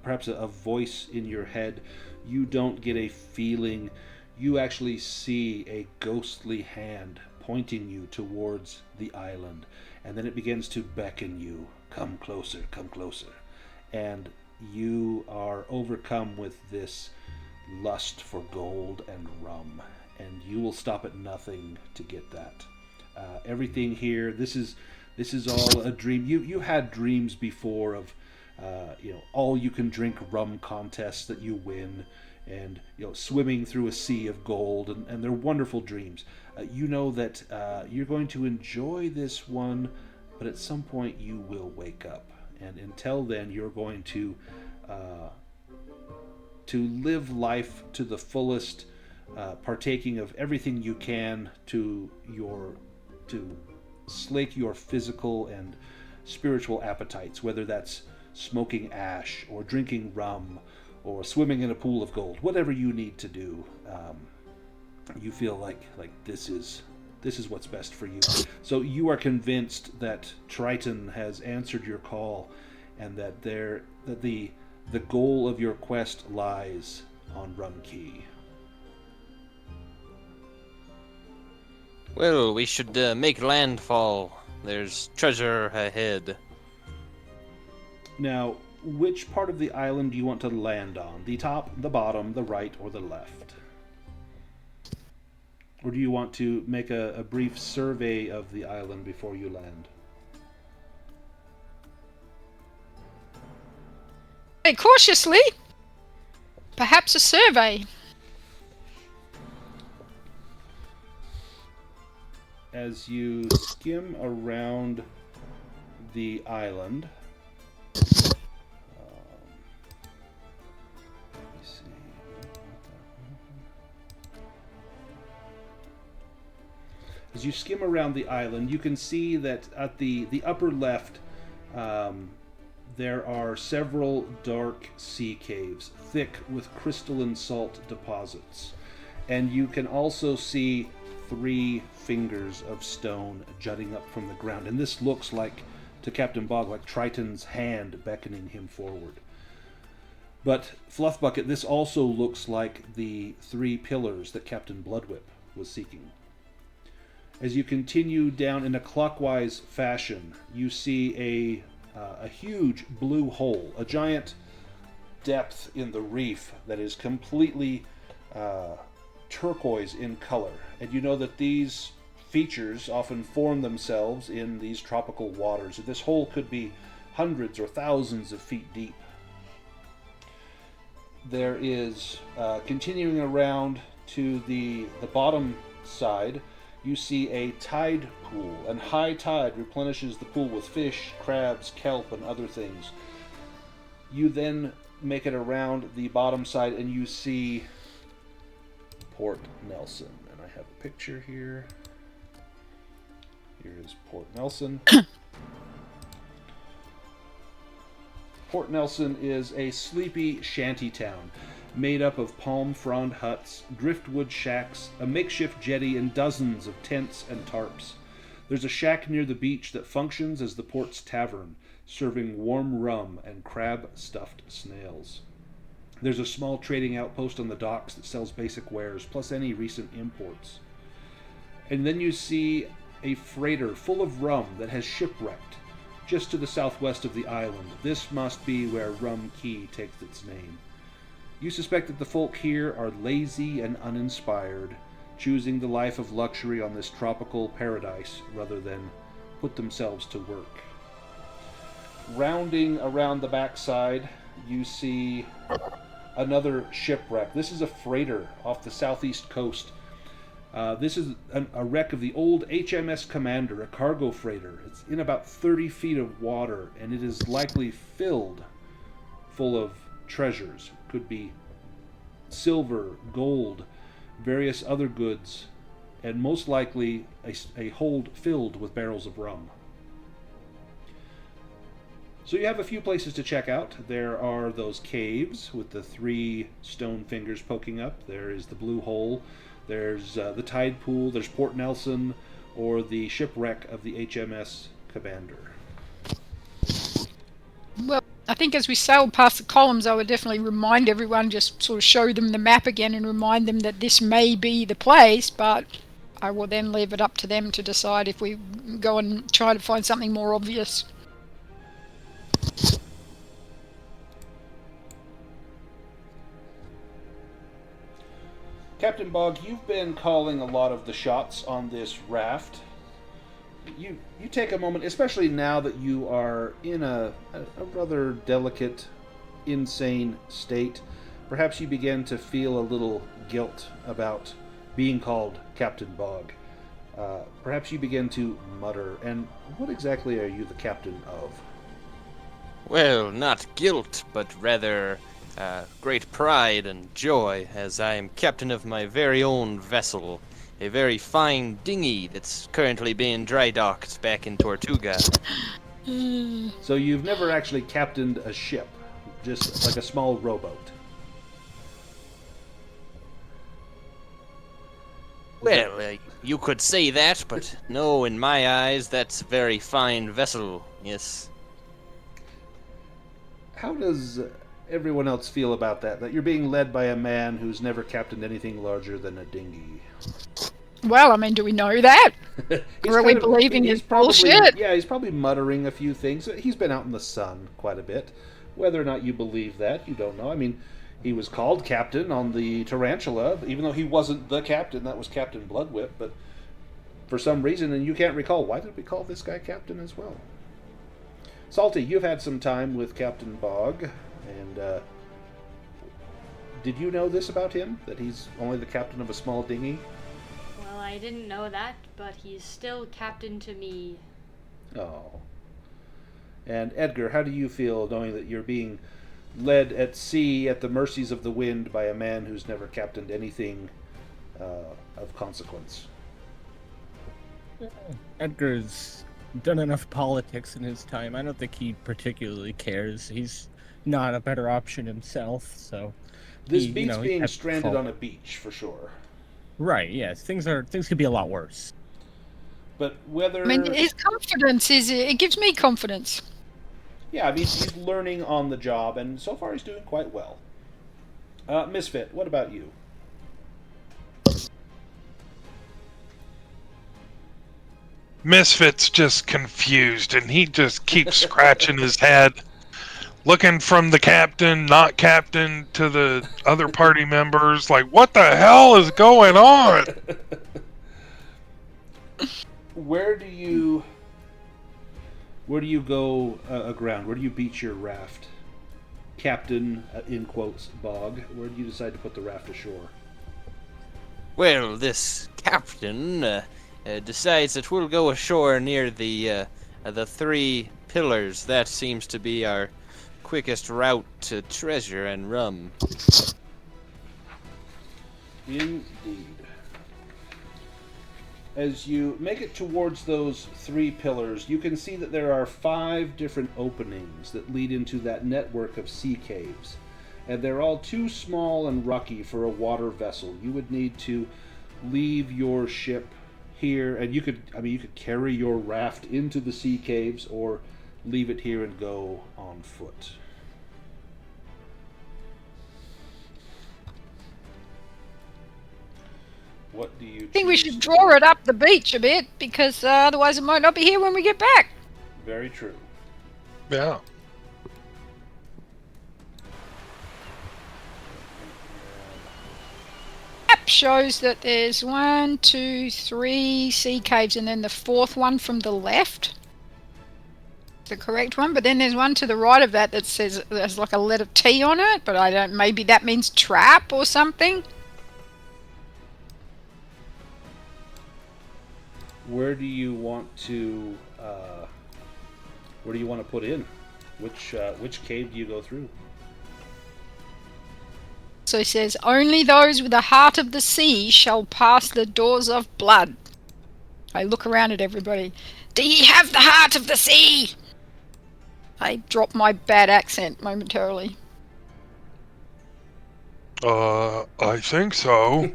[SPEAKER 1] perhaps a voice in your head. You don't get a feeling. You actually see a ghostly hand pointing you towards the island, and then it begins to beckon you, "Come closer, come closer." And you are overcome with this lust for gold and rum, and you will stop at nothing to get that. Everything here, this is all a dream. You had dreams before of all you can drink rum contests that you win, and swimming through a sea of gold, and they're wonderful dreams. You know that you're going to enjoy this one, but at some point you will wake up, and until then you're going to live life to the fullest, partaking of everything you can to slake your physical and spiritual appetites, whether that's smoking ash or drinking rum or swimming in a pool of gold. Whatever you need to do, you feel like this is what's best for you. So you are convinced that Triton has answered your call, and that the goal of your quest lies on Rum Key.
[SPEAKER 2] Well, we should make landfall. There's treasure ahead.
[SPEAKER 1] Now, which part of the island do you want to land on? The top, the bottom, the right, or the left? Or do you want to make a brief survey of the island before you land?
[SPEAKER 7] Cautiously. Perhaps a survey.
[SPEAKER 1] As you skim around the island, you can see that at the upper left, there are several dark sea caves, thick with crystalline salt deposits. And you can also see 3 fingers of stone jutting up from the ground. And this looks like, to Captain Bog, like Triton's hand beckoning him forward. But, Fluffbucket, this also looks like the 3 pillars that Captain Bloodwhip was seeking. As you continue down in a clockwise fashion, you see a huge blue hole, a giant depth in the reef that is completely turquoise in color. And you know that these features often form themselves in these tropical waters. This hole could be hundreds or thousands of feet deep. There is, continuing around to the bottom side, you see a tide pool, and high tide replenishes the pool with fish, crabs, kelp, and other things. You then make it around the bottom side, and you see Port Nelson. And I have a picture here. Here is Port Nelson. Port Nelson is a sleepy shanty town made up of palm frond huts, driftwood shacks, a makeshift jetty, and dozens of tents and tarps. There's a shack near the beach that functions as the port's tavern, serving warm rum and crab-stuffed snails. There's a small trading outpost on the docks that sells basic wares, plus any recent imports. And then you see a freighter full of rum that has shipwrecked just to the southwest of the island. This must be where Rum Key takes its name. You suspect that the folk here are lazy and uninspired, choosing the life of luxury on this tropical paradise rather than put themselves to work. Rounding around the backside, you see another shipwreck. This is a freighter off the southeast coast. This is a wreck of the old HMS Commander, a cargo freighter. It's in about 30 feet of water, and it is likely filled full of treasures. Could be silver, gold, various other goods, and most likely a hold filled with barrels of rum. So you have a few places to check out. There are those caves with the 3 stone fingers poking up. There is the Blue Hole. There's the Tide Pool. There's Port Nelson, or the shipwreck of the HMS Commander.
[SPEAKER 7] Well, I think as we sailed past the columns, I would definitely remind everyone, just sort of show them the map again and remind them that this may be the place, but I will then leave it up to them to decide if we go and try to find something more obvious.
[SPEAKER 1] Captain Bog, you've been calling a lot of the shots on this raft. You take a moment, especially now that you are in a rather delicate, insane state. Perhaps you begin to feel a little guilt about being called Captain Bog. Perhaps you begin to mutter, and what exactly are you the captain of?
[SPEAKER 2] Well, not guilt, but rather great pride and joy, as I am captain of my very own vessel, a very fine dinghy that's currently being dry docked back in Tortuga.
[SPEAKER 1] So you've never actually captained a ship, just like a small rowboat.
[SPEAKER 2] Well, you could say that, but no, in my eyes, that's a very fine vessel, yes.
[SPEAKER 1] How does everyone else feel about that? That you're being led by a man who's never captained anything larger than a dinghy?
[SPEAKER 7] Well, I mean, do we know that? Or are we believing his bullshit?
[SPEAKER 1] Yeah, he's probably muttering a few things. He's been out in the sun quite a bit. Whether or not you believe that, you don't know. I mean, he was called captain on the Tarantula, even though he wasn't the captain. That was Captain Bloodwhip. But for some reason, and you can't recall, why did we call this guy captain as well? Salty, you've had some time with Captain Bog, and did you know this about him? That he's only the captain of a small dinghy?
[SPEAKER 6] Well, I didn't know that, but he's still captain to me.
[SPEAKER 1] Oh. And Edgar, how do you feel knowing that you're being led at sea at the mercies of the wind by a man who's never captained anything of consequence?
[SPEAKER 3] Edgar's done enough politics in his time. I don't think he particularly cares. He's not a better option himself, so
[SPEAKER 1] this beats being stranded on a beach for sure.
[SPEAKER 3] Right, yes. Things could be a lot worse.
[SPEAKER 1] But whether...
[SPEAKER 7] I mean, his confidence it gives me confidence.
[SPEAKER 1] Yeah, I mean, he's learning on the job, and so far he's doing quite well. Misfit, what about you?
[SPEAKER 5] Misfit's just confused, and he just keeps scratching his head, looking from the captain, not captain, to the other party members, like, what the hell is going on?
[SPEAKER 1] Where do you go aground? Where do you beach your raft? Captain, in quotes, Bog. Where do you decide to put the raft ashore?
[SPEAKER 2] Well, this captain decides that we'll go ashore near the 3 pillars. That seems to be our quickest route to treasure and rum.
[SPEAKER 1] Indeed. As you make it towards those 3 pillars, you can see that there are 5 different openings that lead into that network of sea caves. And they're all too small and rocky for a water vessel. You would need to leave your ship here, and you could carry your raft into the sea caves or leave it here and go on foot. What do you
[SPEAKER 7] I think we should draw it up the beach a bit, because otherwise it might not be here when we get back.
[SPEAKER 1] Very true.
[SPEAKER 5] Yeah.
[SPEAKER 7] Map shows that there's 1, 2, 3 sea caves, and then the 4th one from the left. The correct one, but then there's one to the right of that says there's like a letter T on it, but I don't. Maybe that means trap or something.
[SPEAKER 1] Where do you want to put in? Which cave do you go through?
[SPEAKER 7] So he says, only those with a heart of the sea shall pass the doors of blood. I look around at everybody. Do ye have the heart of the sea? I drop my bad accent momentarily.
[SPEAKER 5] I think so.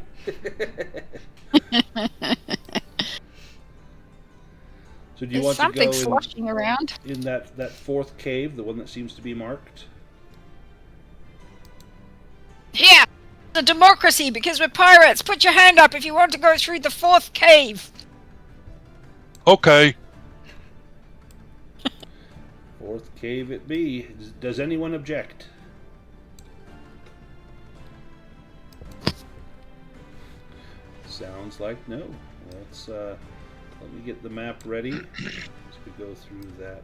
[SPEAKER 1] So do you
[SPEAKER 7] There's
[SPEAKER 1] want to
[SPEAKER 7] something
[SPEAKER 1] go
[SPEAKER 7] sloshing around.
[SPEAKER 1] in that fourth cave, the one that seems to be marked?
[SPEAKER 7] Here! The democracy, because we're pirates. Put your hand up if you want to go through the fourth cave.
[SPEAKER 5] Okay.
[SPEAKER 1] Fourth cave it be. Does anyone object? Sounds like no. Let's let me get the map ready as we go through that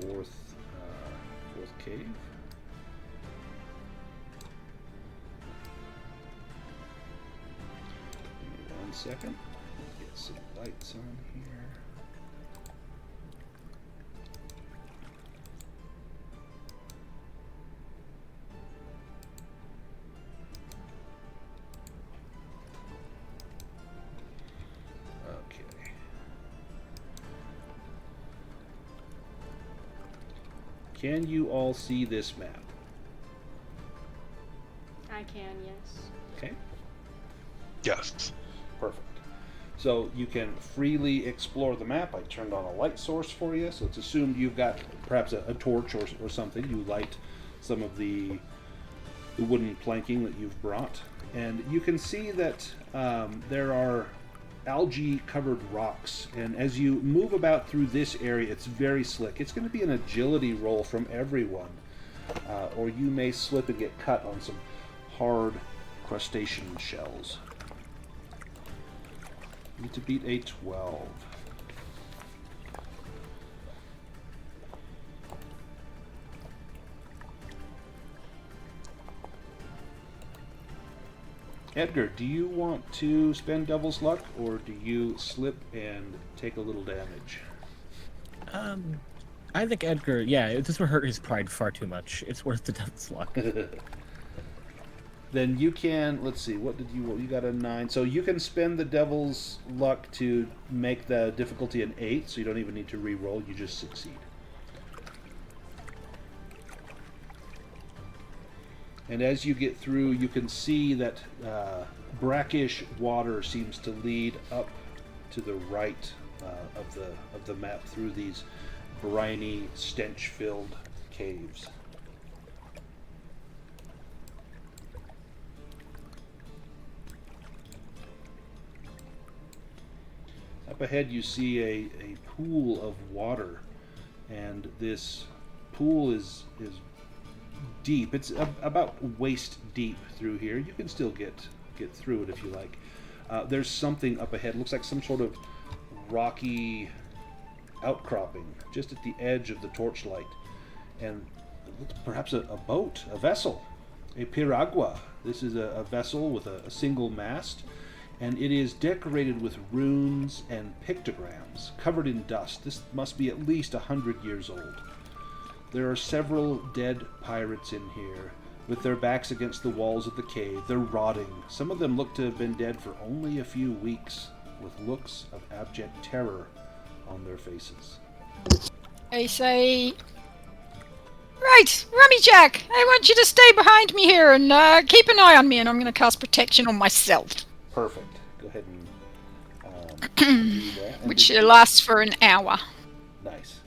[SPEAKER 1] fourth cave. Give me 1 second. Get some lights on here. Okay. Can you all see this map?
[SPEAKER 6] I can, yes.
[SPEAKER 1] Okay.
[SPEAKER 5] Yes.
[SPEAKER 1] Perfect. So you can freely explore the map. I turned on a light source for you, so it's assumed you've got perhaps a torch or something. You light some of the wooden planking that you've brought. And you can see that there are algae-covered rocks. And as you move about through this area, it's very slick. It's going to be an agility roll from everyone. Or you may slip and get cut on some hard crustacean shells. Need to beat a 12. Edgar, do you want to spend Devil's Luck, or do you slip and take a little damage?
[SPEAKER 3] I think Edgar, yeah, this would hurt his pride far too much. It's worth the Devil's Luck.
[SPEAKER 1] Then you can, let's see, what did you roll? You got a 9. So you can spend the Devil's Luck to make the difficulty an 8, so you don't even need to re-roll, you just succeed. And as you get through, you can see that brackish water seems to lead up to the right of the map through these briny, stench-filled caves. Up ahead you see a pool of water, and this pool is deep. It's about waist deep through here. You can still get through it if you like. There's something up ahead. Looks like some sort of rocky outcropping just at the edge of the torchlight, and perhaps a boat, a vessel, a piragua. This is a vessel with a single mast, and it is decorated with runes and pictograms covered in dust. This must be at least 100 years old. There are several dead pirates in here, with their backs against the walls of the cave. They're rotting. Some of them look to have been dead for only a few weeks, with looks of abject terror on their faces.
[SPEAKER 7] I say, right, Rummy Jack, I want you to stay behind me here and keep an eye on me, and I'm going to cast protection on myself.
[SPEAKER 1] Perfect. Go ahead and do that. And
[SPEAKER 7] Which lasts for an hour.
[SPEAKER 1] Nice.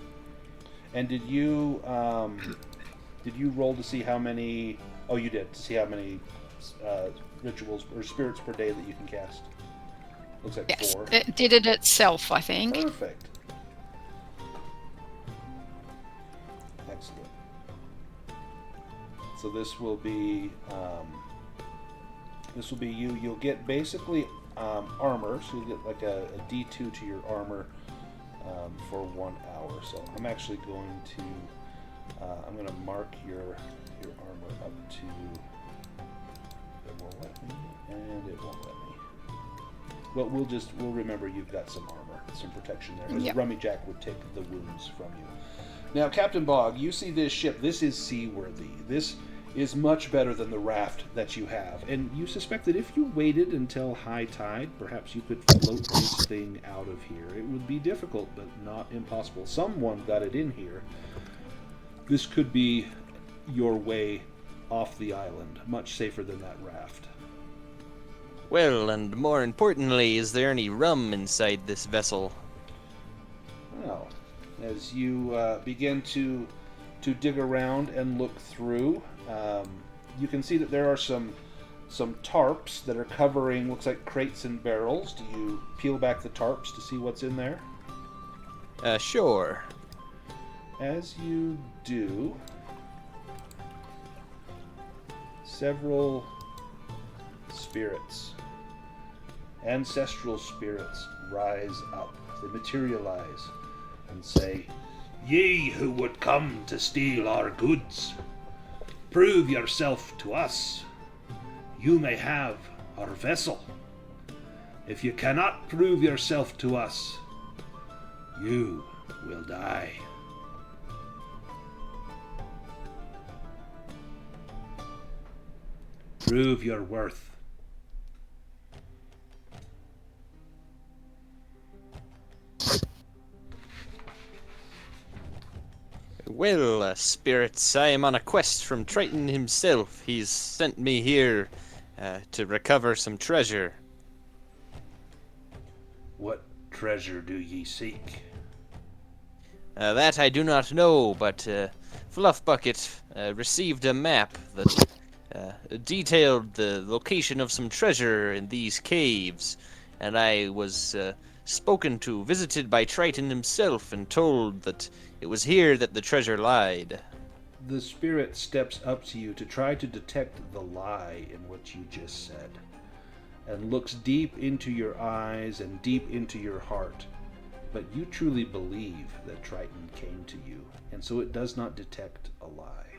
[SPEAKER 1] And did you roll to see how many? Oh, you did, to see how many rituals or spirits per day that you can cast. Looks like
[SPEAKER 7] Yes,
[SPEAKER 1] 4.
[SPEAKER 7] it did it itself, I think.
[SPEAKER 1] Perfect. Excellent. So this will be you. You'll get basically armor, so you get like a D2 to your armor for 1 hour. So I'm actually going to mark your armor up to. It won't let me, and it won't let me. Well, we'll remember you've got some armor, some protection there. As
[SPEAKER 7] Yep.
[SPEAKER 1] Rummy Jack would take the wounds from you. Now, Captain Bog, you see this ship. This is seaworthy. This is much better than the raft that you have. And you suspect that if you waited until high tide, perhaps you could float this thing out of here. It would be difficult, but not impossible. Someone got it in here. This could be your way off the island, much safer than that raft.
[SPEAKER 2] Well, and more importantly, is there any rum inside this vessel?
[SPEAKER 1] Well, as you begin to dig around and look through, you can see that there are some tarps that are covering, looks like crates and barrels. Do you peel back the tarps to see what's in there?
[SPEAKER 2] Sure.
[SPEAKER 1] As you do, several spirits, ancestral spirits, rise up. They materialize and say, "Ye who would come to steal our goods, prove yourself to us. You may have our vessel. If you cannot prove yourself to us, you will die." Prove your worth.
[SPEAKER 2] Well, spirits, I am on a quest from Triton himself. He's sent me here to recover some treasure.
[SPEAKER 1] What treasure do ye seek?
[SPEAKER 2] That I do not know, but Fluff Bucket received a map that detailed the location of some treasure in these caves, and I was visited by Triton himself, and told that it was here that the treasure lied.
[SPEAKER 1] The spirit steps up to you to try to detect the lie in what you just said, and looks deep into your eyes and deep into your heart. But you truly believe that Triton came to you, and so it does not detect a lie.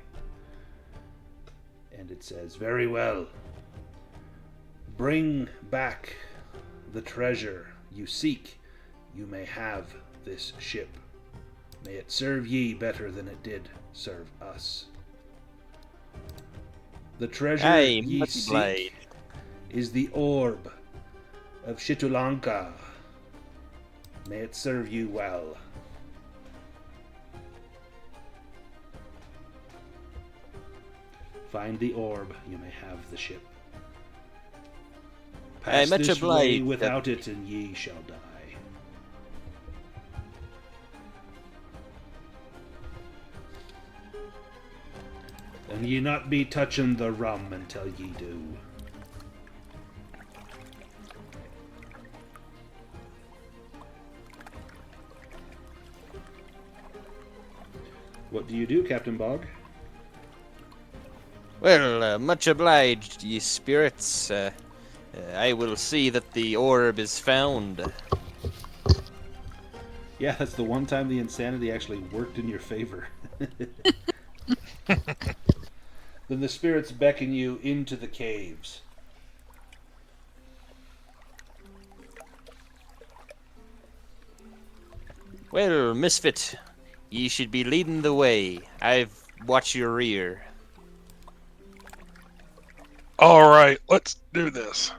[SPEAKER 1] And it says, "Very well. Bring back the treasure you seek. You may have this ship. May it serve ye better than it did serve us." The treasure
[SPEAKER 2] Aye,
[SPEAKER 1] ye
[SPEAKER 2] much
[SPEAKER 1] seek
[SPEAKER 2] obliged.
[SPEAKER 1] is the orb of Shitulanka. May it serve you well. Find the orb, you may have the ship. Pass
[SPEAKER 2] much
[SPEAKER 1] this way
[SPEAKER 2] obliged.
[SPEAKER 1] without it, and ye shall die. And ye not be touching the rum until ye do. What do you do, Captain Bog?
[SPEAKER 2] Well, much obliged, ye spirits. I will see that the orb is found.
[SPEAKER 1] Yeah, that's the one time the insanity actually worked in your favor. Then the spirits beckon you into the caves.
[SPEAKER 2] Well, Misfit, ye should be leading the way. I've watched your rear.
[SPEAKER 5] All right, let's do this.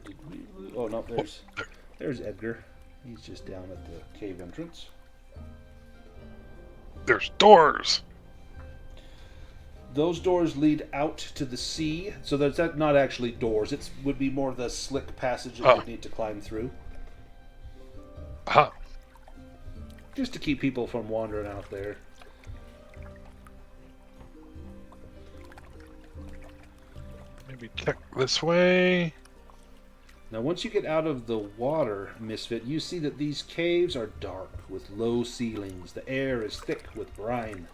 [SPEAKER 1] Did we? Oh no, there's Edgar. He's just down at the cave entrance.
[SPEAKER 5] There's doors.
[SPEAKER 1] Those doors lead out to the sea, so that's not actually doors. It would be more the slick passage that you'd need to climb through,
[SPEAKER 5] Huh.
[SPEAKER 1] just to keep people from wandering out there.
[SPEAKER 5] Maybe check this way.
[SPEAKER 1] Now, once you get out of the water, Misfit, you see that these caves are dark, with low ceilings. The air is thick with brine.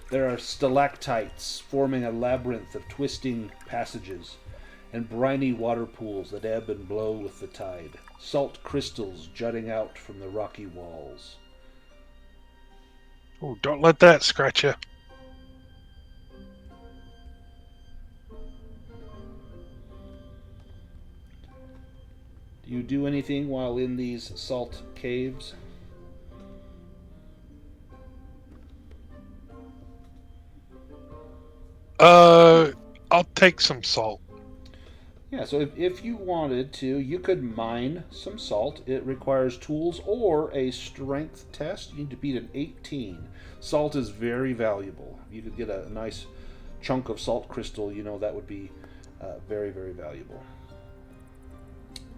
[SPEAKER 1] There are stalactites forming a labyrinth of twisting passages, and briny water pools that ebb and blow with the tide. Salt crystals jutting out from the rocky walls.
[SPEAKER 5] Oh, don't let that scratch you.
[SPEAKER 1] Do you do anything while in these salt caves?
[SPEAKER 5] I'll take some salt.
[SPEAKER 1] Yeah, so if you wanted to, you could mine some salt. It requires tools or a strength test. You need to beat an 18. Salt is very valuable. If you could get a nice chunk of salt crystal, that would be very, very valuable.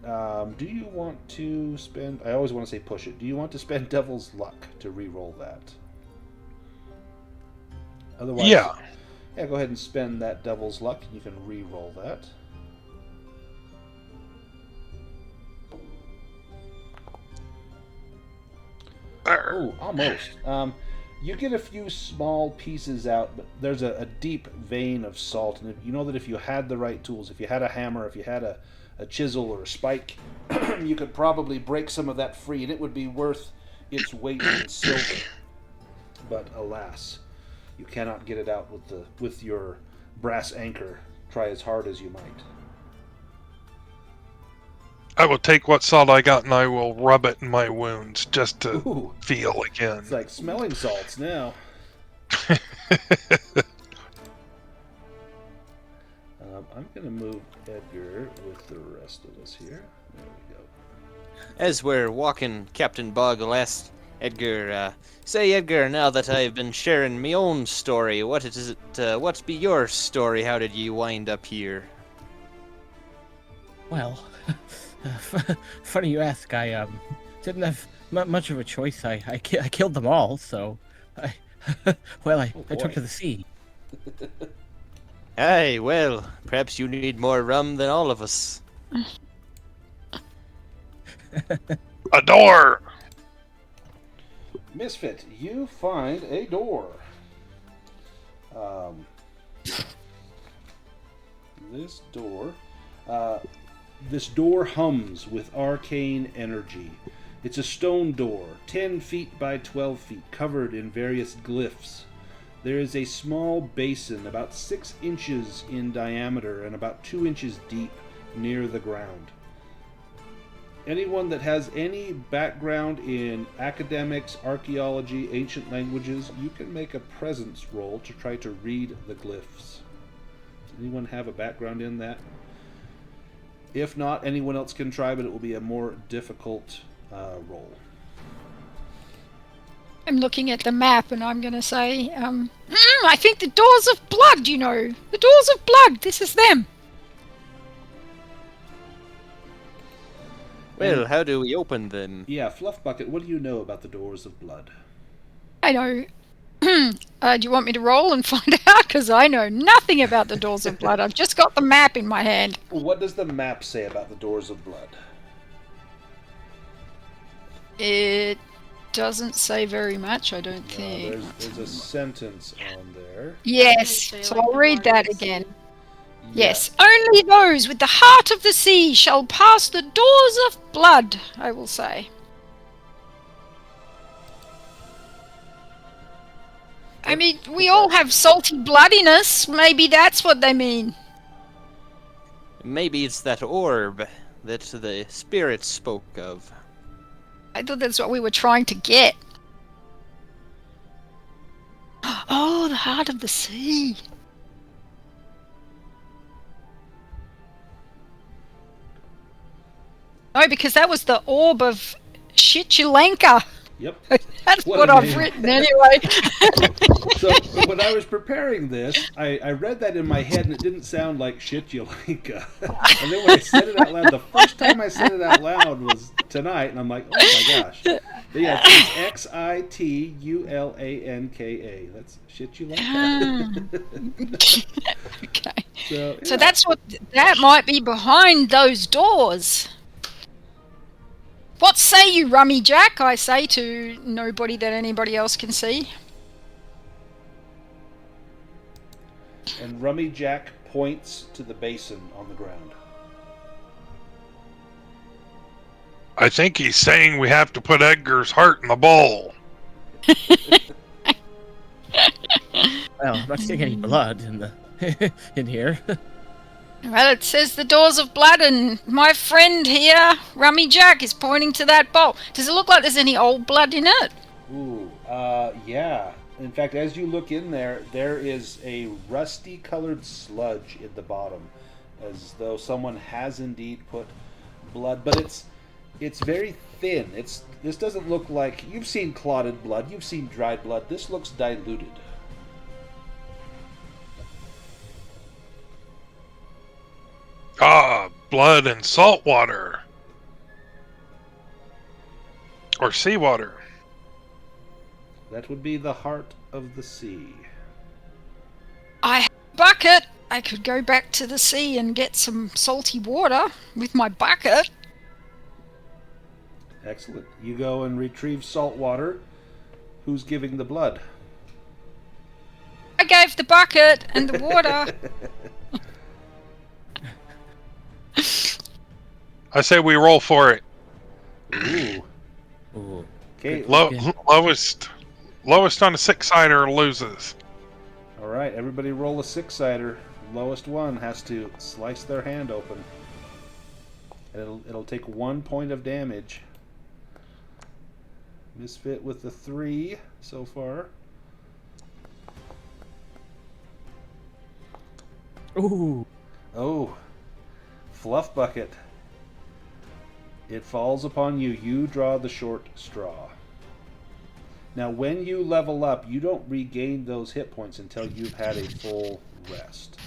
[SPEAKER 1] Do you want to spend... I always want to say push it. Do you want to spend Devil's Luck to re-roll that? Otherwise,
[SPEAKER 5] Yeah.
[SPEAKER 1] Yeah, go ahead and spend that Devil's Luck, and you can re-roll that. Oh, almost. You get a few small pieces out, but there's a deep vein of salt, and you know that if you had the right tools, if you had a hammer, if you had a chisel or a spike, you could probably break some of that free, and it would be worth its weight in silver. But alas, you cannot get it out with your brass anchor. Try as hard as you might.
[SPEAKER 5] I will take what salt I got and I will rub it in my wounds just to
[SPEAKER 1] Ooh,
[SPEAKER 5] feel again.
[SPEAKER 1] it's like smelling salts now. I'm going to move Edgar with the rest of us here. There we go.
[SPEAKER 2] As we're walking, Captain Bog will ask Edgar, say Edgar, now that I've been sharing my own story, what's be your story? How did you wind up here?
[SPEAKER 3] Well, funny you ask. I didn't have much of a choice. I killed them all, so I took to the sea.
[SPEAKER 2] Aye, well, perhaps you need more rum than all of us.
[SPEAKER 5] A door!
[SPEAKER 1] Misfit, you find a door. This door hums with arcane energy. It's a stone door, 10 feet by 12 feet, covered in various glyphs. There is a small basin about 6 inches in diameter and about 2 inches deep near the ground. Anyone that has any background in academics, archaeology, ancient languages, you can make a presence roll to try to read the glyphs. Does anyone have a background in that? If not, anyone else can try, but it will be a more difficult roll.
[SPEAKER 7] I'm looking at the map and I'm going to say, I think the Doors of Blood, the Doors of Blood, this is them.
[SPEAKER 2] Well, how do we open them?
[SPEAKER 1] Yeah, Fluff Bucket, what do you know about the Doors of Blood?
[SPEAKER 7] I know. Do you want me to roll and find out? Because I know nothing about the Doors of Blood. I've just got the map in my hand.
[SPEAKER 1] What does the map say about the Doors of Blood?
[SPEAKER 7] It doesn't say very much, I don't
[SPEAKER 1] No,
[SPEAKER 7] think.
[SPEAKER 1] there's a sentence on there.
[SPEAKER 7] Yes,
[SPEAKER 6] They
[SPEAKER 7] so
[SPEAKER 6] like
[SPEAKER 7] I'll
[SPEAKER 6] the
[SPEAKER 7] read
[SPEAKER 6] water
[SPEAKER 7] that
[SPEAKER 6] of the sea.
[SPEAKER 7] again.
[SPEAKER 1] Yeah.
[SPEAKER 7] Yes, only those with the heart of the sea shall pass the Doors of Blood, I will say. I mean, we all have salty blood in us. Maybe that's what they mean.
[SPEAKER 2] Maybe it's that orb that the spirits spoke of.
[SPEAKER 7] I thought that's what we were trying to get. Oh, the heart of the sea. No, because that was the orb of Shitulanka.
[SPEAKER 1] Yep.
[SPEAKER 7] That's
[SPEAKER 1] What
[SPEAKER 7] what
[SPEAKER 1] a
[SPEAKER 7] I've
[SPEAKER 1] name.
[SPEAKER 7] written anyway.
[SPEAKER 1] So when I was preparing this, I read that in my head and it didn't sound like Shitulanka. And then when I said it out loud, the first time I said it out loud was tonight, and I'm like, oh my gosh. But yeah, it's Xitulanka. That's Shitulanka.
[SPEAKER 7] Okay.
[SPEAKER 1] So
[SPEAKER 7] So that's what that might be behind those doors. What say you, Rummy Jack? I say to nobody that anybody else can see.
[SPEAKER 1] And Rummy Jack points to the basin on the ground.
[SPEAKER 5] I think he's saying we have to put Edgar's heart in the bowl.
[SPEAKER 3] Well, I'm not seeing any blood in the in here.
[SPEAKER 7] Well, it says the doors of blood, and my friend here, Rummy Jack, is pointing to that bowl. Does it look like there's any old blood in it?
[SPEAKER 1] Ooh, yeah. In fact, as you look in there, there is a rusty-colored sludge in the bottom, as though someone has indeed put blood, but it's very thin. This doesn't look like you've seen clotted blood, you've seen dried blood. This looks diluted.
[SPEAKER 5] Ah, blood and salt water. Or seawater.
[SPEAKER 1] That would be the heart of the sea.
[SPEAKER 7] I have a bucket. I could go back to the sea and get some salty water with my bucket.
[SPEAKER 1] Excellent. You go and retrieve salt water. Who's giving the blood?
[SPEAKER 7] I gave the bucket and the water.
[SPEAKER 5] I say we roll for it.
[SPEAKER 1] Ooh.
[SPEAKER 3] Ooh.
[SPEAKER 1] Okay.
[SPEAKER 5] Lowest on a 6-sider loses.
[SPEAKER 1] All right. Everybody roll a 6-sider. Lowest one has to slice their hand open. And it'll take 1 point of damage. Misfit with the 3 so far.
[SPEAKER 3] Ooh.
[SPEAKER 1] Oh. Fluff bucket. It falls upon you. You draw the short straw. Now, when you level up, you don't regain those hit points until you've had a full rest.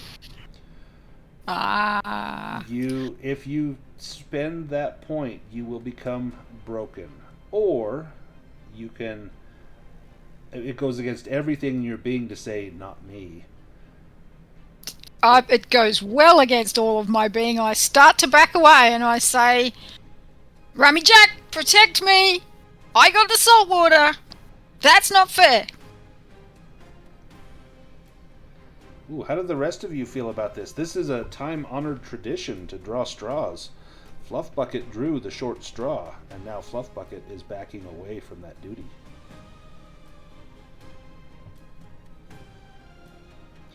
[SPEAKER 1] If you spend that point, you will become broken. Or you can... It goes against everything in your being to say, not me.
[SPEAKER 7] It goes well against all of my being. I start to back away and I say, Rummy Jack, protect me! I got the salt water! That's not fair!
[SPEAKER 1] Ooh, how do the rest of you feel about this? This is a time-honored tradition to draw straws. Fluff Bucket drew the short straw, and now Fluff Bucket is backing away from that duty.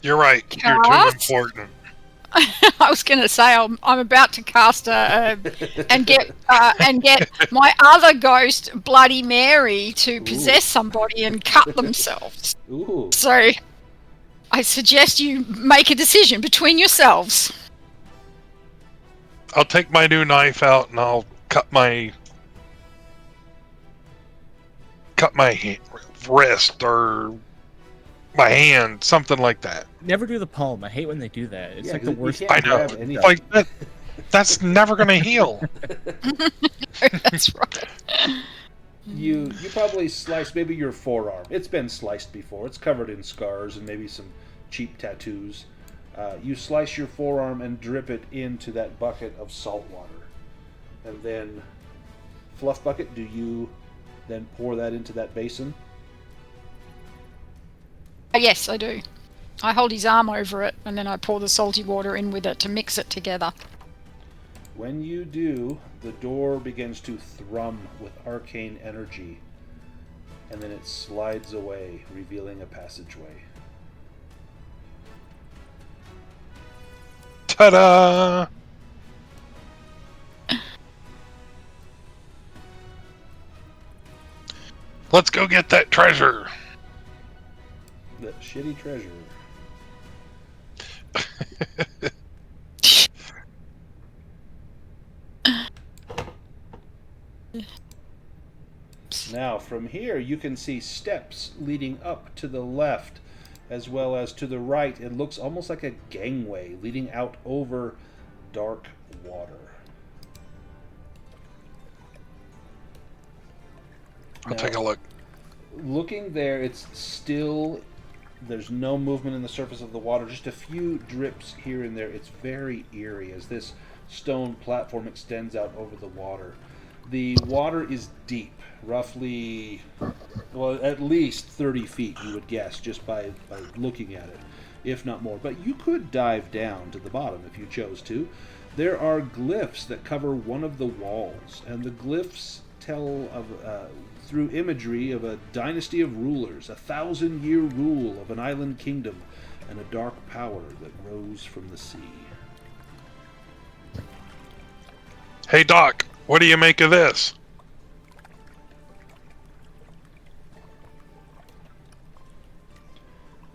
[SPEAKER 5] You're right. You're too important.
[SPEAKER 7] I was going to say I'm about to cast and get my other ghost, Bloody Mary, to possess somebody and cut themselves.
[SPEAKER 1] Ooh.
[SPEAKER 7] So I suggest you make a decision between yourselves.
[SPEAKER 5] I'll take my new knife out and I'll cut my wrist or my hand, something like that.
[SPEAKER 3] Never do the palm. I hate when they do that. It's
[SPEAKER 1] Yeah,
[SPEAKER 3] like the
[SPEAKER 1] 'cause you
[SPEAKER 3] worst.
[SPEAKER 1] can't
[SPEAKER 5] I know.
[SPEAKER 1] grab anything.
[SPEAKER 5] Like that's never gonna heal.
[SPEAKER 7] That's right.
[SPEAKER 1] You probably sliced maybe your forearm. It's been sliced before. It's covered in scars and maybe some cheap tattoos. You slice your forearm and drip it into that bucket of salt water. And then, Fluff Bucket, do you then pour that into that basin?
[SPEAKER 7] Yes, I do. I hold his arm over it, and then I pour the salty water in with it to mix it together.
[SPEAKER 1] When you do, the door begins to thrum with arcane energy, and then it slides away, revealing a passageway.
[SPEAKER 5] Ta-da! Let's go get that treasure.
[SPEAKER 1] The shitty treasure. Now, from here, you can see steps leading up to the left, as well as to the right. It looks almost like a gangway leading out over dark water.
[SPEAKER 5] I'll take a look.
[SPEAKER 1] Looking there, it's still... There's no movement in the surface of the water, just a few drips here and there. It's very eerie as this stone platform extends out over the water. The water is deep, roughly, well, at least 30 feet, you would guess, just by looking at it, if not more. But you could dive down to the bottom if you chose to. There are glyphs that cover one of the walls, and the glyphs tell of... through imagery of a dynasty of rulers, a 1,000-year rule of an island kingdom, and a dark power that rose from the sea.
[SPEAKER 5] Hey, Doc, what do you make of this?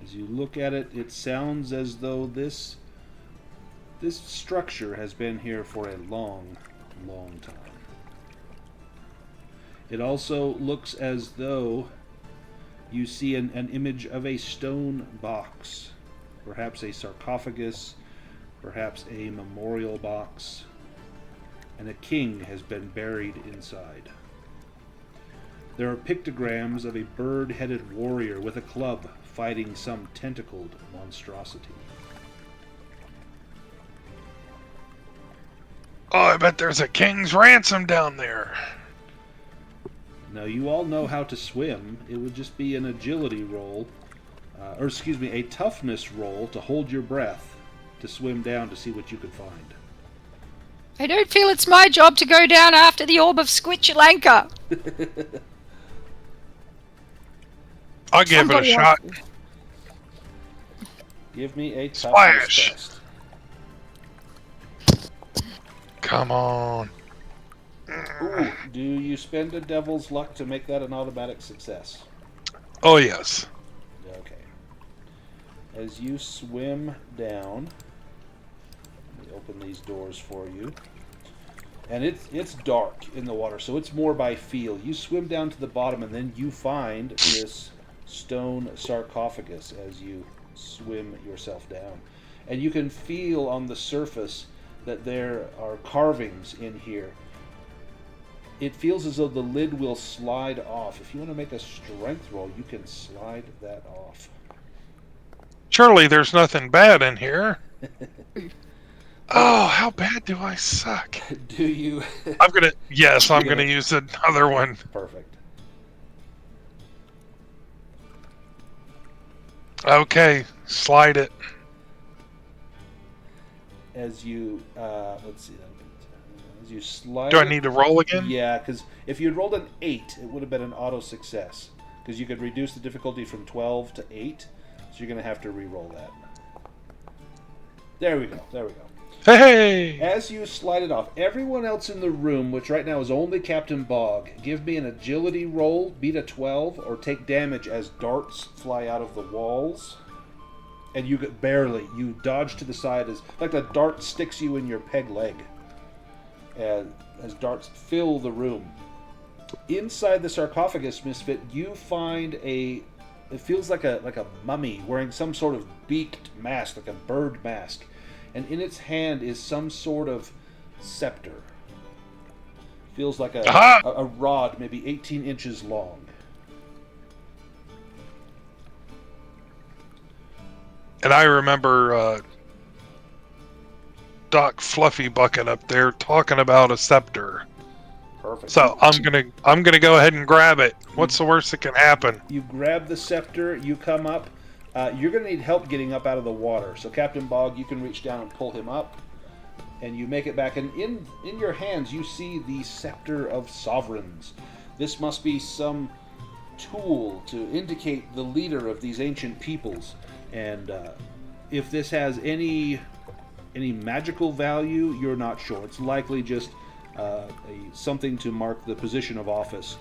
[SPEAKER 1] As you look at it, it sounds as though this structure has been here for a long, long time. It also looks as though you see an image of a stone box, perhaps a sarcophagus, perhaps a memorial box, and a king has been buried inside. There are pictograms of a bird-headed warrior with a club fighting some tentacled monstrosity.
[SPEAKER 5] Oh, I bet there's a king's ransom down there.
[SPEAKER 1] Now, you all know how to swim. It would just be an agility roll, a toughness roll to hold your breath to swim down to see what you could find.
[SPEAKER 7] I don't feel it's my job to go down after the orb of Squitchalanka.
[SPEAKER 5] I'll give it a shot.
[SPEAKER 1] Give me a toughness
[SPEAKER 5] Splash.
[SPEAKER 1] test.
[SPEAKER 5] Come on.
[SPEAKER 1] Ooh, do you spend a devil's luck to make that an automatic success?
[SPEAKER 5] Oh, yes.
[SPEAKER 1] Okay. As you swim down, let me open these doors for you. And it's dark in the water, so it's more by feel. You swim down to the bottom, and then you find this stone sarcophagus as you swim yourself down. And you can feel on the surface that there are carvings in here. It feels as though the lid will slide off. If you want to make a strength roll, you can slide that off.
[SPEAKER 5] Surely there's nothing bad in here. Oh, how bad do I suck?
[SPEAKER 1] Do you?
[SPEAKER 5] I'm gonna use another one.
[SPEAKER 1] Perfect.
[SPEAKER 5] Okay, slide it.
[SPEAKER 1] As you, let's see, as you slide.
[SPEAKER 5] Do I need to roll again?
[SPEAKER 1] Yeah, because if you had rolled an 8, it would have been an auto success. Because you could reduce the difficulty from 12 to 8, so you're going to have to re-roll that. There we go.
[SPEAKER 5] Hey!
[SPEAKER 1] As you slide it off, everyone else in the room, which right now is only Captain Bog, give me an agility roll, beat a 12, or take damage as darts fly out of the walls. And you get you dodge to the side as like a dart sticks you in your peg leg. And as darts fill the room. Inside the sarcophagus, Misfit, you find it feels like a mummy wearing some sort of beaked mask, like a bird mask. And in its hand is some sort of scepter. Feels like a rod, maybe 18 inches long.
[SPEAKER 5] And I remember Doc Fluffy Bucket up there talking about a scepter.
[SPEAKER 1] Perfect.
[SPEAKER 5] So I'm gonna go ahead and grab it. What's the worst that can happen?
[SPEAKER 1] You grab the scepter, you come up. You're going to need help getting up out of the water. So Captain Bog, you can reach down and pull him up. And you make it back. And in your hands, you see the Scepter of Sovereigns. This must be some tool to indicate the leader of these ancient peoples. And if this has any magical value, you're not sure. It's likely just something to mark the position of office.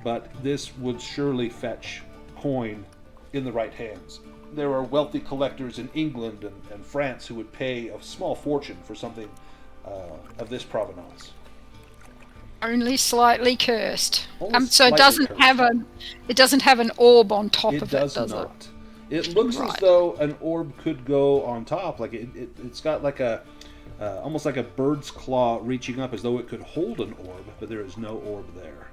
[SPEAKER 1] But this would surely fetch coin in the right hands. There are wealthy collectors in England and France who would pay a small fortune for something of this provenance.
[SPEAKER 7] Only slightly cursed.
[SPEAKER 1] Only
[SPEAKER 7] So it doesn't
[SPEAKER 1] cursed.
[SPEAKER 7] have an orb on top of it,
[SPEAKER 1] does not. It looks as though an orb could go on top. Like it's got like almost like a bird's claw reaching up, as though it could hold an orb, but there is no orb there.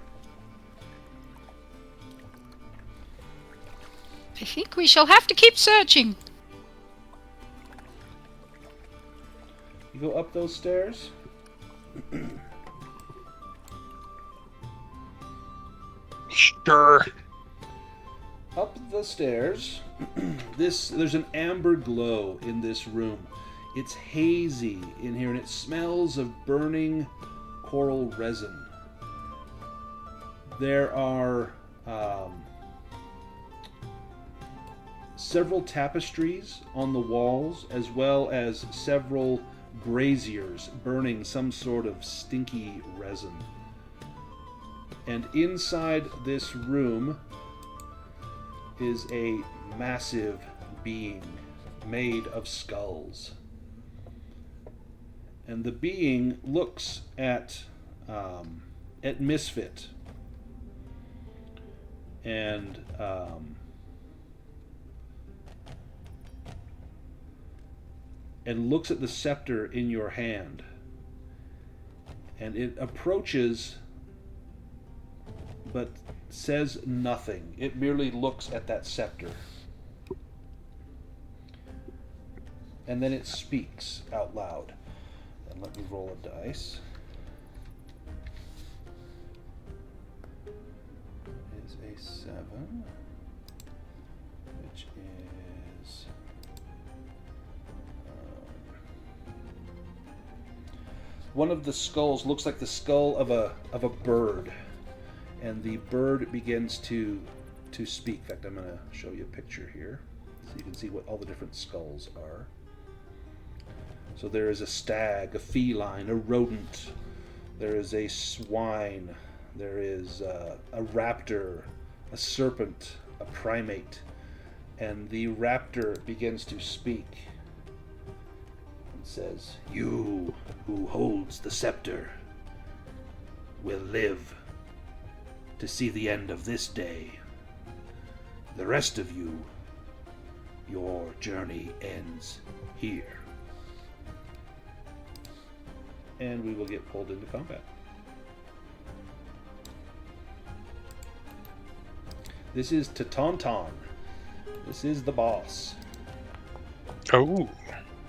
[SPEAKER 7] I think we shall have to keep searching.
[SPEAKER 1] You go up those stairs.
[SPEAKER 5] Sure.
[SPEAKER 1] Up the stairs. There's an amber glow in this room. It's hazy in here, and it smells of burning coral resin. There are several tapestries on the walls, as well as several braziers burning some sort of stinky resin. And inside this room is a massive being made of skulls. And the being looks at Misfit and looks at the scepter in your hand, and it approaches but says nothing. It merely looks at that scepter. And then it speaks out loud. And let me roll a dice. Is a 7, which is one of the skulls looks like the skull of a bird, and the bird begins to speak. In fact, I'm going to show you a picture here so you can see what all the different skulls are. So there is a stag, a feline, a rodent. There is a swine. There is a raptor, a serpent, a primate. And the raptor begins to speak and says, "You who holds the scepter will live to see the end of this day. The rest of you, your journey ends here." And we will get pulled into combat. This is Tauntaun. This is the boss.
[SPEAKER 5] Oh.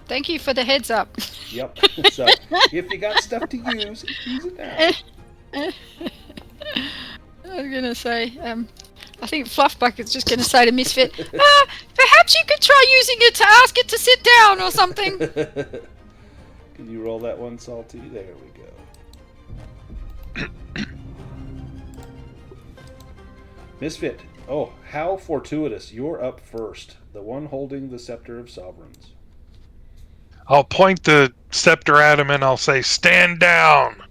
[SPEAKER 7] Thank you for the heads up.
[SPEAKER 1] Yep. So, if you got stuff to use it now.
[SPEAKER 7] I was gonna say, I think Fluffbucket's just gonna say to Misfit, perhaps you could try using it to ask it to sit down or something.
[SPEAKER 1] Can you roll that one, Salty? There we go. Misfit. Oh, how fortuitous. You're up first. The one holding the Scepter of Sovereigns.
[SPEAKER 5] I'll point the scepter at him and I'll say, "Stand down!"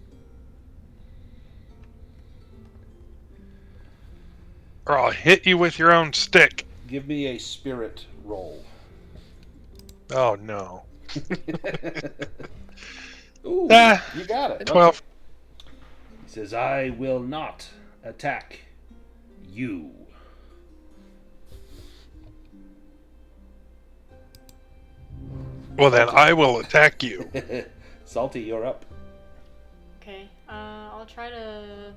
[SPEAKER 5] Or I'll hit you with your own stick.
[SPEAKER 1] Give me a spirit roll.
[SPEAKER 5] Oh, no.
[SPEAKER 1] Ooh, you got it.
[SPEAKER 5] 12.
[SPEAKER 1] He says, "I will not attack you."
[SPEAKER 5] Well, then I will attack you.
[SPEAKER 1] Salty, you're up.
[SPEAKER 6] Okay, I'll try to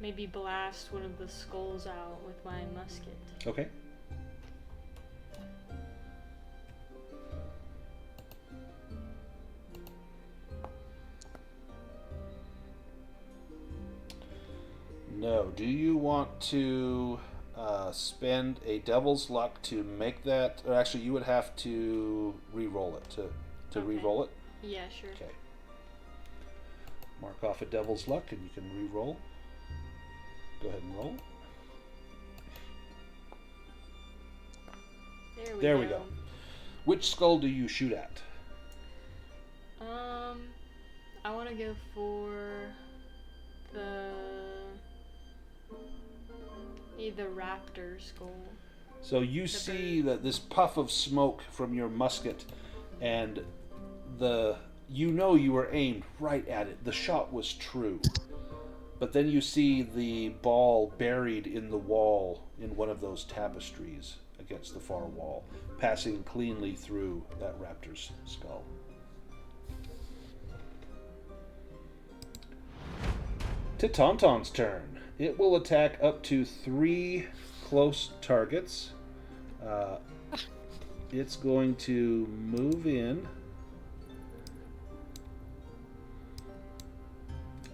[SPEAKER 6] maybe blast one of the skulls out with my musket.
[SPEAKER 1] Okay. No. Do you want to spend a devil's luck to make that? Or actually, you would have to re-roll it. To
[SPEAKER 6] Okay.
[SPEAKER 1] re-roll it?
[SPEAKER 6] Yeah, sure.
[SPEAKER 1] Okay. Mark off a devil's luck and you can re-roll. Go ahead and roll.
[SPEAKER 6] There we go.
[SPEAKER 1] Which skull do you shoot at?
[SPEAKER 6] I want to go for the raptor skull.
[SPEAKER 1] So you see that this puff of smoke from your musket, and you know you were aimed right at it. The shot was true. But then you see the ball buried in the wall in one of those tapestries against the far wall, passing cleanly through that raptor's skull. To Tauntaun's turn. It will attack up to 3 close targets. It's going to move in.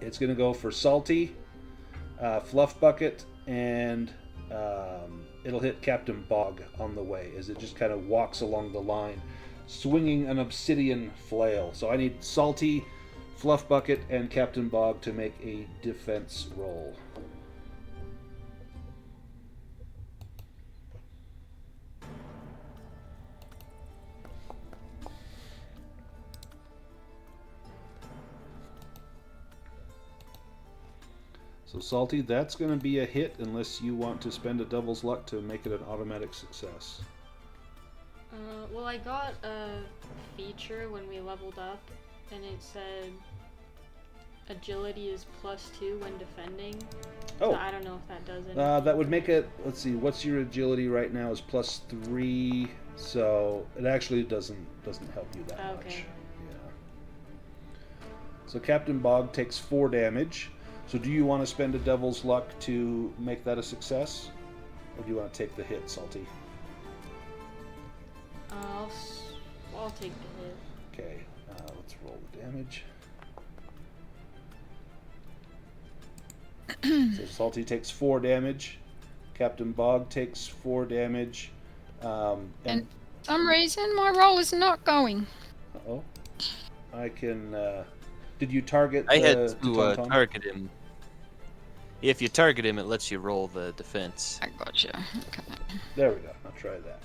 [SPEAKER 1] It's going to go for Salty, Fluff Bucket, and it'll hit Captain Bog on the way as it just kind of walks along the line, swinging an obsidian flail. So I need Salty, Fluff Bucket, and Captain Bog to make a defense roll. So Salty, that's going to be a hit unless you want to spend a devil's luck to make it an automatic success.
[SPEAKER 6] Well, I got a feature when we leveled up, and it said agility is +2 when defending.
[SPEAKER 1] Oh.
[SPEAKER 6] So I don't know if that does anything.
[SPEAKER 1] That would make it, let's see, what's your agility right now is +3, so it actually doesn't help you that much.
[SPEAKER 6] Okay.
[SPEAKER 1] Yeah. So Captain Bog takes 4 damage. So do you want to spend a devil's luck to make that a success? Or do you want to take the hit, Salty?
[SPEAKER 6] I'll take the hit.
[SPEAKER 1] Okay, let's roll the damage. So Salty takes 4 damage. Captain Bog takes 4 damage.
[SPEAKER 7] And for some reason, my roll is not going.
[SPEAKER 1] Uh-oh. I can... did you target
[SPEAKER 2] I had
[SPEAKER 1] the
[SPEAKER 2] to
[SPEAKER 1] Tauntaun?
[SPEAKER 2] target him. If you target him, it lets you roll the defense.
[SPEAKER 7] I gotcha. Okay.
[SPEAKER 1] There we go. I'll try that.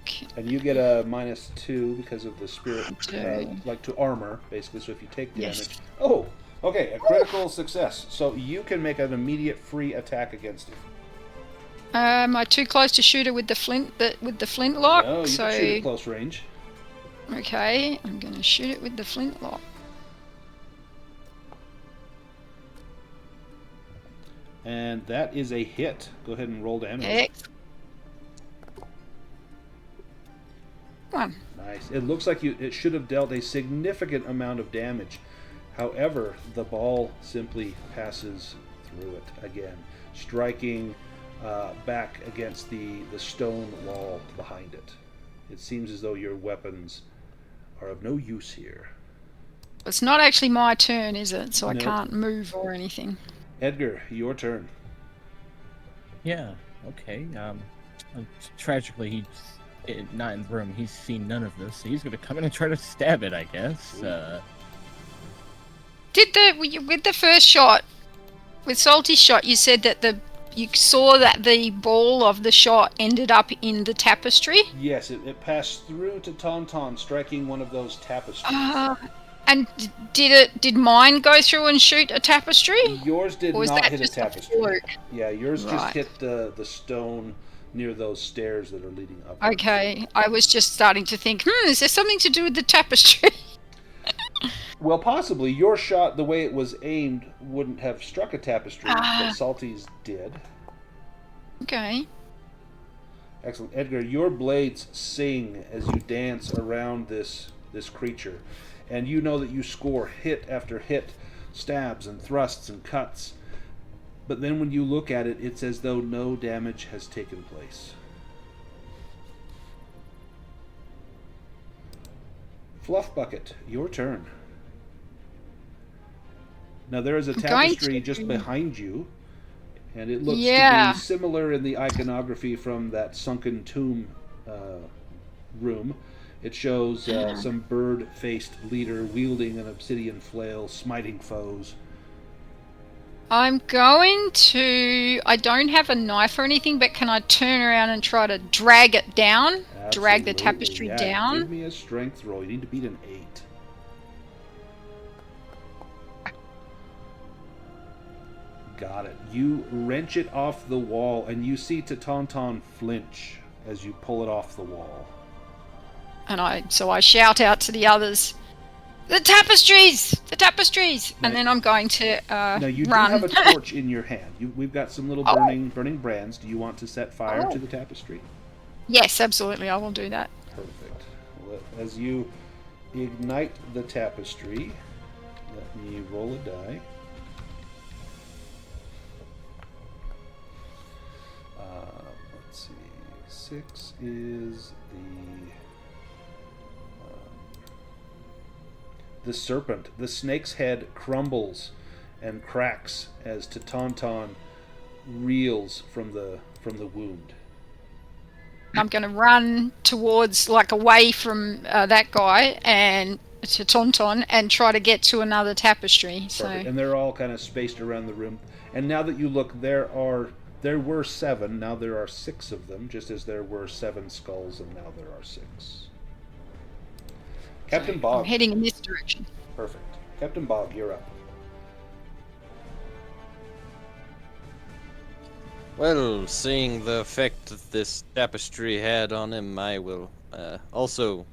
[SPEAKER 7] Okay.
[SPEAKER 1] And you get a -2 because of the spirit,
[SPEAKER 7] Okay.
[SPEAKER 1] like to armor, basically. So if you take damage...
[SPEAKER 7] Yes.
[SPEAKER 1] Oh! Okay, a critical success. So you can make an immediate free attack against him.
[SPEAKER 7] Am I too close to shoot her with the flintlock?
[SPEAKER 1] No, you
[SPEAKER 7] so
[SPEAKER 1] can shoot at close range.
[SPEAKER 7] okay, I'm gonna shoot it with the flintlock.
[SPEAKER 1] And that is a hit. Go ahead and roll damage.
[SPEAKER 7] X. One.
[SPEAKER 1] Nice. It looks like it should have dealt a significant amount of damage. However, the ball simply passes through it again, striking back against the stone wall behind it. It seems as though your weapons are of no use here.
[SPEAKER 7] It's not actually my turn, is it? So I
[SPEAKER 1] No.
[SPEAKER 7] can't move or anything.
[SPEAKER 1] Edgar, your turn.
[SPEAKER 3] Yeah, okay. Tragically, he's not in the room. He's seen none of this, so he's gonna come in and try to stab it, I guess.
[SPEAKER 7] With the first shot, with Salty's shot, you said that you saw that the ball of the shot ended up in the tapestry?
[SPEAKER 1] Yes, it passed through to Tauntaun, striking one of those tapestries.
[SPEAKER 7] And did mine go through and shoot a tapestry?
[SPEAKER 1] Yours did
[SPEAKER 7] Or was
[SPEAKER 1] not
[SPEAKER 7] that
[SPEAKER 1] hit a
[SPEAKER 7] just
[SPEAKER 1] tapestry.
[SPEAKER 7] fluke?
[SPEAKER 1] Yeah, yours just
[SPEAKER 7] Right.
[SPEAKER 1] hit the stone near those stairs that are leading up.
[SPEAKER 7] Okay, I was just starting to think, is there something to do with the tapestry?
[SPEAKER 1] Well, possibly. Your shot, the way it was aimed, wouldn't have struck a tapestry, but Salty's did.
[SPEAKER 7] Okay.
[SPEAKER 1] Excellent. Edgar, your blades sing as you dance around this creature. And you know that you score hit after hit, stabs and thrusts and cuts. But then when you look at it, it's as though no damage has taken place. Fluff Bucket, your turn. Now there is a tapestry just behind you, and it looks to be similar in the iconography from that sunken tomb room. It shows some bird-faced leader wielding an obsidian flail, smiting foes.
[SPEAKER 7] I'm going to... I don't have a knife or anything, but can I turn around and try to drag it down?
[SPEAKER 1] Absolutely.
[SPEAKER 7] Drag the tapestry
[SPEAKER 1] Yeah,
[SPEAKER 7] down?
[SPEAKER 1] Give me a strength roll. You need to beat an 8. Got it. You wrench it off the wall, and you see Tauntaun flinch as you pull it off the wall.
[SPEAKER 7] And I shout out to the others, the tapestries! The tapestries!
[SPEAKER 1] Now,
[SPEAKER 7] and then I'm going to
[SPEAKER 1] now you
[SPEAKER 7] run.
[SPEAKER 1] do have a torch in your hand. We've got some little burning brands. Do you want to set fire to the tapestry?
[SPEAKER 7] Yes, absolutely. I will do that.
[SPEAKER 1] Perfect. Well, as you ignite the tapestry, let me roll a die. Let's see. 6 is the serpent. The snake's head crumbles and cracks as Tauntaun reels from the wound.
[SPEAKER 7] I'm going to run towards, away from that guy and to Tauntaun and try to get to another tapestry. So.
[SPEAKER 1] And they're all kind of spaced around the room. And now that you look, there were 7. Now there are 6 of them, just as there were 7 skulls, and now there are 6. Captain Bog.
[SPEAKER 7] I'm heading in this direction.
[SPEAKER 1] Perfect. Captain Bog, you're up.
[SPEAKER 2] Well, seeing the effect that this tapestry had on him, I will also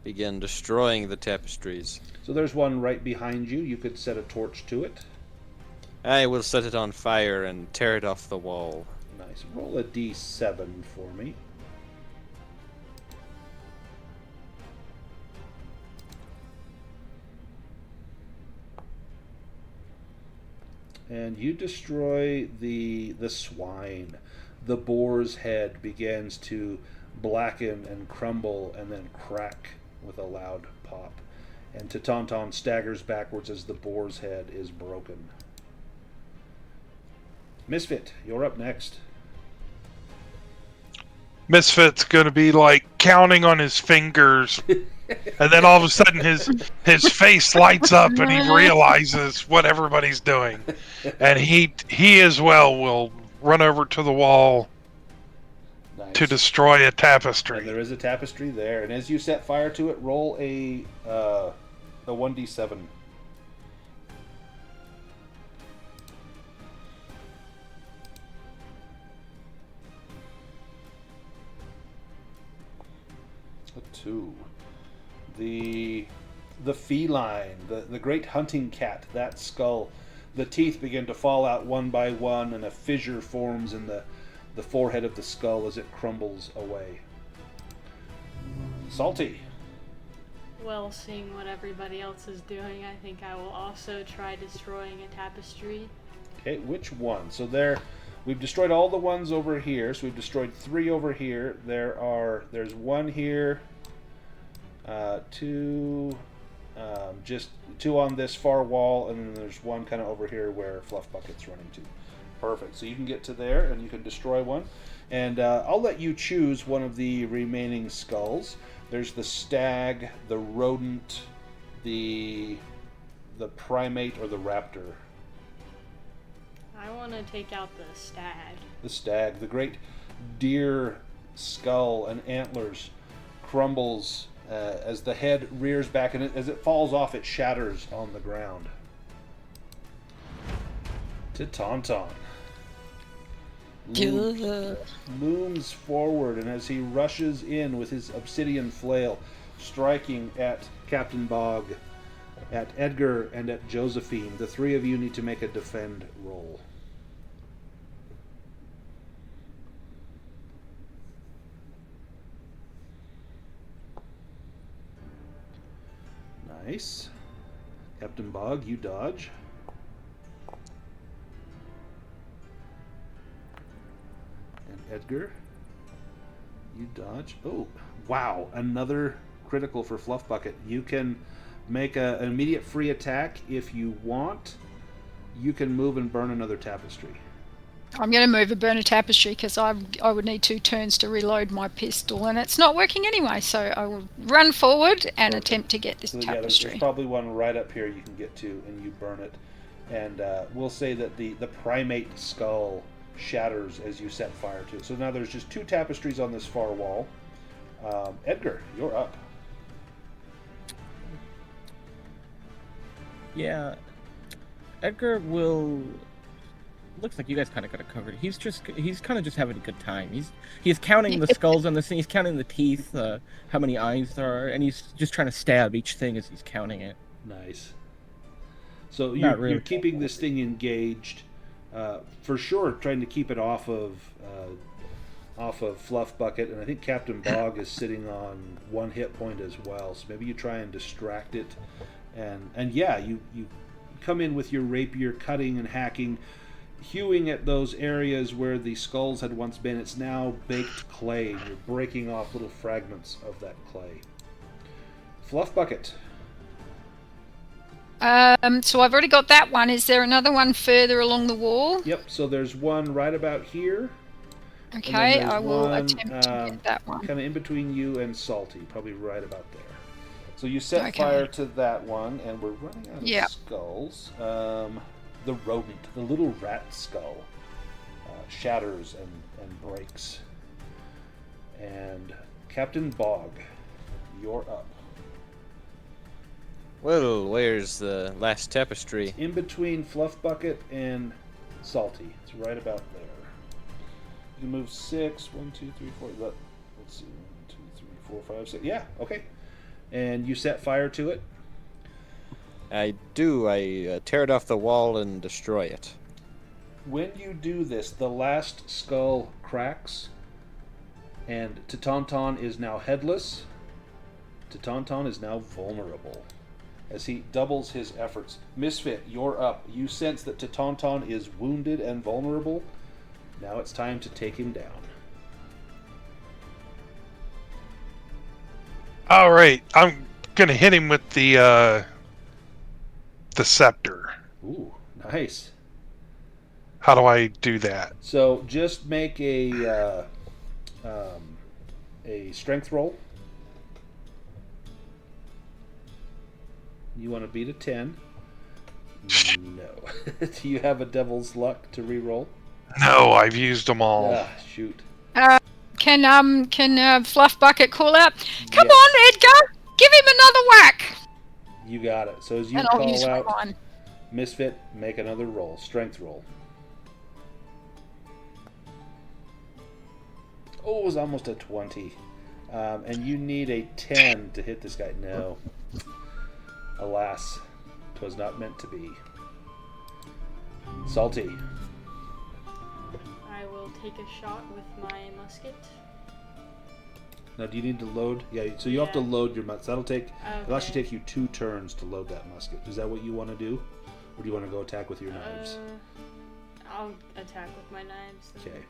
[SPEAKER 2] begin destroying the tapestries.
[SPEAKER 1] So there's one right behind you. You could set a torch to it.
[SPEAKER 2] I will set it on fire and tear it off the wall.
[SPEAKER 1] Nice. Roll a d7 for me. And you destroy the swine. The boar's head begins to blacken and crumble and then crack with a loud pop. And Tauntaun staggers backwards as the boar's head is broken. Misfit, you're up next.
[SPEAKER 5] Misfit's gonna be like counting on his fingers, and then all of a sudden his face lights up and he realizes what everybody's doing, and he as well will run over to the wall
[SPEAKER 1] Nice.
[SPEAKER 5] to destroy a
[SPEAKER 1] And
[SPEAKER 5] tapestry.
[SPEAKER 1] there is a tapestry there. And as you set fire to it, roll a 1d7. A 2. The feline, the great hunting cat, that skull, the teeth begin to fall out one by one, and a fissure forms in the forehead of the skull as it crumbles away. Salty.
[SPEAKER 6] Well, seeing what everybody else is doing, I think I will also try destroying a tapestry.
[SPEAKER 1] Okay, which one? So we've destroyed all the ones over here. So we've destroyed 3 over here. There's 1 here, 2, just 2 on this far wall, and then there's 1 kind of over here where Fluff Bucket's running to. Perfect. So you can get to there, and you can destroy one. And I'll let you choose one of the remaining skulls. There's the stag, the rodent, the primate, or the raptor.
[SPEAKER 6] I want to take out the stag.
[SPEAKER 1] The stag, the great deer skull and antlers crumbles as the head rears back, and as it falls off, it shatters on the ground. To Tauntaun. Looms forward, and as he rushes in with his obsidian flail, striking at Captain Bog, at Edgar, and at Josephine, the 3 of you need to make a defend roll. Nice. Captain Bog, you dodge. And Edgar, you dodge. Oh, wow. Another critical for Fluff Bucket. You can make an immediate free attack if you want. You can move and burn another tapestry.
[SPEAKER 7] I'm going to move and burn a tapestry because I would need 2 turns to reload my pistol, and it's not working anyway. So I will run forward and attempt to get this
[SPEAKER 1] So, yeah, there's
[SPEAKER 7] tapestry.
[SPEAKER 1] probably one right up here you can get to, and you burn it. And we'll say that the primate skull shatters as you set fire to it. So now there's just 2 tapestries on this far wall. Edgar, you're up.
[SPEAKER 3] Yeah, Edgar will. Looks like you guys kind of got it covered. He's kind of just having a good time. He's counting the skulls on this thing. He's counting the teeth, how many eyes there are, and he's just trying to stab each thing as he's counting it.
[SPEAKER 1] Nice. So
[SPEAKER 3] Not really.
[SPEAKER 1] you're keeping this thing engaged, for sure. Trying to keep it off of Fluff Bucket, and I think Captain Bog is sitting on 1 hit point as well. So maybe you try and distract it, and yeah, you come in with your rapier, cutting and hacking, hewing at those areas where the skulls had once been. It's now baked clay. You're breaking off little fragments of that clay. Fluff Bucket.
[SPEAKER 7] So I've already got that one. Is there another one further along the wall?
[SPEAKER 1] Yep, so there's one right about here.
[SPEAKER 7] Okay, I will attempt to get that one.
[SPEAKER 1] Kind of in between you and Salty, probably right about there. So you set
[SPEAKER 7] Okay.
[SPEAKER 1] fire to that one, and we're running out of
[SPEAKER 7] Yep.
[SPEAKER 1] skulls. The rodent, the little rat skull, shatters and breaks. And Captain Bog, you're up.
[SPEAKER 2] Well, where's the last tapestry?
[SPEAKER 1] In between Fluff Bucket and Salty. It's right about there. You can move 6. 1, 2, 3, 4. Let's see. 1, 2, 3, 4, 5, 6. Yeah, okay. And you set fire to it?
[SPEAKER 2] I do. I tear it off the wall and destroy it.
[SPEAKER 1] When you do this, the last skull cracks, and Tauntaun is now headless. Tauntaun is now vulnerable as he doubles his efforts. Misfit, you're up. You sense that Tauntaun is wounded and vulnerable. Now it's time to take him down.
[SPEAKER 5] All right, I'm gonna hit him with the scepter.
[SPEAKER 1] Ooh, nice.
[SPEAKER 5] How do I do that?
[SPEAKER 1] So just make a strength roll. You want to beat a 10? No. Do you have a devil's luck to re-roll?
[SPEAKER 5] No, I've used them all.
[SPEAKER 1] Ah, shoot.
[SPEAKER 7] Can Fluff Bucket call out? Come
[SPEAKER 1] Yes.
[SPEAKER 7] on, Edgar! Give him another whack!
[SPEAKER 1] You got it. So as you
[SPEAKER 7] And I'll use
[SPEAKER 1] call out,
[SPEAKER 7] one.
[SPEAKER 1] Misfit, make another roll. Strength roll. Oh, it was almost a 20. And you need a 10 to hit this guy. No. Alas, 'twas not meant to be. Salty.
[SPEAKER 6] I will take a shot with my musket.
[SPEAKER 1] Now, do you need to load? Yeah, so you have to
[SPEAKER 6] Yeah.
[SPEAKER 1] load your musket. That'll it'll actually
[SPEAKER 6] Okay.
[SPEAKER 1] take you 2 turns to load that musket. Is that what you want to do? Or do you want to go attack with your knives?
[SPEAKER 6] I'll attack with my knives. Then.
[SPEAKER 1] Okay.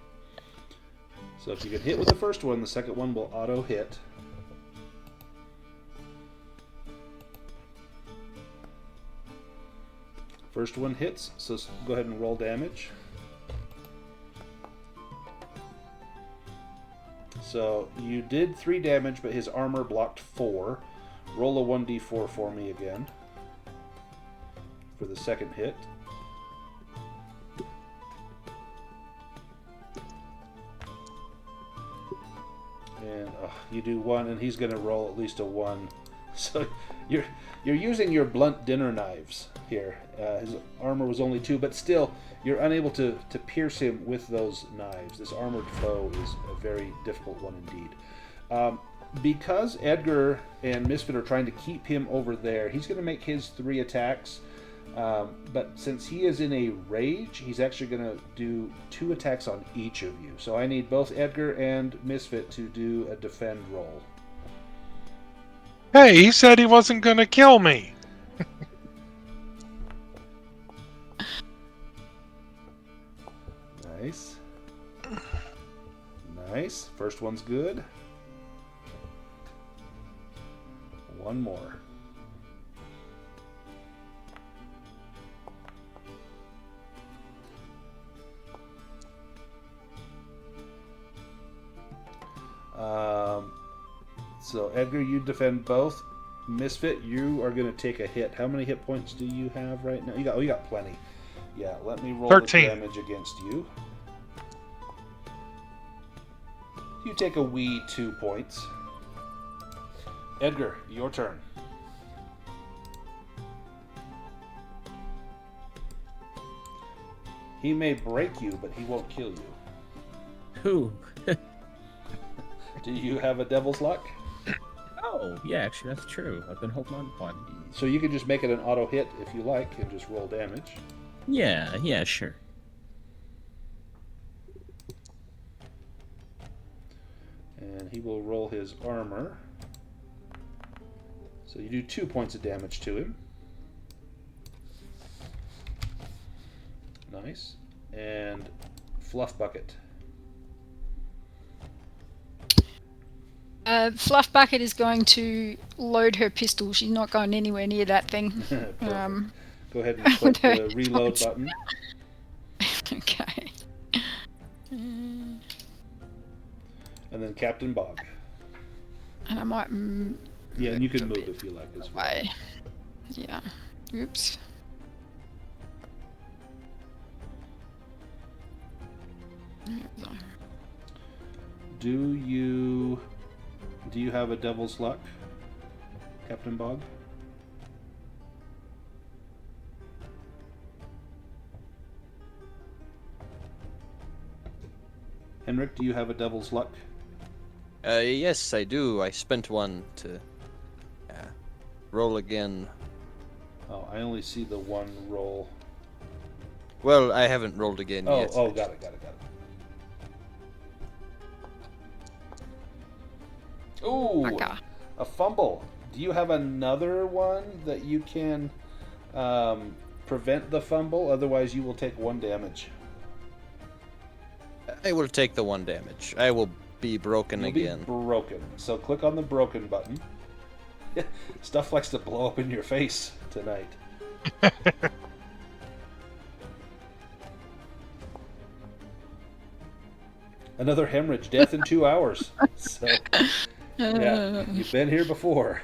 [SPEAKER 1] So if you can hit with the first one, the second one will auto hit. First one hits, so go ahead and roll damage. So you did 3 damage, but his armor blocked 4. Roll a 1d4 for me again for the second hit. And you do 1, and he's going to roll at least a 1. So you're using your blunt dinner knives here. His armor was only 2, but still, you're unable to pierce him with those knives. This armored foe is a very difficult one indeed. Because Edgar and Misfit are trying to keep him over there, he's going to make his 3 attacks. But since he is in a rage, he's actually going to do 2 attacks on each of you. So I need both Edgar and Misfit to do a defend roll.
[SPEAKER 5] Hey, he said he wasn't gonna kill me.
[SPEAKER 1] Nice. Nice. First one's good. One more. So Edgar, you defend both. Misfit, you are going to take a hit. How many hit points do you have right now? You got plenty. Yeah, let me roll
[SPEAKER 5] 13.
[SPEAKER 1] the damage against you. You take a wee 2 points. Edgar, your turn. He may break you, but he won't kill you.
[SPEAKER 3] Who?
[SPEAKER 1] Do you have a devil's luck?
[SPEAKER 3] Oh, yeah, actually, that's true. I've been holding on to one.
[SPEAKER 1] So you can just make it an auto hit if you like and just roll damage.
[SPEAKER 3] Yeah, sure.
[SPEAKER 1] And he will roll his armor. So you do 2 points of damage to him. Nice. And Fluff Bucket.
[SPEAKER 7] Fluff Bucket is going to load her pistol. She's not going anywhere near that thing.
[SPEAKER 1] Perfect.
[SPEAKER 7] Um,
[SPEAKER 1] Go ahead and click the reload button.
[SPEAKER 7] Okay.
[SPEAKER 1] And then Captain Bog.
[SPEAKER 7] And I might
[SPEAKER 1] Yeah, and you can move if you like as well.
[SPEAKER 7] away. Yeah. Oops.
[SPEAKER 1] Do you have a devil's luck, Captain Bog? Henrik, do you have a devil's luck?
[SPEAKER 2] Yes, I do. I spent one to roll again.
[SPEAKER 1] Oh, I only see the one roll.
[SPEAKER 2] Well, I haven't rolled again yet.
[SPEAKER 1] Oh, got it. Ooh,
[SPEAKER 7] Okay.
[SPEAKER 1] a fumble. Do you have another one that you can prevent the fumble? Otherwise, you will take 1 damage.
[SPEAKER 2] I will take the 1 damage. I will be broken
[SPEAKER 1] You'll
[SPEAKER 2] again.
[SPEAKER 1] be broken. So click on the broken button. Stuff likes to blow up in your face tonight. Another hemorrhage, death in 2 hours. So, yeah, you've been here before.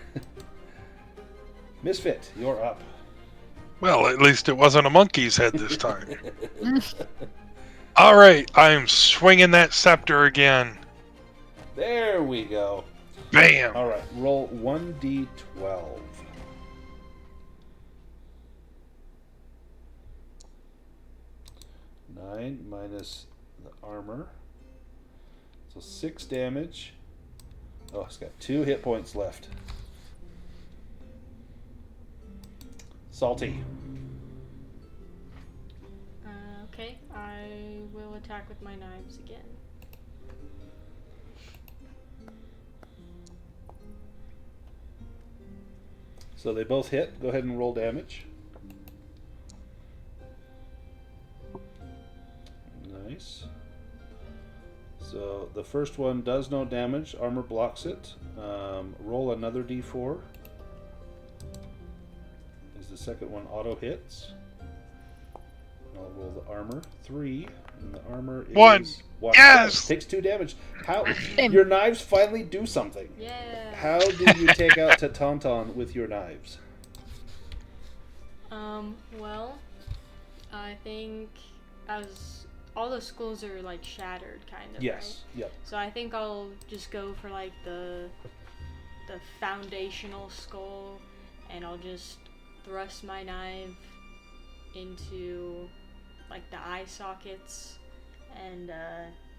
[SPEAKER 1] Misfit, you're up.
[SPEAKER 5] Well, at least it wasn't a monkey's head this time. All right, I'm swinging that scepter again.
[SPEAKER 1] There we go.
[SPEAKER 5] Bam!
[SPEAKER 1] All right, roll 1d12. Nine minus the armor. So 6 damage. Oh, it's got 2 hit points left. Salty.
[SPEAKER 6] Okay, I will attack with my knives again.
[SPEAKER 1] So they both hit. Go ahead and roll damage. Nice. So the first one does no damage. Armor blocks it. Roll another d4. As the second one auto hits. I'll roll the armor. 3. And the armor is
[SPEAKER 5] 1.
[SPEAKER 1] 1.
[SPEAKER 5] Yes!
[SPEAKER 1] Oh, takes 2 damage. How? Your knives finally do something.
[SPEAKER 6] Yeah.
[SPEAKER 1] How did you take out Tauntaun with your knives?
[SPEAKER 6] Well, I think all the skulls are like shattered, kind of.
[SPEAKER 1] Yes.
[SPEAKER 6] Right?
[SPEAKER 1] Yep.
[SPEAKER 6] So I think I'll just go for like the foundational skull, and I'll just thrust my knife into like the eye sockets, and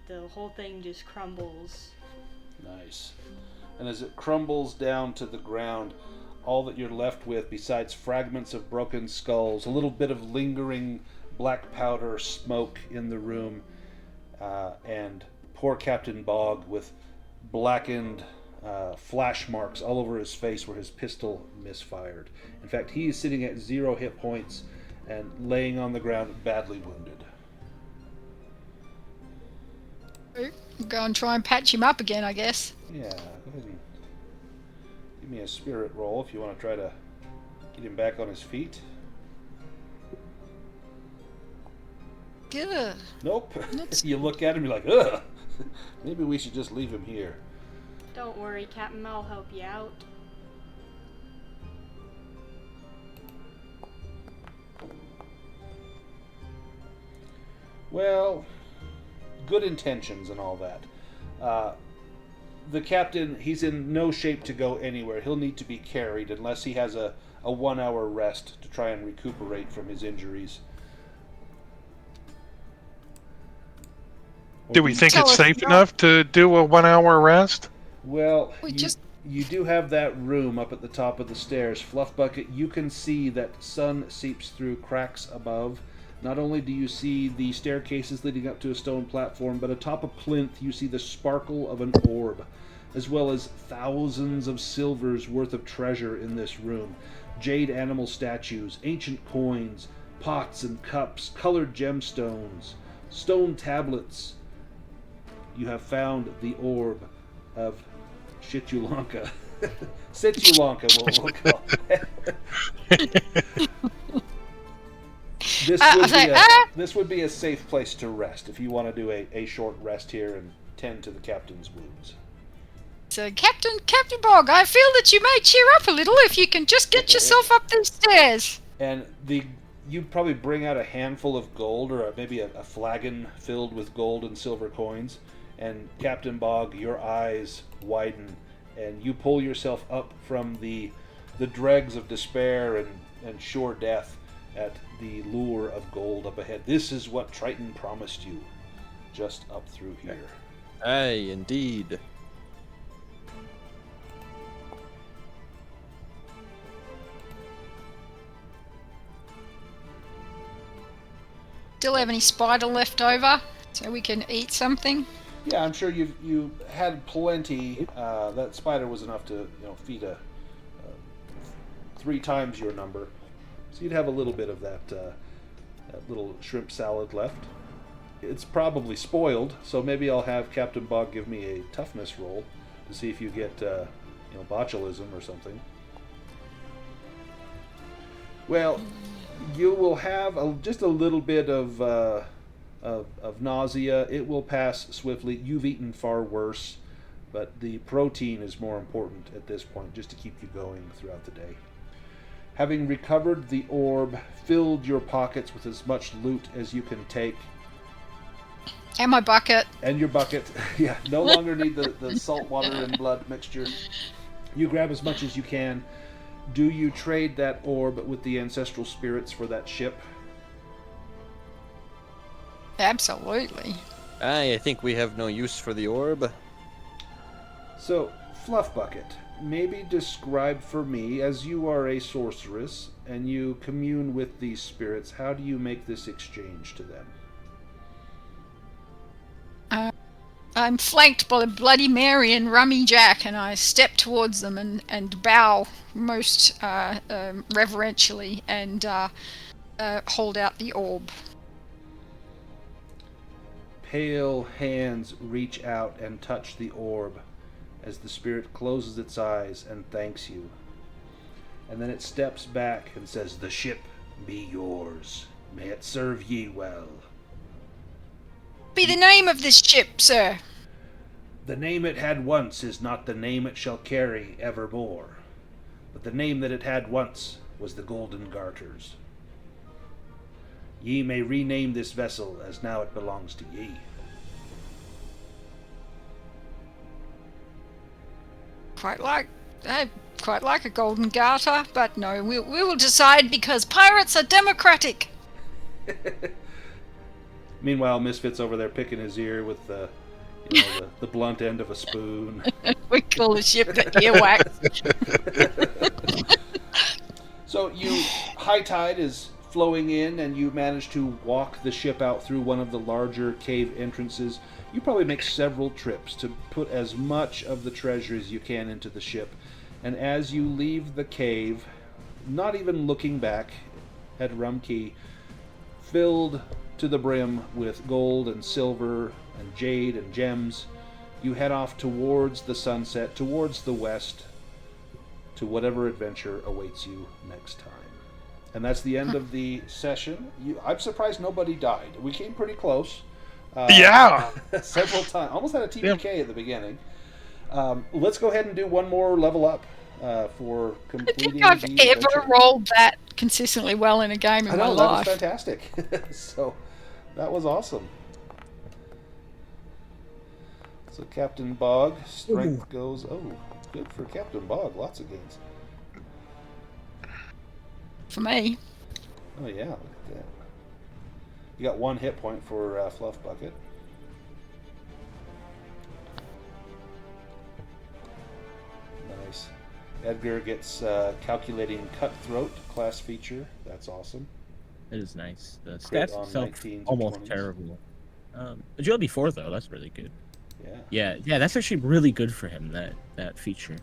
[SPEAKER 6] the whole thing just crumbles.
[SPEAKER 1] Nice. And as it crumbles down to the ground, all that you're left with, besides fragments of broken skulls, a little bit of lingering black powder smoke in the room, and poor Captain Bog with blackened flash marks all over his face where his pistol misfired. In fact, he is sitting at 0 hit points and laying on the ground badly wounded.
[SPEAKER 7] Go and try and patch him up again, I guess.
[SPEAKER 1] Yeah, go ahead and give me a spirit roll if you want to try to get him back on his feet.
[SPEAKER 7] Good.
[SPEAKER 1] Nope. You look at him, you're like, ugh. Maybe we should just leave him here.
[SPEAKER 6] Don't worry, Captain, I'll help you out.
[SPEAKER 1] Well, good intentions and all that. The captain, he's in no shape to go anywhere. He'll need to be carried unless he has a 1 hour rest to try and recuperate from his injuries.
[SPEAKER 5] Do we think
[SPEAKER 7] Tell
[SPEAKER 5] it's
[SPEAKER 7] us
[SPEAKER 5] safe
[SPEAKER 7] more.
[SPEAKER 5] enough to do a 1 hour rest?
[SPEAKER 1] Well,
[SPEAKER 7] We
[SPEAKER 1] you,
[SPEAKER 7] just-
[SPEAKER 1] you do have that room up at the top of the stairs. Fluffbucket, you can see that sun seeps through cracks above. Not only do you see the staircases leading up to a stone platform, but atop a plinth you see the sparkle of an orb, as well as thousands of silvers worth of treasure in this room. Jade animal statues, ancient coins, pots and cups, colored gemstones, stone tablets. You have found the orb of Shitulanka. Situlanka, we'll call it. This would be a safe place to rest if you want to do a short rest here and tend to the captain's wounds.
[SPEAKER 7] So, Captain Bog, I feel that you may cheer up a little if you can just get yourself up these stairs.
[SPEAKER 1] And you probably bring out a handful of gold, or maybe a flagon filled with gold and silver coins. And Captain Bog, your eyes widen, and you pull yourself up from the dregs of despair and sure death at the lure of gold up ahead. This is what Triton promised you. just up through here.
[SPEAKER 2] Aye, indeed.
[SPEAKER 7] Still have any spider left over so we can eat something?
[SPEAKER 1] Yeah, I'm sure you had plenty. That spider was enough to feed 3 times your number, so you'd have a little bit of that little shrimp salad left. It's probably spoiled, so maybe I'll have Captain Bog give me a toughness roll to see if you get botulism or something. Well, you will have just a little bit of nausea. It will pass swiftly. You've eaten far worse, but the protein is more important at this point, just to keep you going throughout the day. Having recovered the orb, filled your pockets with as much loot as you can take.
[SPEAKER 7] And my bucket.
[SPEAKER 1] And your bucket. Yeah, no longer need the salt water and blood mixture. You grab as much as you can. Do you trade that orb with the ancestral spirits for that ship?
[SPEAKER 7] Absolutely.
[SPEAKER 2] Aye, I think we have no use for the orb.
[SPEAKER 1] So, Fluff Bucket, maybe describe for me, as you are a sorceress and you commune with these spirits, how do you make this exchange to them?
[SPEAKER 7] I'm flanked by Bloody Mary and Rummy Jack, and I step towards them and bow most reverentially and hold out the orb.
[SPEAKER 1] Pale hands reach out and touch the orb as the spirit closes its eyes and thanks you. And then it steps back and says, "The ship be yours. May it serve ye well."
[SPEAKER 7] Be the name of this ship, sir?
[SPEAKER 1] The name it had once is not the name it shall carry evermore, but the name that it had once was the Golden Garters. Ye may rename this vessel, as now it belongs to ye.
[SPEAKER 7] Quite like a golden garter, but no, we will decide because pirates are democratic.
[SPEAKER 1] Meanwhile, Misfit's over there picking his ear with the blunt end of a spoon.
[SPEAKER 7] We call the ship the earwax.
[SPEAKER 1] So high tide is flowing in, and you manage to walk the ship out through one of the larger cave entrances. You probably make several trips to put as much of the treasure as you can into the ship. And as you leave the cave, not even looking back at Rum Key, filled to the brim with gold and silver and jade and gems, you head off towards the sunset, towards the west, to whatever adventure awaits you next time. And that's the end of the session. I'm surprised nobody died. We came pretty close.
[SPEAKER 5] Yeah.
[SPEAKER 1] Several times. Almost had a TPK at the beginning. Let's go ahead and do one more level up for completing.
[SPEAKER 7] I think I've ever rolled that consistently well in a game in my life.
[SPEAKER 1] That was fantastic. So that was awesome. So Captain Bog, strength goes. Oh, good for Captain Bog. Lots of gains.
[SPEAKER 7] For me.
[SPEAKER 1] Oh yeah, look at that. You got 1 hit point for Fluff Bucket. Nice. Edgar gets calculating Cutthroat class feature. That's awesome.
[SPEAKER 3] It is nice. The
[SPEAKER 1] Crit
[SPEAKER 3] stats
[SPEAKER 1] on
[SPEAKER 3] itself
[SPEAKER 1] 19s or
[SPEAKER 3] almost
[SPEAKER 1] 20s.
[SPEAKER 3] terrible. Agility 4 though, that's really good.
[SPEAKER 1] Yeah.
[SPEAKER 3] Yeah, that's actually really good for him. That feature.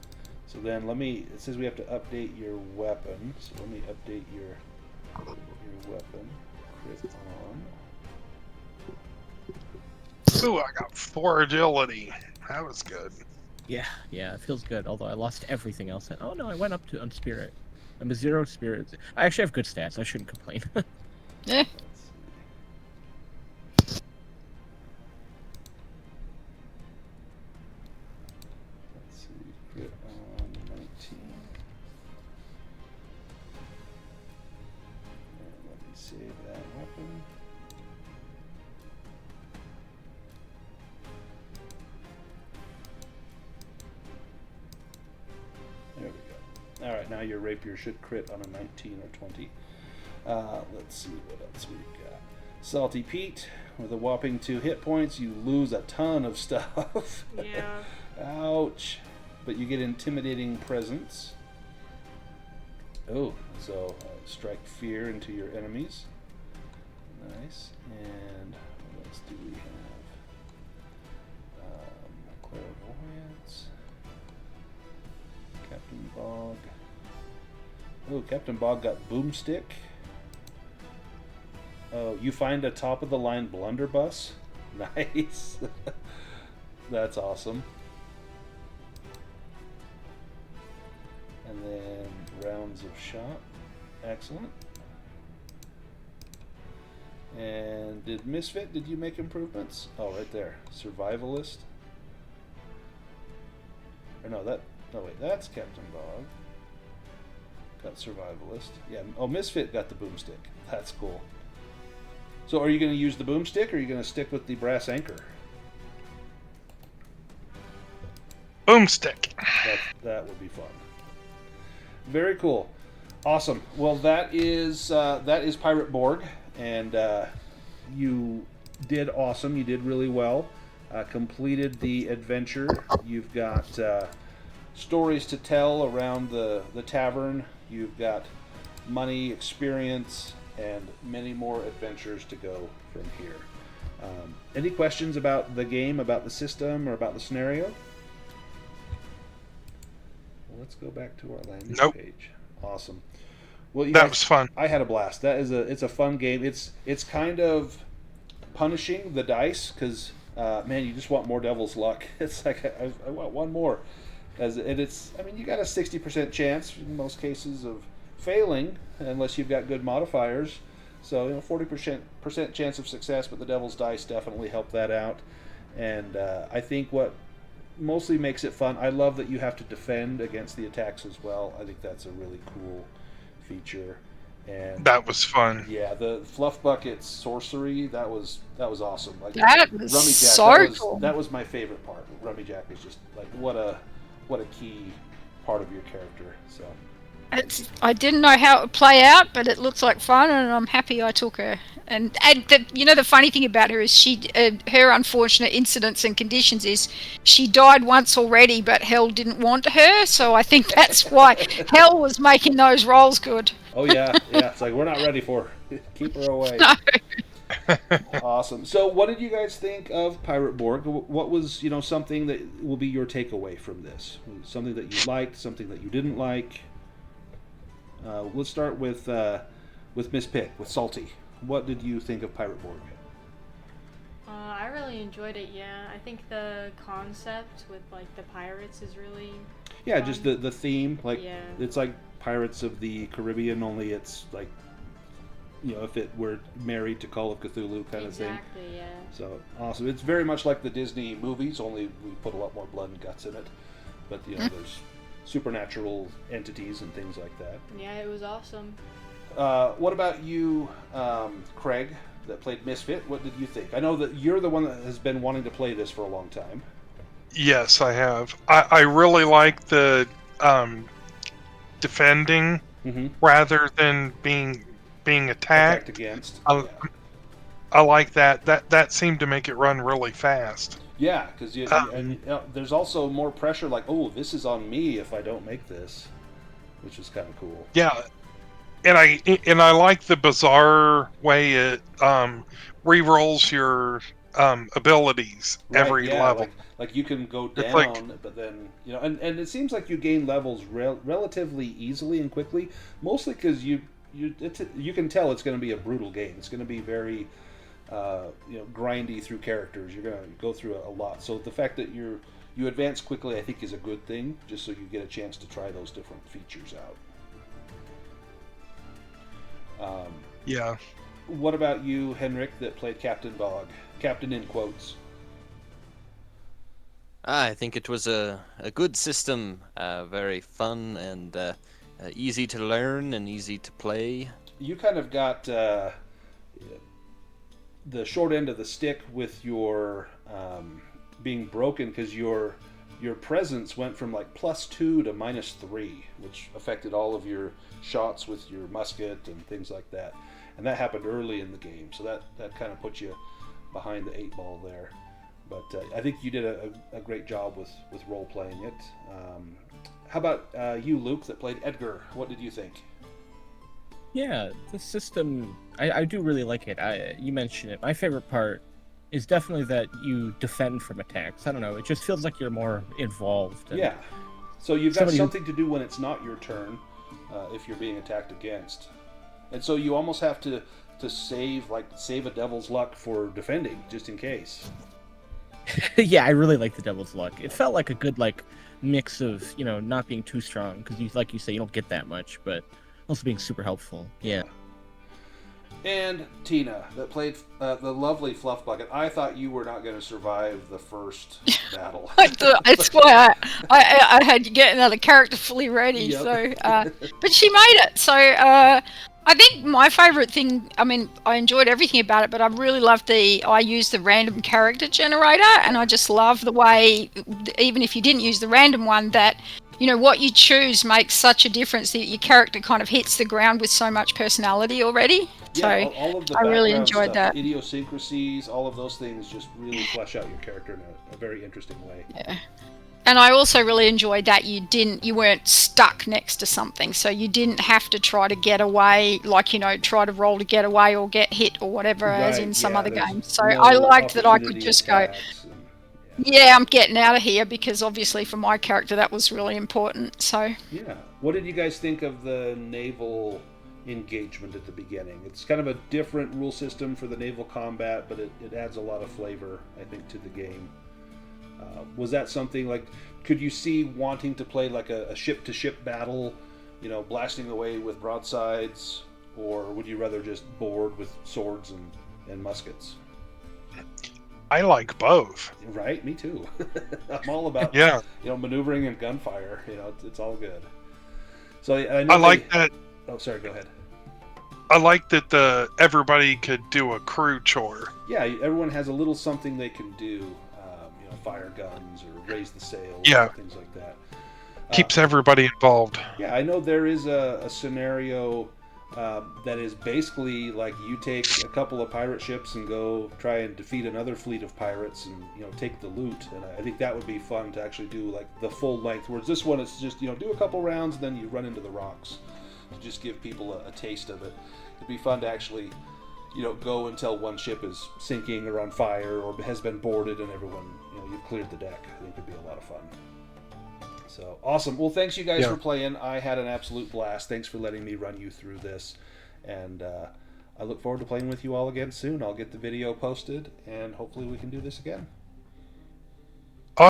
[SPEAKER 1] So then it says we have to update your weapon. So let me update your weapon. Crit on.
[SPEAKER 5] Ooh, I got 4 agility. That was good.
[SPEAKER 3] Yeah, it feels good. Although I lost everything else. Oh no, I went up to on spirit. I'm a 0 spirit. I actually have good stats. I shouldn't complain.
[SPEAKER 7] Yeah.
[SPEAKER 1] Let's see. Crit on 19. And let me save that weapon. There we go. Alright, now your rapier should crit on a 19 or 20. Let's see what else we've got. Salty Pete with a whopping 2 hit points. You lose a ton of stuff.
[SPEAKER 6] Yeah.
[SPEAKER 1] Ouch. But you get intimidating presence. Oh, so strike fear into your enemies. Nice. And what else do we have? Clairvoyance. Captain Bog. Oh, Captain Bog got Boomstick. Oh, you find a top-of-the-line blunderbuss? Nice. That's awesome. And then rounds of shot. Excellent. And did Misfit, did you make improvements? Oh, right there. Survivalist. Or no, wait, that's Captain Bog. Got Survivalist. Yeah, oh, Misfit got the Boomstick. That's cool. So are you going to use the Boomstick, or are you going to stick with the brass anchor?
[SPEAKER 5] Boomstick.
[SPEAKER 1] That would be fun. Very cool. Awesome. Well, that is Pirate Borg, and you did awesome. You did really well. Completed the adventure. You've got stories to tell around the tavern. You've got money, experience, and many more adventures to go from here. Any questions about the game, about the system, or about the scenario? Well, let's go back to our landing page. Awesome. Well,
[SPEAKER 5] that was fun.
[SPEAKER 1] I had a blast. It's a fun game. It's kind of punishing the dice because man, you just want more devil's luck. It's like I want one more, I mean, you got a 60% chance in most cases of failing unless you've got good modifiers. So 40% chance of success, but the devil's dice definitely help that out. And I think what mostly makes it fun, I love that you have to defend against the attacks as well. I think that's a really cool feature. And
[SPEAKER 5] that was fun.
[SPEAKER 1] Yeah, the Fluff Bucket's sorcery, that was awesome. Like
[SPEAKER 7] that was
[SPEAKER 1] Rummy Jack,
[SPEAKER 7] so cool.
[SPEAKER 1] That was my favorite part. Rummy Jack is just like what a key part of your character. So
[SPEAKER 7] I didn't know how it would play out, but it looks like fun, and I'm happy I took her. And the funny thing about her is her unfortunate incidents and conditions is she died once already, but Hell didn't want her, so I think that's why Hell was making those rolls good.
[SPEAKER 1] Oh yeah, it's like we're not ready for her. Keep her away.
[SPEAKER 7] No.
[SPEAKER 1] Awesome. So what did you guys think of Pirate Borg? What was, something that will be your takeaway from this? Something that you liked, something that you didn't like? Let's start with Miss Pick, with Salty. What did you think of Pirate Borg?
[SPEAKER 6] I really enjoyed it, yeah. I think the concept with, the pirates is really
[SPEAKER 1] Yeah,
[SPEAKER 6] fun.
[SPEAKER 1] just the theme.
[SPEAKER 6] Yeah.
[SPEAKER 1] It's like Pirates of the Caribbean, only it's like, if it were married to Call of Cthulhu kind of thing.
[SPEAKER 6] Exactly, yeah.
[SPEAKER 1] So, awesome. It's very much like the Disney movies, only we put a lot more blood and guts in it. But, there's supernatural entities and things like that.
[SPEAKER 6] Yeah, it was awesome.
[SPEAKER 1] What about you, Craig, that played Misfit? What did you think? I know that you're the one that has been wanting to play this for a long time.
[SPEAKER 5] Yes, I have. I really like the defending rather than being attacked
[SPEAKER 1] Against.
[SPEAKER 5] I like that. That seemed to make it run really fast.
[SPEAKER 1] Yeah, because there's also more pressure. Like, oh, this is on me if I don't make this, which is kind of cool.
[SPEAKER 5] Yeah, and I like the bizarre way it re-rolls your abilities every level.
[SPEAKER 1] Like you can go down, but then and it seems like you gain levels relatively easily and quickly, mostly because you can tell it's going to be a brutal game. It's going to be very grindy through characters. You're going to go through a lot. So the fact that you advance quickly, I think, is a good thing, just so you get a chance to try those different features out.
[SPEAKER 5] Yeah.
[SPEAKER 1] What about you, Henrik, that played Captain Bog? Captain in quotes.
[SPEAKER 2] I think it was a good system, very fun and easy to learn and easy to play.
[SPEAKER 1] You kind of got the short end of the stick with your being broken, because your presence went from like +2 to -3, which affected all of your shots with your musket and things like that. And that happened early in the game, so that kind of put you behind the 8-ball there. But I think you did a great job with role playing it. How about you, Luke, that played Edgar? What did you think?
[SPEAKER 3] Yeah, the system, I do really like it. You mentioned it. My favorite part is definitely that you defend from attacks. I don't know, it just feels like you're more involved. And
[SPEAKER 1] Yeah. So you've got
[SPEAKER 3] somebody
[SPEAKER 1] something to do when it's not your turn, if you're being attacked against. And so you almost have to save a devil's luck for defending, just in case.
[SPEAKER 3] Yeah, I really like the Devil's Luck. It felt like a good mix of, not being too strong, because like you say, you don't get that much, but also being super helpful. Yeah.
[SPEAKER 1] And Tina, that played the lovely Fluff Bucket. I thought you were not going to survive the first battle.
[SPEAKER 7] That's why I had to get another character fully ready.
[SPEAKER 1] Yep.
[SPEAKER 7] So, but she made it. So I think my favorite thing. I mean, I enjoyed everything about it, but I really loved I used the random character generator, and I just love the way, even if you didn't use the random one, that what you choose makes such a difference that your character kind of hits the ground with so much personality already.
[SPEAKER 1] Yeah,
[SPEAKER 7] So
[SPEAKER 1] all of the
[SPEAKER 7] I really
[SPEAKER 1] background
[SPEAKER 7] enjoyed
[SPEAKER 1] stuff,
[SPEAKER 7] that.
[SPEAKER 1] idiosyncrasies, all of those things just really flesh out your character in a very interesting way.
[SPEAKER 7] Yeah. And I also really enjoyed that you weren't stuck next to something, so you didn't have to try to get away, try to roll to get away or get hit or whatever, as in some other games. So I liked that I could just go, yeah, I'm getting out of here, because obviously for my character that was really important. So
[SPEAKER 1] yeah, what did you guys think of the naval engagement at the beginning? It's kind of a different rule system for the naval combat, but it adds a lot of flavor, I think, to the game. Was that something could you see wanting to play a ship-to-ship battle, blasting away with broadsides, or would you rather just board with swords and muskets?
[SPEAKER 5] I like both.
[SPEAKER 1] Right, me too. I'm all about maneuvering and gunfire. It's all good. So I
[SPEAKER 5] like that.
[SPEAKER 1] Oh, sorry. Go ahead.
[SPEAKER 5] I like that everybody could do a crew chore.
[SPEAKER 1] Yeah, everyone has a little something they can do. Fire guns or raise the sails, things like that.
[SPEAKER 5] Keeps everybody involved.
[SPEAKER 1] Yeah, I know there is a scenario that is basically you take a couple of pirate ships and go try and defeat another fleet of pirates and take the loot. And I think that would be fun to actually do the full length. Whereas this one, it's just do a couple rounds and then you run into the rocks to just give people a taste of it. It'd be fun to actually go until one ship is sinking or on fire or has been boarded and everyone, you've cleared the deck. I think it'd be a lot of fun. So, awesome. Well, thanks you guys for playing. I had an absolute blast. Thanks for letting me run you through this. And I look forward to playing with you all again soon. I'll get the video posted and hopefully we can do this again.